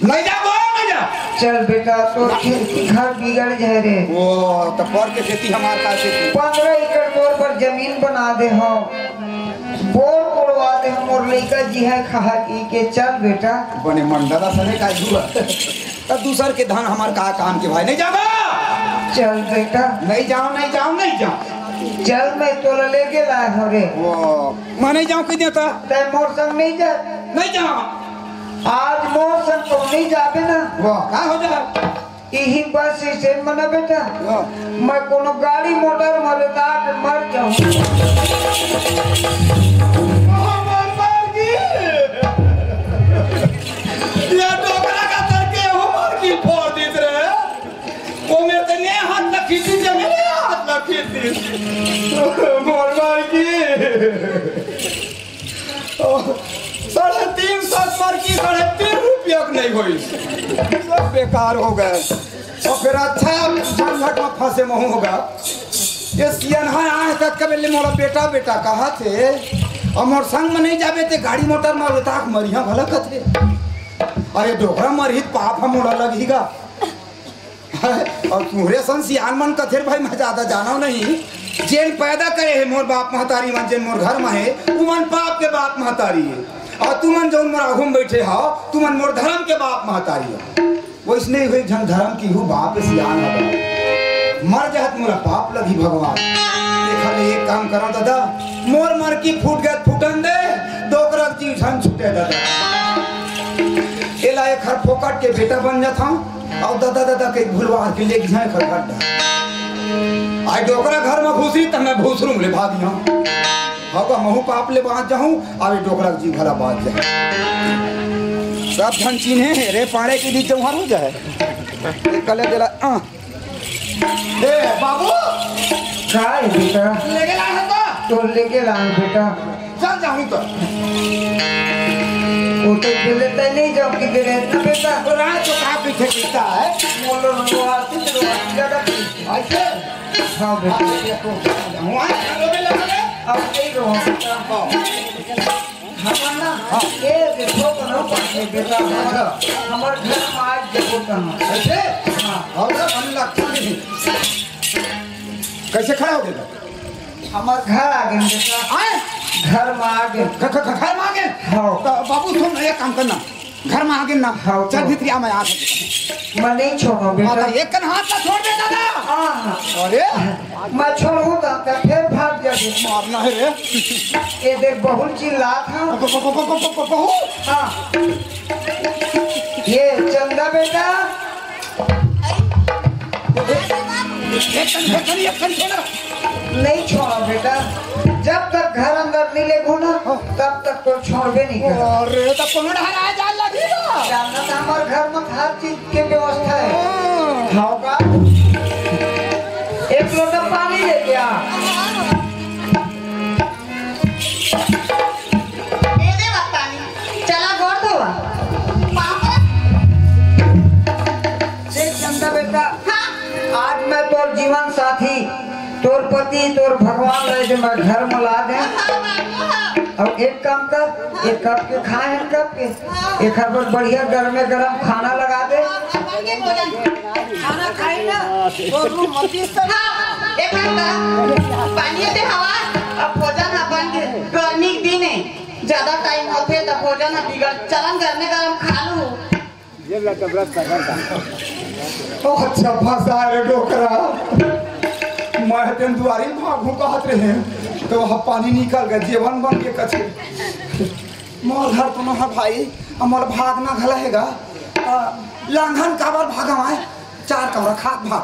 नहीं जाओ नहीं जा। चल बेटा तो घर बिगड़ जाए रे। ओ तो पर के खेती हमारे का खेती 15 एकड़ बोर पर जमीन बना दे हो, बोर उड़वा दे हो, मोर लइका जी है खा के। चल बेटा बने मंडला सने का जुआ तब दूसर के धान हमार का काम के भाई नहीं जाओ। चल बेटा नहीं जाओ नहीं जाओ नहीं जाओ। चल मैं तो ले के लाया हो रे। वो मैं नहीं जाऊँ कहीं देता ते मोर संग नहीं जा। नहीं जाओ आज मोर संग तो नहीं जाबे ना। वो क्या हो जाए यही बस से मना बेटा, मैं कोनो गाड़ी मोटर मरता मर जाऊँ। ये डोकरा का तरके हमार की फोड़ दीत रहे वो मेरे ते ने हाथ लखी थी जब मेरे हाथ लखी थी मोर मार की 350 पर की 3.5 रुपया नहीं हुई सब बेकार हो गए। और फिर अच्छा झंझट में फंसे में होगा ये सियनहा आज तक कभी मोरा बेटा बेटा कहा थे और मोर संग में नहीं जाबे ते गाड़ी मोटर में उताक मरिया भला कथे। अरे डोकरा मरहित पाप हम मोड़ा लगेगा और तुम्हारे सन सियान मन कथेर भाई मैं ज्यादा जाना नहीं जेन पैदा करे है मोर बाप महतारी मन जेन मोर घर में है उमन पाप के बाप महतारी है और तुमन जो मोर आगू में बैठे हो तुमन मोर धर्म के बाप महतारी हो वैसने हुए झन धर्म की हूँ बाप सियान लगा मर जात मोरा पाप लगी भगवान। देखा ले एक काम करो दादा मोर मर की फूट गए फूटन दे डोकरा जी झन छूटे दादा एला एक हर फोकट के बेटा बन जाता हूँ और दादा दादा के भूलवा के ले जाए खड़खड़ आई डोकरा घर में घुसी तब मैं भूसरूं ले भागी हूँ हवा महू पाप ले बाँच जाऊँ अब डोकरा जी भला बाँच जाए सब धन चीन्हे रे पाड़े के बीच जौहर हो जाए कले दिला ए बाबू काय बेटा लेके लाए हैं तो लेके लाए बेटा चल जाऊँ तो वो तो बोलता नहीं जाओ कि दे रहे ना बेटा तो रात को कहाँ पीछे पीछता है मोलो रो आती तो ज्यादा ऐसे हाँ बेटा हुआ घरों में लगा है अब नहीं रो हम ना ये देखो कनो पासे बेटा हमार घर में आज देखो कनो ऐसे हाँ और मन लगता नहीं कैसे खड़ा हो गया हमार घर आ गए बेटा आए घर में आ गए घर में आ गए हाँ तो बाबू तुम एक काम करना घर में आ गए ना हाँ, चल तो। भीतरिया में आ सकते मैं नहीं छोड़ो बेटा एक कन हाथ ना छोड़ दे दादा हाँ अरे मैं छोड़ू तो फिर भाग जाए मारना है रे ये देख बहुत चिल्ला था बहू हाँ ये चंदा बेटा एक कन छोड़ नहीं छोड़ो बेटा जब तक घर अंदर नहीं ले ना तब तक तो छोड़बे नहीं कर अरे तो कौन हरा जा लगेगा जानना था हमारे घर में हर चीज की व्यवस्था है खाओगा एक लोटा पानी ले गया ए दे बात पानी चला गोड़ धोवा देख चंदा बेटा हाँ आज मैं तोर जीवन साथी तोर पति तोर भगवान रहे जो मैं घर में ला दे अब एक काम कर एक कप के खाए हैं कप के एक हर बढ़िया गरम खाना लगा दे खाना खाई ना तो रूम मत हाँ एक काम कर पानी दे हवा अब भोजन अपन गर्मी के दिन है ज्यादा टाइम होते तो भोजन बिगड़ चलन गर्मे गरम खा लूं अच्छा फंसा रे डोकरा मैं दिन दुआरी भागू कहत रहे तो वहाँ पानी निकल गया जीवन बन के कछे मोर घर तो है भाई हमार भागना घलेगा लांघन काबर भागा है 4 कमरा खात भाग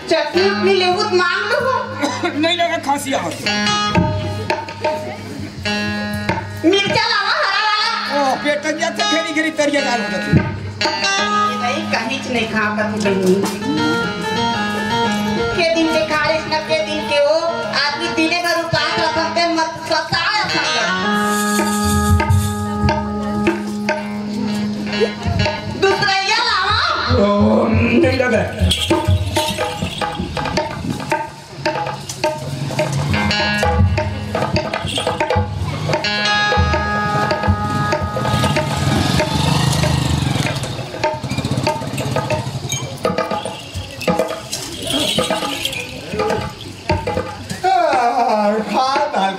चटनी उतनी लेबू तो मांग लो नहीं लगा खांसी आ मिर्चा लावा हरा वाला ओ पेट तक जाते घेरी घेरी तरिया डाल होता नहीं कहीं नहीं खा कर बहनी के दिन के खारे न के दिन के वो आदमी दिने भर उपास रखते मत सताया दूसरा ये लावा ओ नहीं लगा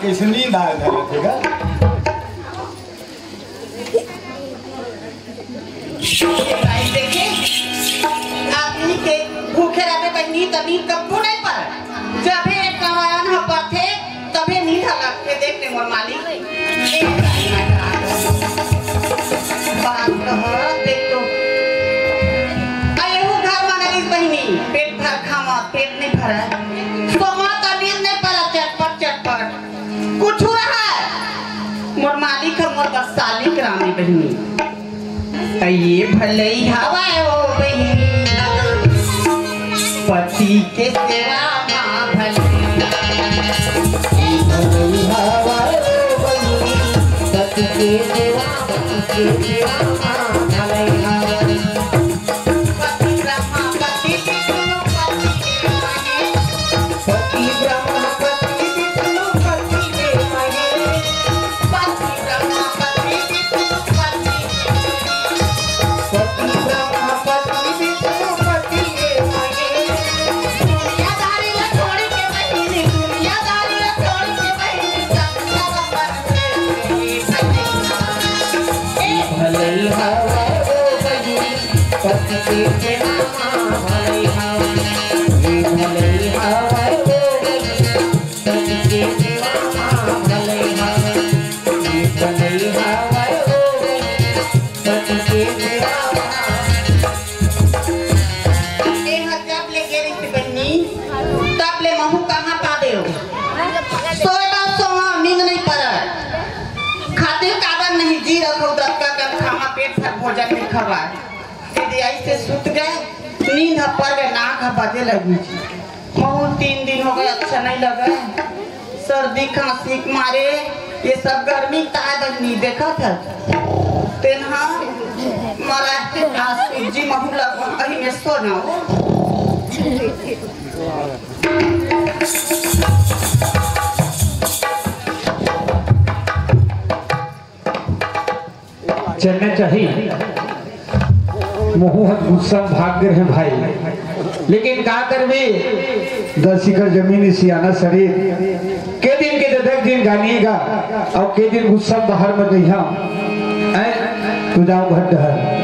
कैसे नींद आ जाएगा देखिए आदमी के भूखे रहते पर नींद नींद कब नहीं पर जब एक कमायन हम पर थे तभी नींद लग के देखते मोर मालिक बात देख तो अयो घर बनाली बहनी पेट भर खावा पेट नहीं भरा सोमा का नींद नहीं पड़ा चटपट चटपट कुछ रहा मोर मालिक है मोर बस साली करानी बहनी ये भले ही हवा हो बहनी पति के सेवा मां भले हवा हो बहनी पति के सेवा मां भले पति ब्रह्मा पति विष्णु पति ब्रह्मा पति विष्णु पति के महे पति ब्रह्मा पति विष्णु पति पति ब्रह्मा पति विष्णु पति के महे दुनियादारी ला छोड़ के बहिनी दुनियादारी ला छोड़ के बहिनी सब पर भले हवा हो बहिनी पति के सेवा भले हवा हो पति के सेवा भले हवा हो पति के सेवा जब ले गेरी की बहनी तब ले महू कहाँ पा दे सोएगा सोहा नींद नहीं पड़ा खाते काबर नहीं जी रखो दस का खामा पेट भर हवा यदि ऐसे सुत गए नींद पड़ गए नाक बजे लगी महू 3 दिन हो गए अच्छा नहीं लगा सर्दी खांसी के मारे ये सब गर्मी ताय बजनी देखा था तेनहा मरा आज जी महू लगा कहीं में सो ना चलना चाहिए मोहत गुस्सा भाग्य है भाई लेकिन का करबे 10 एकड़ जमीन सियाना शरीर के दिन के 10 दिन गानिएगा और के दिन गुस्सा बाहर में गई तू जाओ घर डहर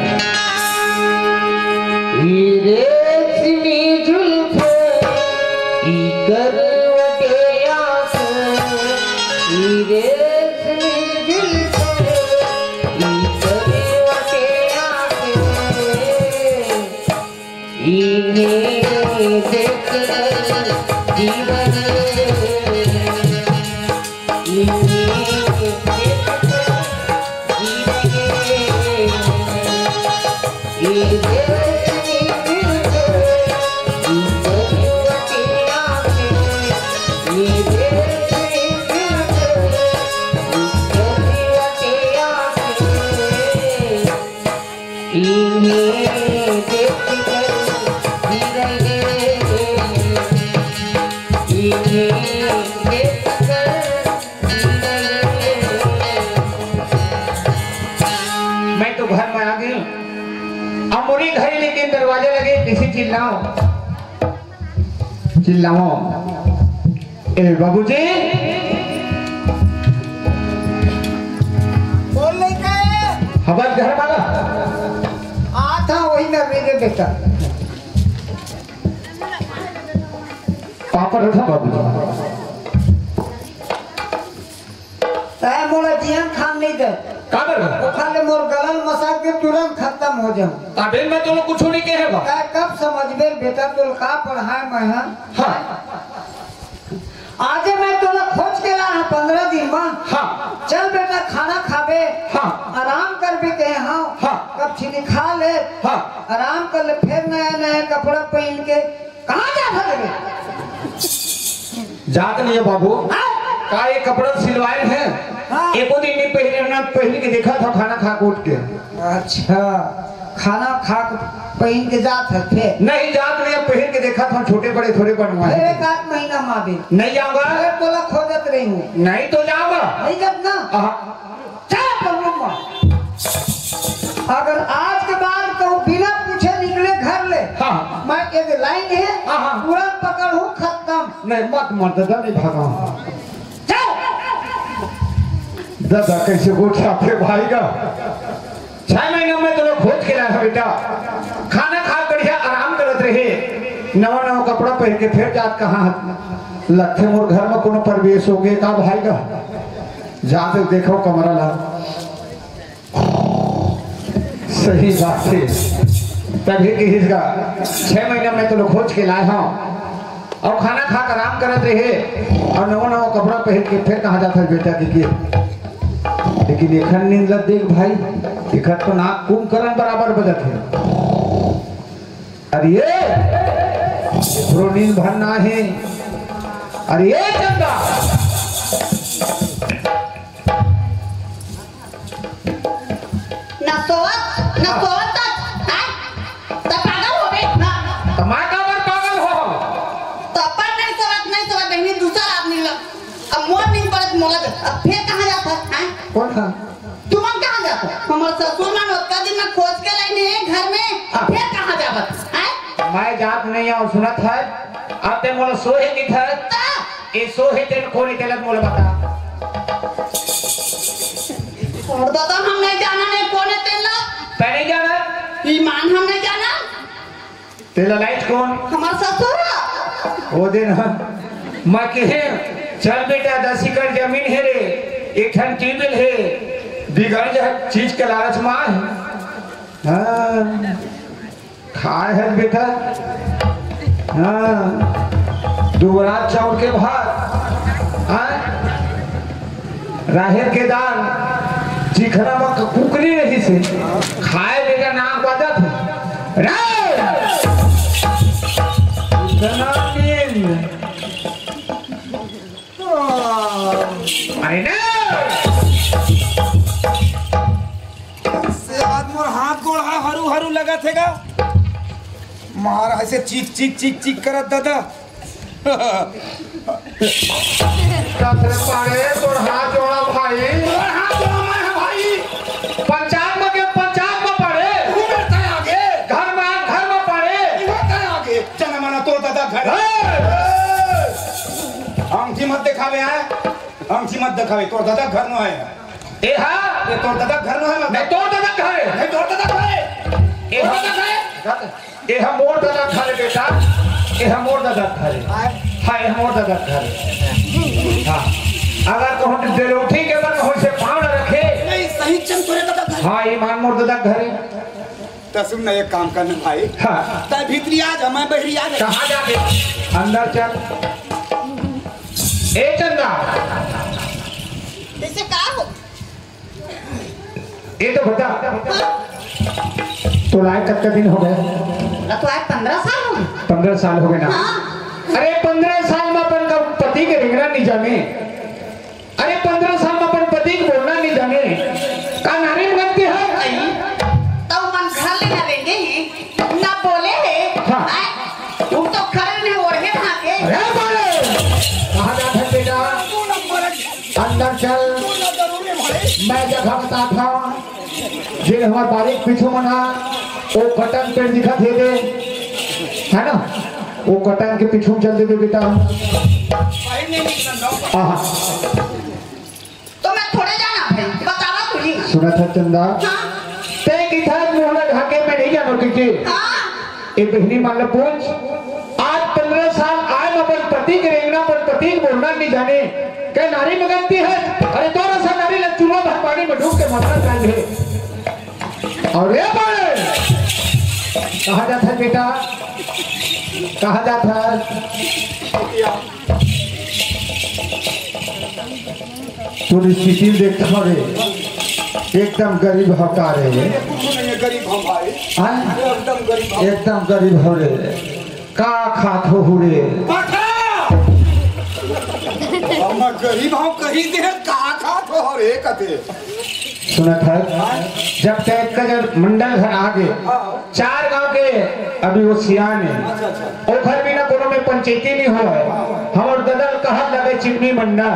मैं तो घर में आ गई अमूरी घड़ी लेकिन दरवाजे लगे किसी चिल्लाओ ए बाबूजी बोल नहीं कहे हमारे घर वाला आता वही ना मेरे बेटा पापा रखा बाबूजी तय मोला जियन खान नहीं दे का कर वो खाले मोर गलन मसा के तुरंत खत्म हो जाऊं अबे मैं तो कुछ नहीं कहेगा तय कब समझ में बेटा तुल का पढ़ाए मैं हाँ आज मैं तोला खोज के ला 15 दिन में हाँ चल बेटा खाना खाबे हाँ आराम कर भी कहे हाँ हाँ कब छिनी खा ले हाँ आराम कर ले फिर नया नया कपड़ा पहन के कहाँ जा सकते जात नहीं है बाबू का ये कपड़ा सिलवाए हैं हाँ। एको दिन नहीं पहन के देखा था खाना खा उठ के अच्छा खाना खा पहन के जात है थे नहीं जात नहीं पहन के देखा था छोटे बड़े थोड़े बनवाए एक आध महीना माबे नहीं जाऊंगा अरे तोला खोजत रही हूँ नहीं तो जाऊंगा नहीं जब ना चल पहुंचूंगा अगर आज के बाद कहूँ बिना पूछे निकले घर ले हाँ मैं एक लाइन है हाँ। तुरंत पकड़ हूँ खत्म नहीं मत दादा नहीं भागा चल दादा कैसे गोठा फिर भाई का 6 महीने में तो खोज के लाया बेटा खाना खा बढ़िया आराम करत रहे नवा नवा कपड़ा पहन के फिर जात कहाँ लखे मोर घर में कोनो प्रवेश हो गए का भाई का जाते देखो कमरा ला सही बात है तभी की हिस्सा 6 महीने में तो खोज के लाए हाँ और खाना खा कर आराम करत रहे और नवा नवा कपड़ा पहन के फिर कहाँ जाता है बेटा देखिए लेकिन एखन नींद लग देख भाई एखन तो नाक कुंभकर्ण बराबर बजत है अरे ये नींद भरना है अरे ये चंदा ना सोवत हैं तो पागल हो गए ना टमाटर पर पागल हो तो अपन नहीं सोवत बहनी दूसरा आदमी लग अब मोर नहीं पड़त मोला अब फिर कहाँ जाता हैं कौन था तुम कहाँ जाता हमारे ससुर मन उतना दिन में खोज के लाइन है घर में फिर कहाँ जावत हैं मैं जात नहीं हूँ सुनत है आते मोला सोहे की था ये सोहे तेन कोनी तेलत मोला बता और दादा हम नहीं जाना नहीं कौन है तेला पहले जाना ईमान हम नहीं जाना तेला लाइट कौन हमारे ससुर वो दिन मैं कहे चल बेटा 10 एकड़ जमीन है रे एक ठन टीबल है बिगड़ जाए चीज के लालच में हाँ खाए है बेटा हाँ दुबरात चाउर के भात हाँ राहेर के दाल चिखरा में कुकरी रही से खाए लेगा नाम बाजा थे अरे ना से आदमी हाथ गोड़ हरू हरू लगा थेगा मार ऐसे चीख चीख चीख चीख करत दादा पाड़े तोड़ हाथ जोड़ा भाई पंचायत में पड़े आगे घर में पड़े आगे चना मना तो दादा घर अंगठी मत दिखावे है अंगठी मत दिखावे तोर दादा घर में है ए हां ये तोर दादा घर में है नहीं तोड़ दादा घर है नहीं तोर दादा घर है ए हां ए हम मोर दादा घर बेटा ए हम मोर दादा घर हां ए मोर दादा घर हां अगर कहूं देरोठी के बन हो से पांव न रखे नहीं सही चम तोरे दादा घर हां ये मान मोर दादा घर है तो सुन ना एक काम करना भाई हां ता भीतरी आ जा मैं बहरी आ जा कहां जाके अंदर चल ए चंदा जैसे का हो ये तो बता तो लाए कब का दिन हो गए ना तो आज 15 साल हो गए 15 साल हो गए ना अरे 15 साल में अपन का पति के रिंगना नहीं जाने अरे 15 साल में अपन पति को बोलना नहीं जाने का नारी बनती है तो मन घर ले ना लेंगे ना बोले है हाँ। तुम तो घर में ओढ़े भागे अरे बोले कहाँ जाता है बेटा अंदर चल मैं जगह बताता जिन हमार बारीक पीछू मना वो कटन पेड़ दिखा दे है ना वो कटन के पीछू चल दे बेटा तो मैं थोड़े जाना भाई बतावा तुझे सुना था चंदा हाँ ते किथा मोहला ढाके में नहीं जानो कि हाँ ए बहनी मान लो पूछ आज 15 साल आए अपन पति के रेंगना पर पति को बोलना नहीं जाने क्या नारी मगनती है अरे तो रसा नारी लग चूल्हा भर पानी में डूब के मरना चाहिए और ये बोले कहा जाता है बेटा कहा जाता है तू स्थिति देखता रे एकदम गरीब हटा रहे गरीब हम भाई एकदम गरीब एकदम गरीब हो रे का खात हो रे हम गरीब हम कहीं दे का खात हो रे कते सुना था जब तक का जब मंडल घर आगे 4 गांव के अभी वो सियान है और घर भी ना कोनो में पंचायती नहीं हो हमर ददल कहा लगे चिमनी मंडल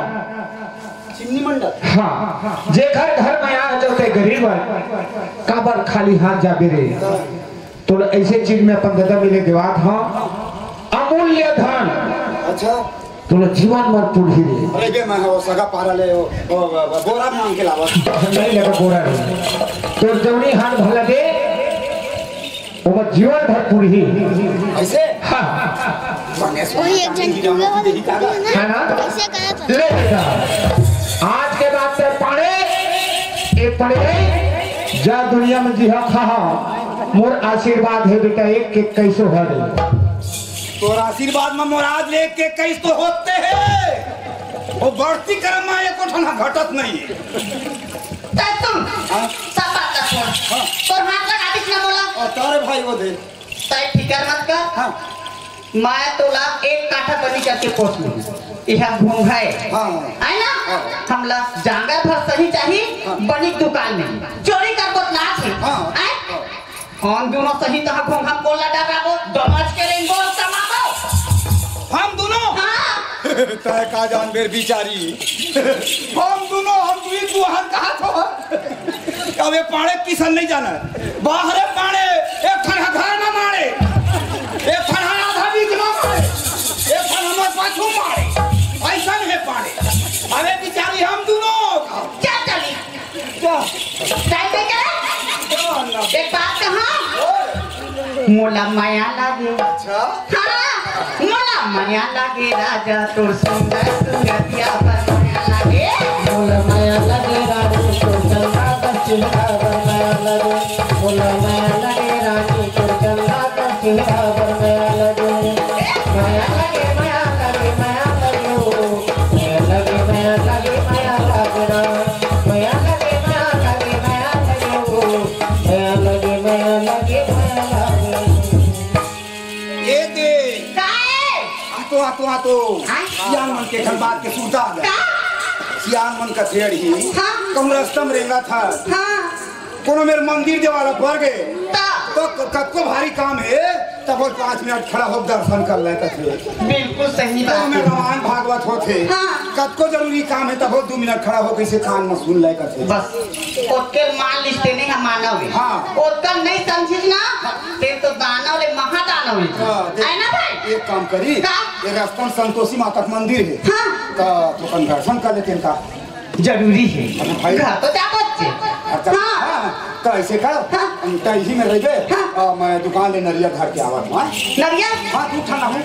चिमनी मंडल हाँ जे घर में आ जाते गरीब काबर खाली हाथ जाबे रे तो ऐसे चीज में अपन दादा मिले देवात हाँ अमूल्य धन अच्छा तो जीवन मर पूरी रे अरे बे मैं वो सगा पारा ले वो बोरा मांग के लावा नहीं लगा बोरा रे तो जवनी हाथ भला दे वो जीवन भर पूरी ऐसे हाँ वही एक जन है ना कैसे करा था ले बेटा आज के बाद से पढ़े एक पढ़े जा दुनिया में जी खा मोर आशीर्वाद है बेटा एक के कैसो है तोर आशीर्वाद में मोराद ले के कैस तो होते हैं वो बढ़ती कर्म में एक उठना घटत नहीं है तुम सब बात का छोड़ तो हाथ लगा बीच में बोला और तारे भाई वो दे तय फिकर मत कर हाँ मैं तोला एक काठा बनी करके पोस लूँ यह घूम है हाँ है ना हमला जांगर भर सही चाहिए बनी दुकान में चोरी कर को ना थे हाँ। हम दोनों सही तरह घूम हम कोला डराबो दमच के रेंगो समाबो हम दोनों हाँ तय का जान बेर बिचारी हम दोनों हम दुई दुहर कहा तो अब ये पाड़े किसन नहीं जाना बाहर पाड़े एक खन घर में मारे एक खन आधा बीच में मारे एक खन हमर पाछू मारे ऐसा है पाड़े अबे बिचारी हम दोनों क्या चली क्या टाइम पे क्या एक बात कहा मोला माया लागे अच्छा हाँ मोला माया लागे राजा तोर सुंदर सुंदरिया पर माया लागे मोला माया लगे रानी तो चंदा का चिल्ला बर माया लगे मोला माया लगे रानी तो चंदा का चिल्ला बर माया लगे माया लगे माया लगे माया लगे माया लगे माया लगे माया लगे माया लगे माया सियान मन के घर बात के सूता आ गया सियान मन का थेड़ ही कहूँ रास्ता में रेंगा था कोनो मेरे मंदिर देवाला पड़ गए तो कब भारी काम है तब वो 5 मिनट खड़ा हो दर्शन कर लेते थे। बिल्कुल सही बात में रामायण भागवत होते कब को जरूरी काम है तब वो 2 मिनट खड़ा हो कैसे कान में सुन ले करते बस ओके मान लिस्ते नहीं हम मानव हाँ ओका नहीं समझिस ना ते तो दानव ले महादानव है ना भाई एक काम करी ये रास्ता संतोषी माता का मंदिर है तो अपन दर्शन कर लेते हैं जरूरी है भाई घर तो जा बच्चे तो ऐसे कर तो इसी में रह गए मैं दुकान ले नरिया घर के आवत हूँ नरिया हाँ तू ठाना है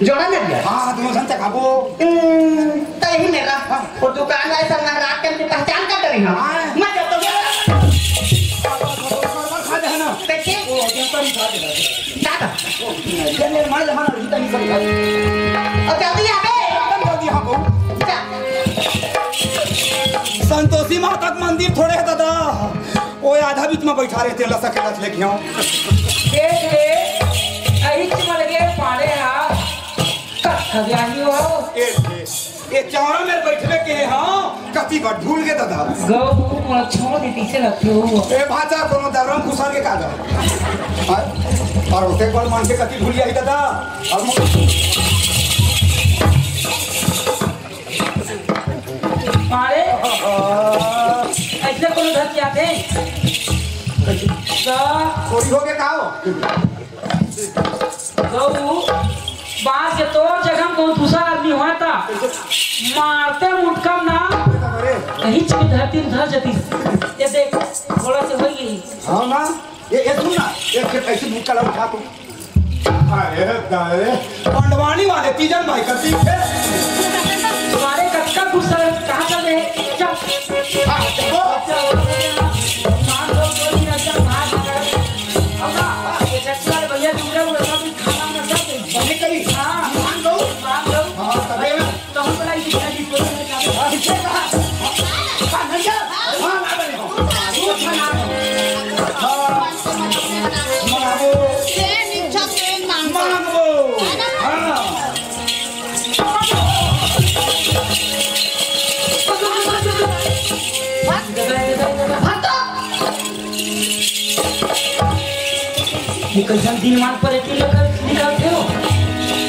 जोड़ा नरिया हाँ दोनों सन चखाबो तो यही मेरा वो दुकान वाले सब रात के पहचान कर रही हूँ मैं जब तो खा दे ना कैसे वो जंतरी खा दे दादा ये मेरे मां जमाना रही तनी सब और जल्दी आ गए जल्दी हाँ बहू संतोषी माता का मंदिर थोड़े है दादा वो आधा बीच में बैठा रहे थे लसक के लच लेके आओ देख ले अही चमल गए पाड़े हा कथा ब्याही हो ये चौरा में बैठले के हां कति बार भूल गए दादा गौ मोला छोड़ दे पीछे रखे हो ए भाचा कोनो दरम खुसर के कादा और उसे पर मान के कति भूल गई दादा और पाड़े ऐसे कोनो घर क्या थे चोरी हो गए का हो गौ बात के तोर जगह में कोई दूसरा आदमी हुआ था मारते मुटकम ना कहीं चुकी धरती में धर जाती ये देख थोड़ा से हो गई हाँ ना ये सुन ना ये ऐसे मुक्का लगा उठा तू अरे दारे पंडवानी वाले तीजन भाई करती है तुम्हारे कक्का गुस्सा कहाँ चले चल हाँ चलो मान लो कोई ना चल भाग अब ना ये चक्कर भैया दूसरे को सब खाना ना सब बने करी हाँ मान लो हाँ तबे तो हम बड़ा इसी खाली बोल रहे हैं हाँ ठीक है हाँ भैया हाँ ना बने हो मांगो निकल दिन मान पर एक निकलते हो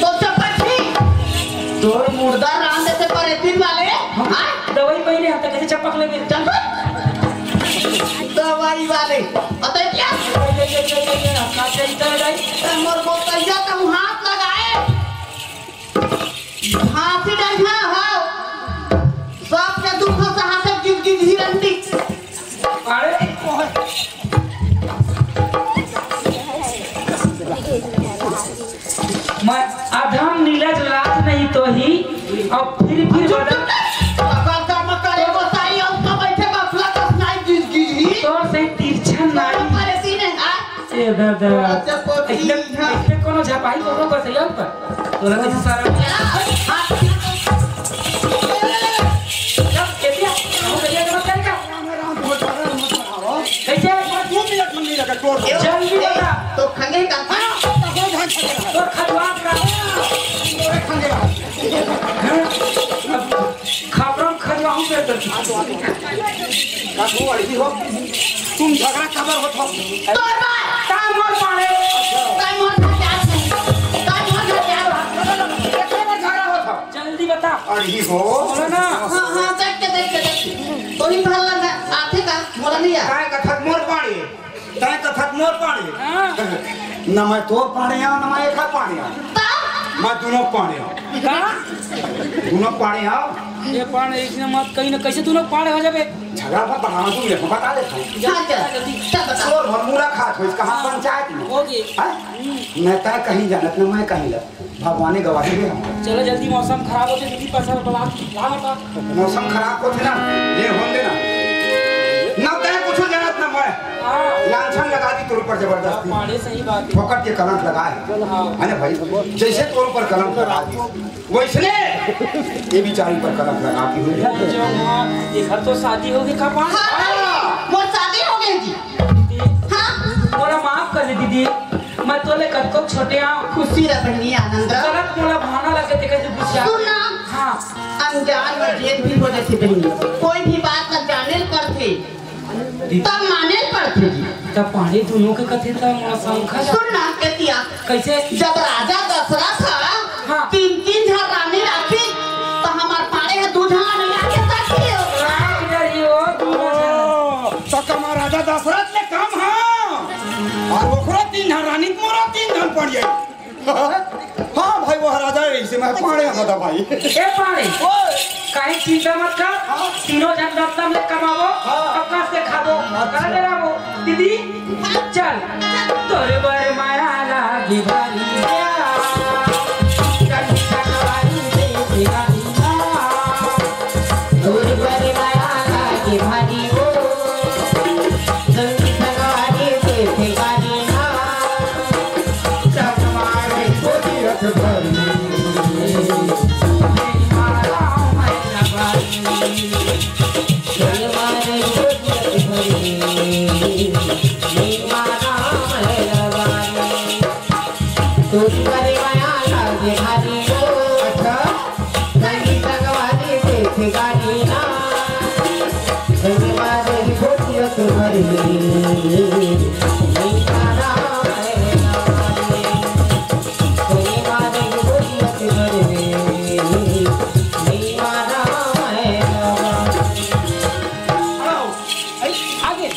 तो चपटी तोर मुर्दा रान देते पर एतिन वाले हां दवाई पहले हफ्ते कैसे चपक ले मेरे चल दवाई वाले अतः क्या काटे इधर जाई मोर बोतैया तुम हाथ लगाए हाथी डालना हां सब के दुख से हाथ गिर गिर हिरंडी अरे मैं अधम नीलज लाज नहीं तो ही और फिर बदल का मकर एगो साई और का बैठे बफला का नाई गिर गिर ही तो से तिरछा नाई मारे सीने ए दादा इतने कोनो झपाई कोनो पर सही पर तोरा कैसे सारा जब केतिया हम करिया के मत करेगा कैसे 2 मिनट में नहीं लगा तोड़ जल्दी बता तो खंगे का तो खटवा का खबरों खटवाऊं पे तो काकू अड़ी हो तुम झगड़ा खबर हो तो तोर बात काम और पाड़े काय मोर झगड़ा हो था जल्दी बता अड़ी हो बोलो ना हां हां देख के तो ही भल लगा आथे का मोला नहीं आ काय कथक मोर पाड़ी काय कथक मोर पाड़ी ना मैं तोर पाड़ी आ ना मैं एक पाड़ी आ मैं दोनों पाड़ी आ का दोनों पाड़ी आ ये पाड़े इसने मत कहीं ना कैसे तू लोग पाड़े हो जाबे झगड़ा पर बढ़ाना तू ये बता दे हां चल बता और भरमूरा खात हो कहां पंचायत में होगी मैं तय कहीं जानत ना मैं कहीं ला भगवान ने गवाही दे चलो जल्दी मौसम खराब हो जाए दीदी पैसा बला लागत मौसम खराब हो थे ना ये होन देना ना तय कुछ जानत ना मैं हां लांछन लगा दी तोर पर जबरदस्ती पाड़े सही बात फोकट के कलंक लगाए है ना भाई जैसे तोर पर कलंक लगा दी वैसने ये बिचारी पर कलंक लगा दी हुई जो ये घर तो शादी होगी का पान मोर शादी हो गई जी हां मोरा माफ कर दे दीदी मैं तोले कत को छोटे आ खुशी रह बहनी आनंद गलत मोला भाना लगे अनजान मस्जिद भी हो जाती बहनी कोई भी बात न जाने पड़ते तब माने पड़ते जी तब पानी दोनों के कथे था शंखा सुन ना केतिया कैसे जब राजा दशरथ हाँ। 3 रानी राखी तो हमार पाड़े है 2 नहीं आके ताकियो तो कमा राजा दशरथ ने काम हाँ और ओकरो 3 रानी मोरा 3 पड़ जाए हाँ भाई वो राजा ऐसे मैं पाड़े हदा भाई ए पानी कहीं चिंता मत कर तीनों जन दत्ता में कमावो अपना से खावो कर दे रामो दीदी चल तोरे बड़े माया लागी भारी तोरे बड़े माया लागी भारी ओ जल्दी सगारी से ठेकानी ना चकमारे कोई रथ भरी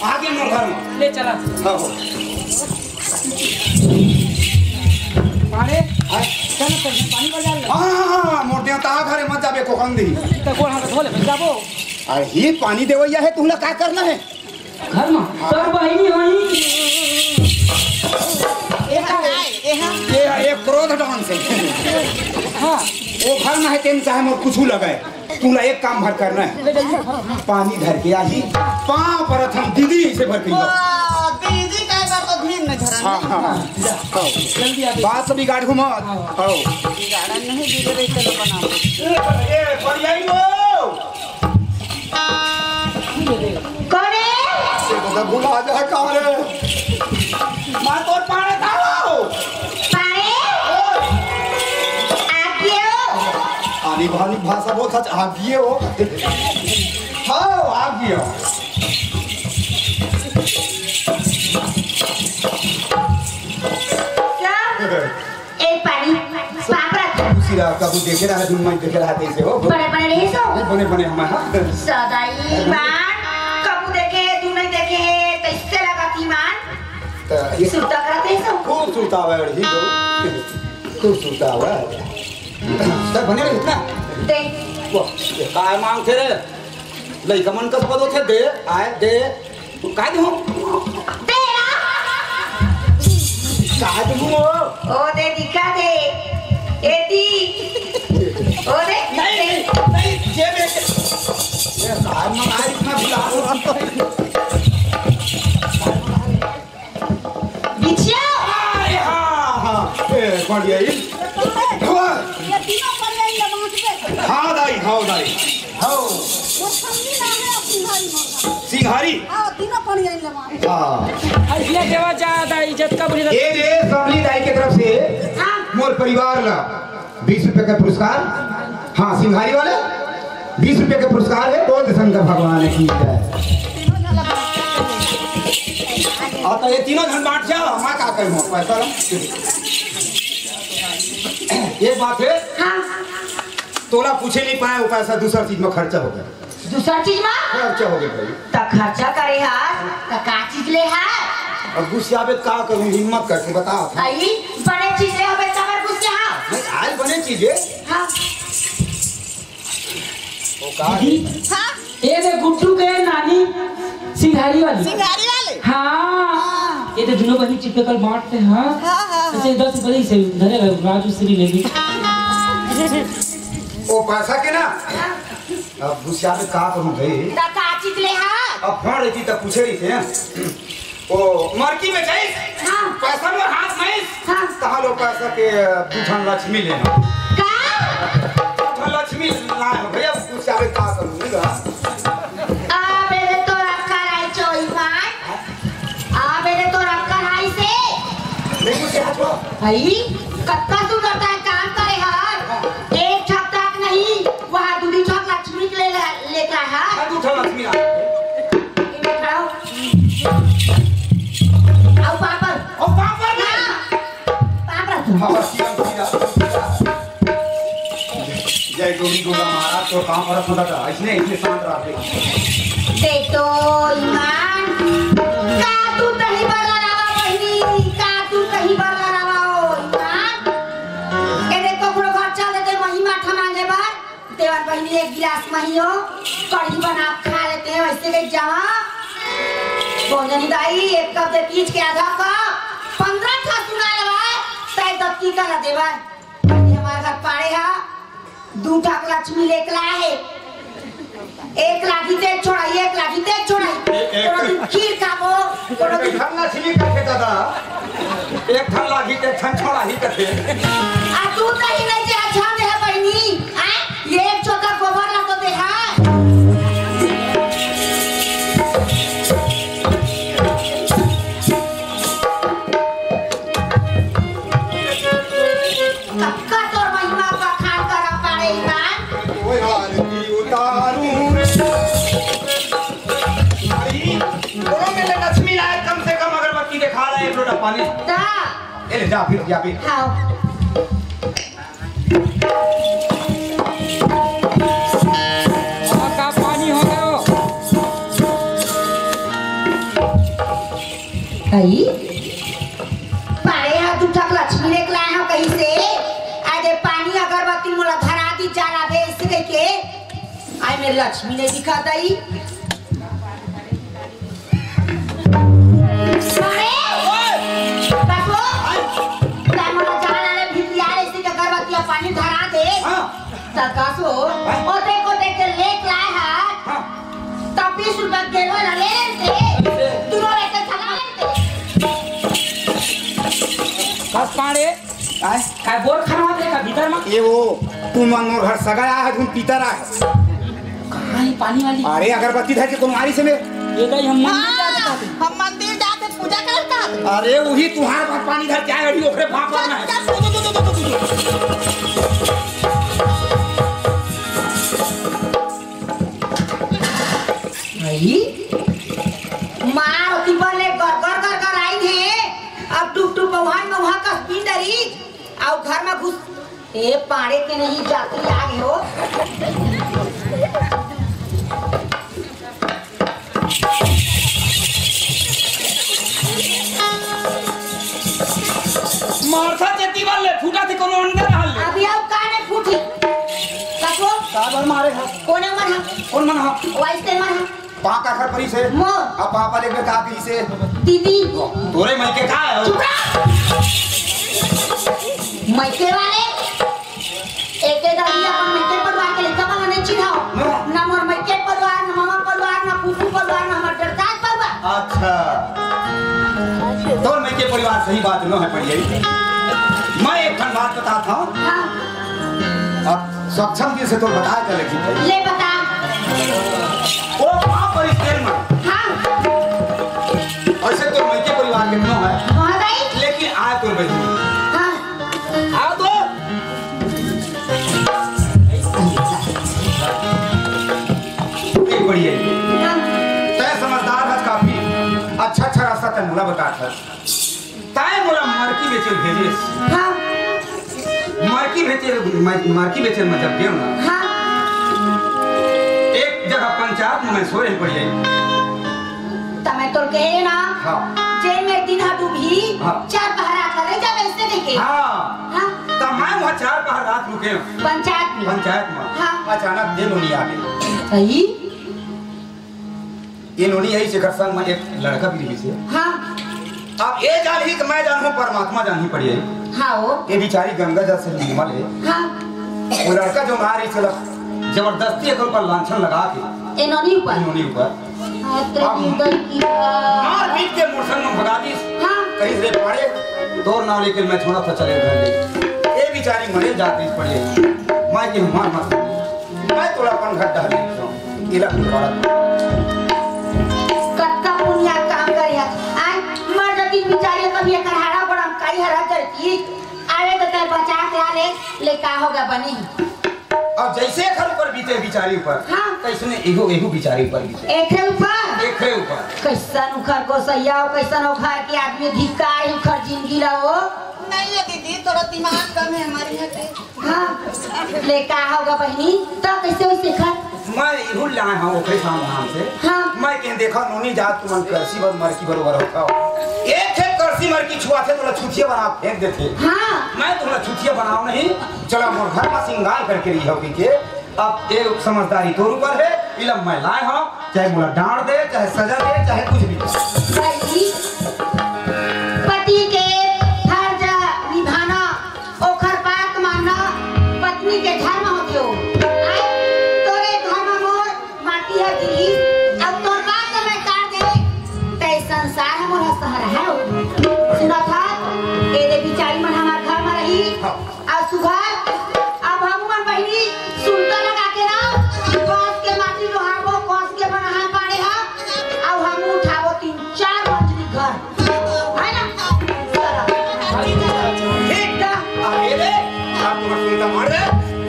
आगे मोर घर में ले चला हाँ पानी चल पानी पर डाल हाँ मोर ता घरे मत जाबे कोकन दी तो कोण हाथ धोले जाबो अरे ही पानी देवैया है तुमला का करना है घर में तोर बहिनी होई ये क्रोध डांस है हां वो घर में है तेन चाहे मोर कुछ लगाए तुमला एक काम भर करना है पानी धर के आही पांव परत हम दीदी से भर के दीदी का बार तो धीन में धरा हाँ हाँ जल्दी आ बात सब गाड़ घुमा आओ गाड़ा नहीं बिगड़े चलो बना ए बढ़िया लो करे से तो घुमा जा कहां रे मां तोर पानी खाओ पाए आनी भानी भाषा बहुत अच्छा आगिए हो हाँ आगिए एक पानी पापड़ा सिरा कबू देखे रहा तुम मैं देखे रहा ऐसे हो बड़े बड़े रहे सो बने बने हमारा सदाई मान कबू देखे तू नहीं देखे कैसे लगा थी मान तो ये सुता करते सो खूब सुता हुआ है ही तो खूब सुता हुआ है तब बने रहे इतना दे वो काय मांग थे रे लइका मन कस बदो थे दे आए दे काय दूं तेरा काय दूं ओ दे दिखा दे एती ओ दे नहीं ये में ये काय मांग आज इतना बिला बिछिया अरे हां हां ए बढ़िया ये ये तीनों पर यही लबास पे हाँ दाई हाँ वो ठंडी ना है सिंहारी होगा सिंहारी आओ तीनों पर यही लबास हाँ इसलिए देवा ज्यादा इज्जत का बुरी ये रे सबली दाई की तरफ से मोर परिवार ला 20 रुपए का पुरस्कार हाँ सिंघारी वाले 20 रुपए का पुरस्कार है बोल शंकर भगवान की जय तो ये तीनों धन बांट जाओ मैं क्या करूँ पैसा ये बात है तोला पूछे नहीं पाया वो पैसा दूसरा चीज में खर्चा हो गया दूसरा चीज में खर्चा हो गया भाई त खर्चा करे हाथ त का चीज ले है अब गुस्साबे का करूँ हिम्मत करके बता आई बड़े चीज ले हबे तमर गुस्से हां नहीं आज बने चीजें हां वो का हां ये दे गुड्डू के नानी सिंघारी वाली सिंगारी वाले हाँ ये तो दोनों बहनी चिपके कल बांटते हैं हाँ हाँ हाँ अच्छा 10 बजे से धरे राजू श्री लेगी वो पैसा के ना अब गुस्साबे का करूँ भाई त का चीज ले है अब फोन रहती तब पूछे रही थे वो मार्की में जाए हां पैसा में हाथ में हां कहा लो पैसा के दूठन लक्ष्मी लेना का दूठन लक्ष्मी ना भैया कुछ आवे का करूंगा आबे रे तो रखा राई चोई भाई आबे रे तो रखा राई से नहीं कुछ हाथो भाई कत्ता तू करता है काम करे हर एक छक तक नहीं वहां दूधी जय गोरी गोला महाराज तो काम पर खुदा था इसने इतने शांत रहते देख तो ईमान का तू कहीं बरला रावा बहनी का तू कहीं बरला रावा ओ ईमान ए देखो पुरो घर चल दे महिमा ठमांगे बार देवर बहनी एक गिलास महियो कढ़ी बना खा लेते हैं वैसे के जावा भोजनी दाई एक कप दे पीछ के आधा कप 15 था सुना लगा तय दत्ती का ना देवा हमारे घर पाड़े हा 2 ठाक लक्ष्मी लेके लाया है 1 लाठी तेज छोड़ाई 1 लाठी तेज छोड़ाई कोनो दिन खीर खाबो कोनो दिन ठंडा छिली करके दादा एक ठन लागी ते ठन छोड़ा ही करते आ तू कहीं नहीं जे अच्छा दे है बहनी हां ये एक छोटा गोबर ला तो दे हा कक्का तोर महिमा का खान करा पाड़े ईमान ओए आरती उतारू अरे कोनो में ले लक्ष्मी आए कम से कम अगरबत्ती दिखा रहा है 1 लोटा पानी दा ए ले जा फिर हां का पानी हो गयो आई पारे हा 2 ठाक लक्ष्मी लेके लाया हूं कहीं से आज पानी अगरबत्ती मोला धरा दी जाना भेज सके के आई मेरी लक्ष्मी ने दिखा दई अरे बाबू ता मोला जाना ले भिड़िया ऐसे के अगरबत्ती पानी धरा दे हां तकासो ओ देखो देख के लेके लाया है तब 20 रुपए किलो ना ले लेते दोनों लेके चला लेते बस पाड़े आए काय बोर खनवा दे का भीतर में ये वो तू मन घर सगाया है तुम पीता रहा है कहां है पानी वाली अरे अगरबत्ती धर के तुम्हारी से में ये गई हम मंदिर जाते थे हम मंदिर जाके पूजा करता अरे वही तुम्हारे पास पानी धर के आए अड़ी ओकरे भाप करना है आई मार होती बले गर आई है अब टुक टुक वहां में वहां का स्पीड डरी और घर में घुस ए पाड़े के नहीं जाती आगे हो मारथा जेती वाले फूटा थी कोनो अंदर हाल ले अभी अब काने फूटी काको काबर मारे हा कोने मन हा कौन मन हा वाइस मन हा पा का घर परी से मोर अब पापा लेके का पी से दीदी तोरे मई के का है मैके वाले एके दादी अपन मैके परिवार के लेकर बना नहीं चिढ़ाओ ना मोर मैके परिवार ना मामा परिवार ना फूफू परिवार ना हमार दरदार परिवार अच्छा तोर मई के परिवार सही बात न है पड़ी मैं एक ठन बात बताता हूं हां अब सक्षम दिल से तो बता चले की ले बता ओ वहां पर स्टेल में हां ऐसे तो मई के परिवार के न है वहां गई लेकिन आ तो बहनी हां आओ तो एक बढ़िया तय समझदार है काफी अच्छा रास्ता तय मुला बता था तय मुला मार्की बेचे भेजे हां मार्की बेचे में जब गया ना हां एक जगह पंचायत में मैं सोए पड़ी तमे तो कहे ना हाँ जेल में दिन हटू भी हाँ। 4 पहरा करे जब ऐसे देखे हाँ हां तब मैं वहाँ 4 पहर रात रुके पंचायत में में अचानक दे लोनी आ गई आई ये लोनी यही से घर संग में एक लड़का भी रही से हां अब ये जान ही कि मैं जानूं परमात्मा जान ही पड़ी हां वो ये बेचारी गंगा जल से निर्मल है हां वो लड़का जो मार रही चला जबरदस्ती एक ऊपर लांछन लगा के ए नोनी ऊपर लोनी ऊपर हृदय की मार पीट के मोटरसाइकिल में भगा दी हां कहीं से पड़े दौड़ ना लेकर मैं थोड़ा सा चले घर ले ये बेचारी मरे जाती पड़ी मैं कि मार मत मैं थोड़ा अपन घर डाल लेता इला भारत कत्ता पुण्य काम करिया आई मर जती बेचारी कभी करहाड़ा बड़ा काई हरा करती आवे तो ते बचा के ले ले का होगा बनी और जैसे घर ऊपर बीते बेचारी ऊपर हाँ। कैसने एगो बेचारी ऊपर बीते एक ऊपर एक ऊपर कैसन उखर को सैया कैसन उखर के आदमी धिक्कार उखर जिंदगी रहो नहीं है दीदी, थोड़ा दिमाग कम है हमारी यहाँ पे। हाँ ले का होगा बहनी तो कैसे हो सीखा मैं इहुल लाए हूं ओखरे साम नाम से। हाँ मैं कहीं देखा नोनी जात तुमन करसी बर मरकी बरोबर होता हो। एक है करसी मरकी छुआ थे तोला छुछिया बना फेंक देते। हाँ मैं तोला छुछिया बनाओ नहीं, चला मोर घर में सिंगार करके रही हो के। अब एक समझदारी तोर ऊपर है, इलम मैं लाए हूं, चाहे मोला डांट दे, चाहे सजा दे, चाहे कुछ भी। भाई पति के फर्ज निभाना ओखर बात मानना पत्नी के धर्म होतियो। तोरे धर्म मोर माटी है दी, अब तोर बात मैं काट दे ते संसार है मोर सहारा है। सुना था एरे बिचारी मन हमार घर में रही और सुघर अब हम मन बहिनी सुनता लगा के ना कस के माटी लोहाबो कस के बनाहा पाड़े हा अब हम उठाबो 3-4 मंजिली घर है ना। ठीक था आगे दे आप तुम्हारा सुनता मार दे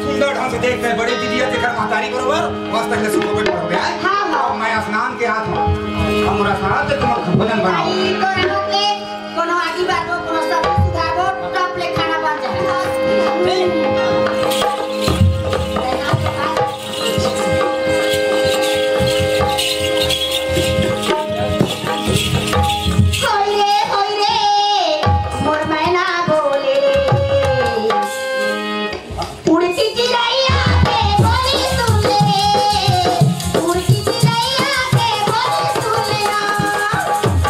सुंदर ढंग से देख कर बड़े दीदी देखकर महतारी बरोबर बस तक ले सुबह बैठ पड़ गया है। हाँ, हाँ। अब मैं स्नान के हाथ में हमरा साथ से तुम भोजन बनाओ। भाई तो रहते कोनो आगी बातो कोनो सब सुधारबो टप ले खाना बन जाए। होई रे मोर मैना बोले उड़ती चिड़ैया के बोली सुन ले उड़ती चिड़ैया के बोली सुन लेना।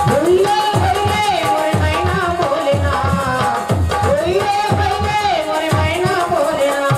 होई रे मोर मैना बोले ना होई रे मोर मैना बोले ना।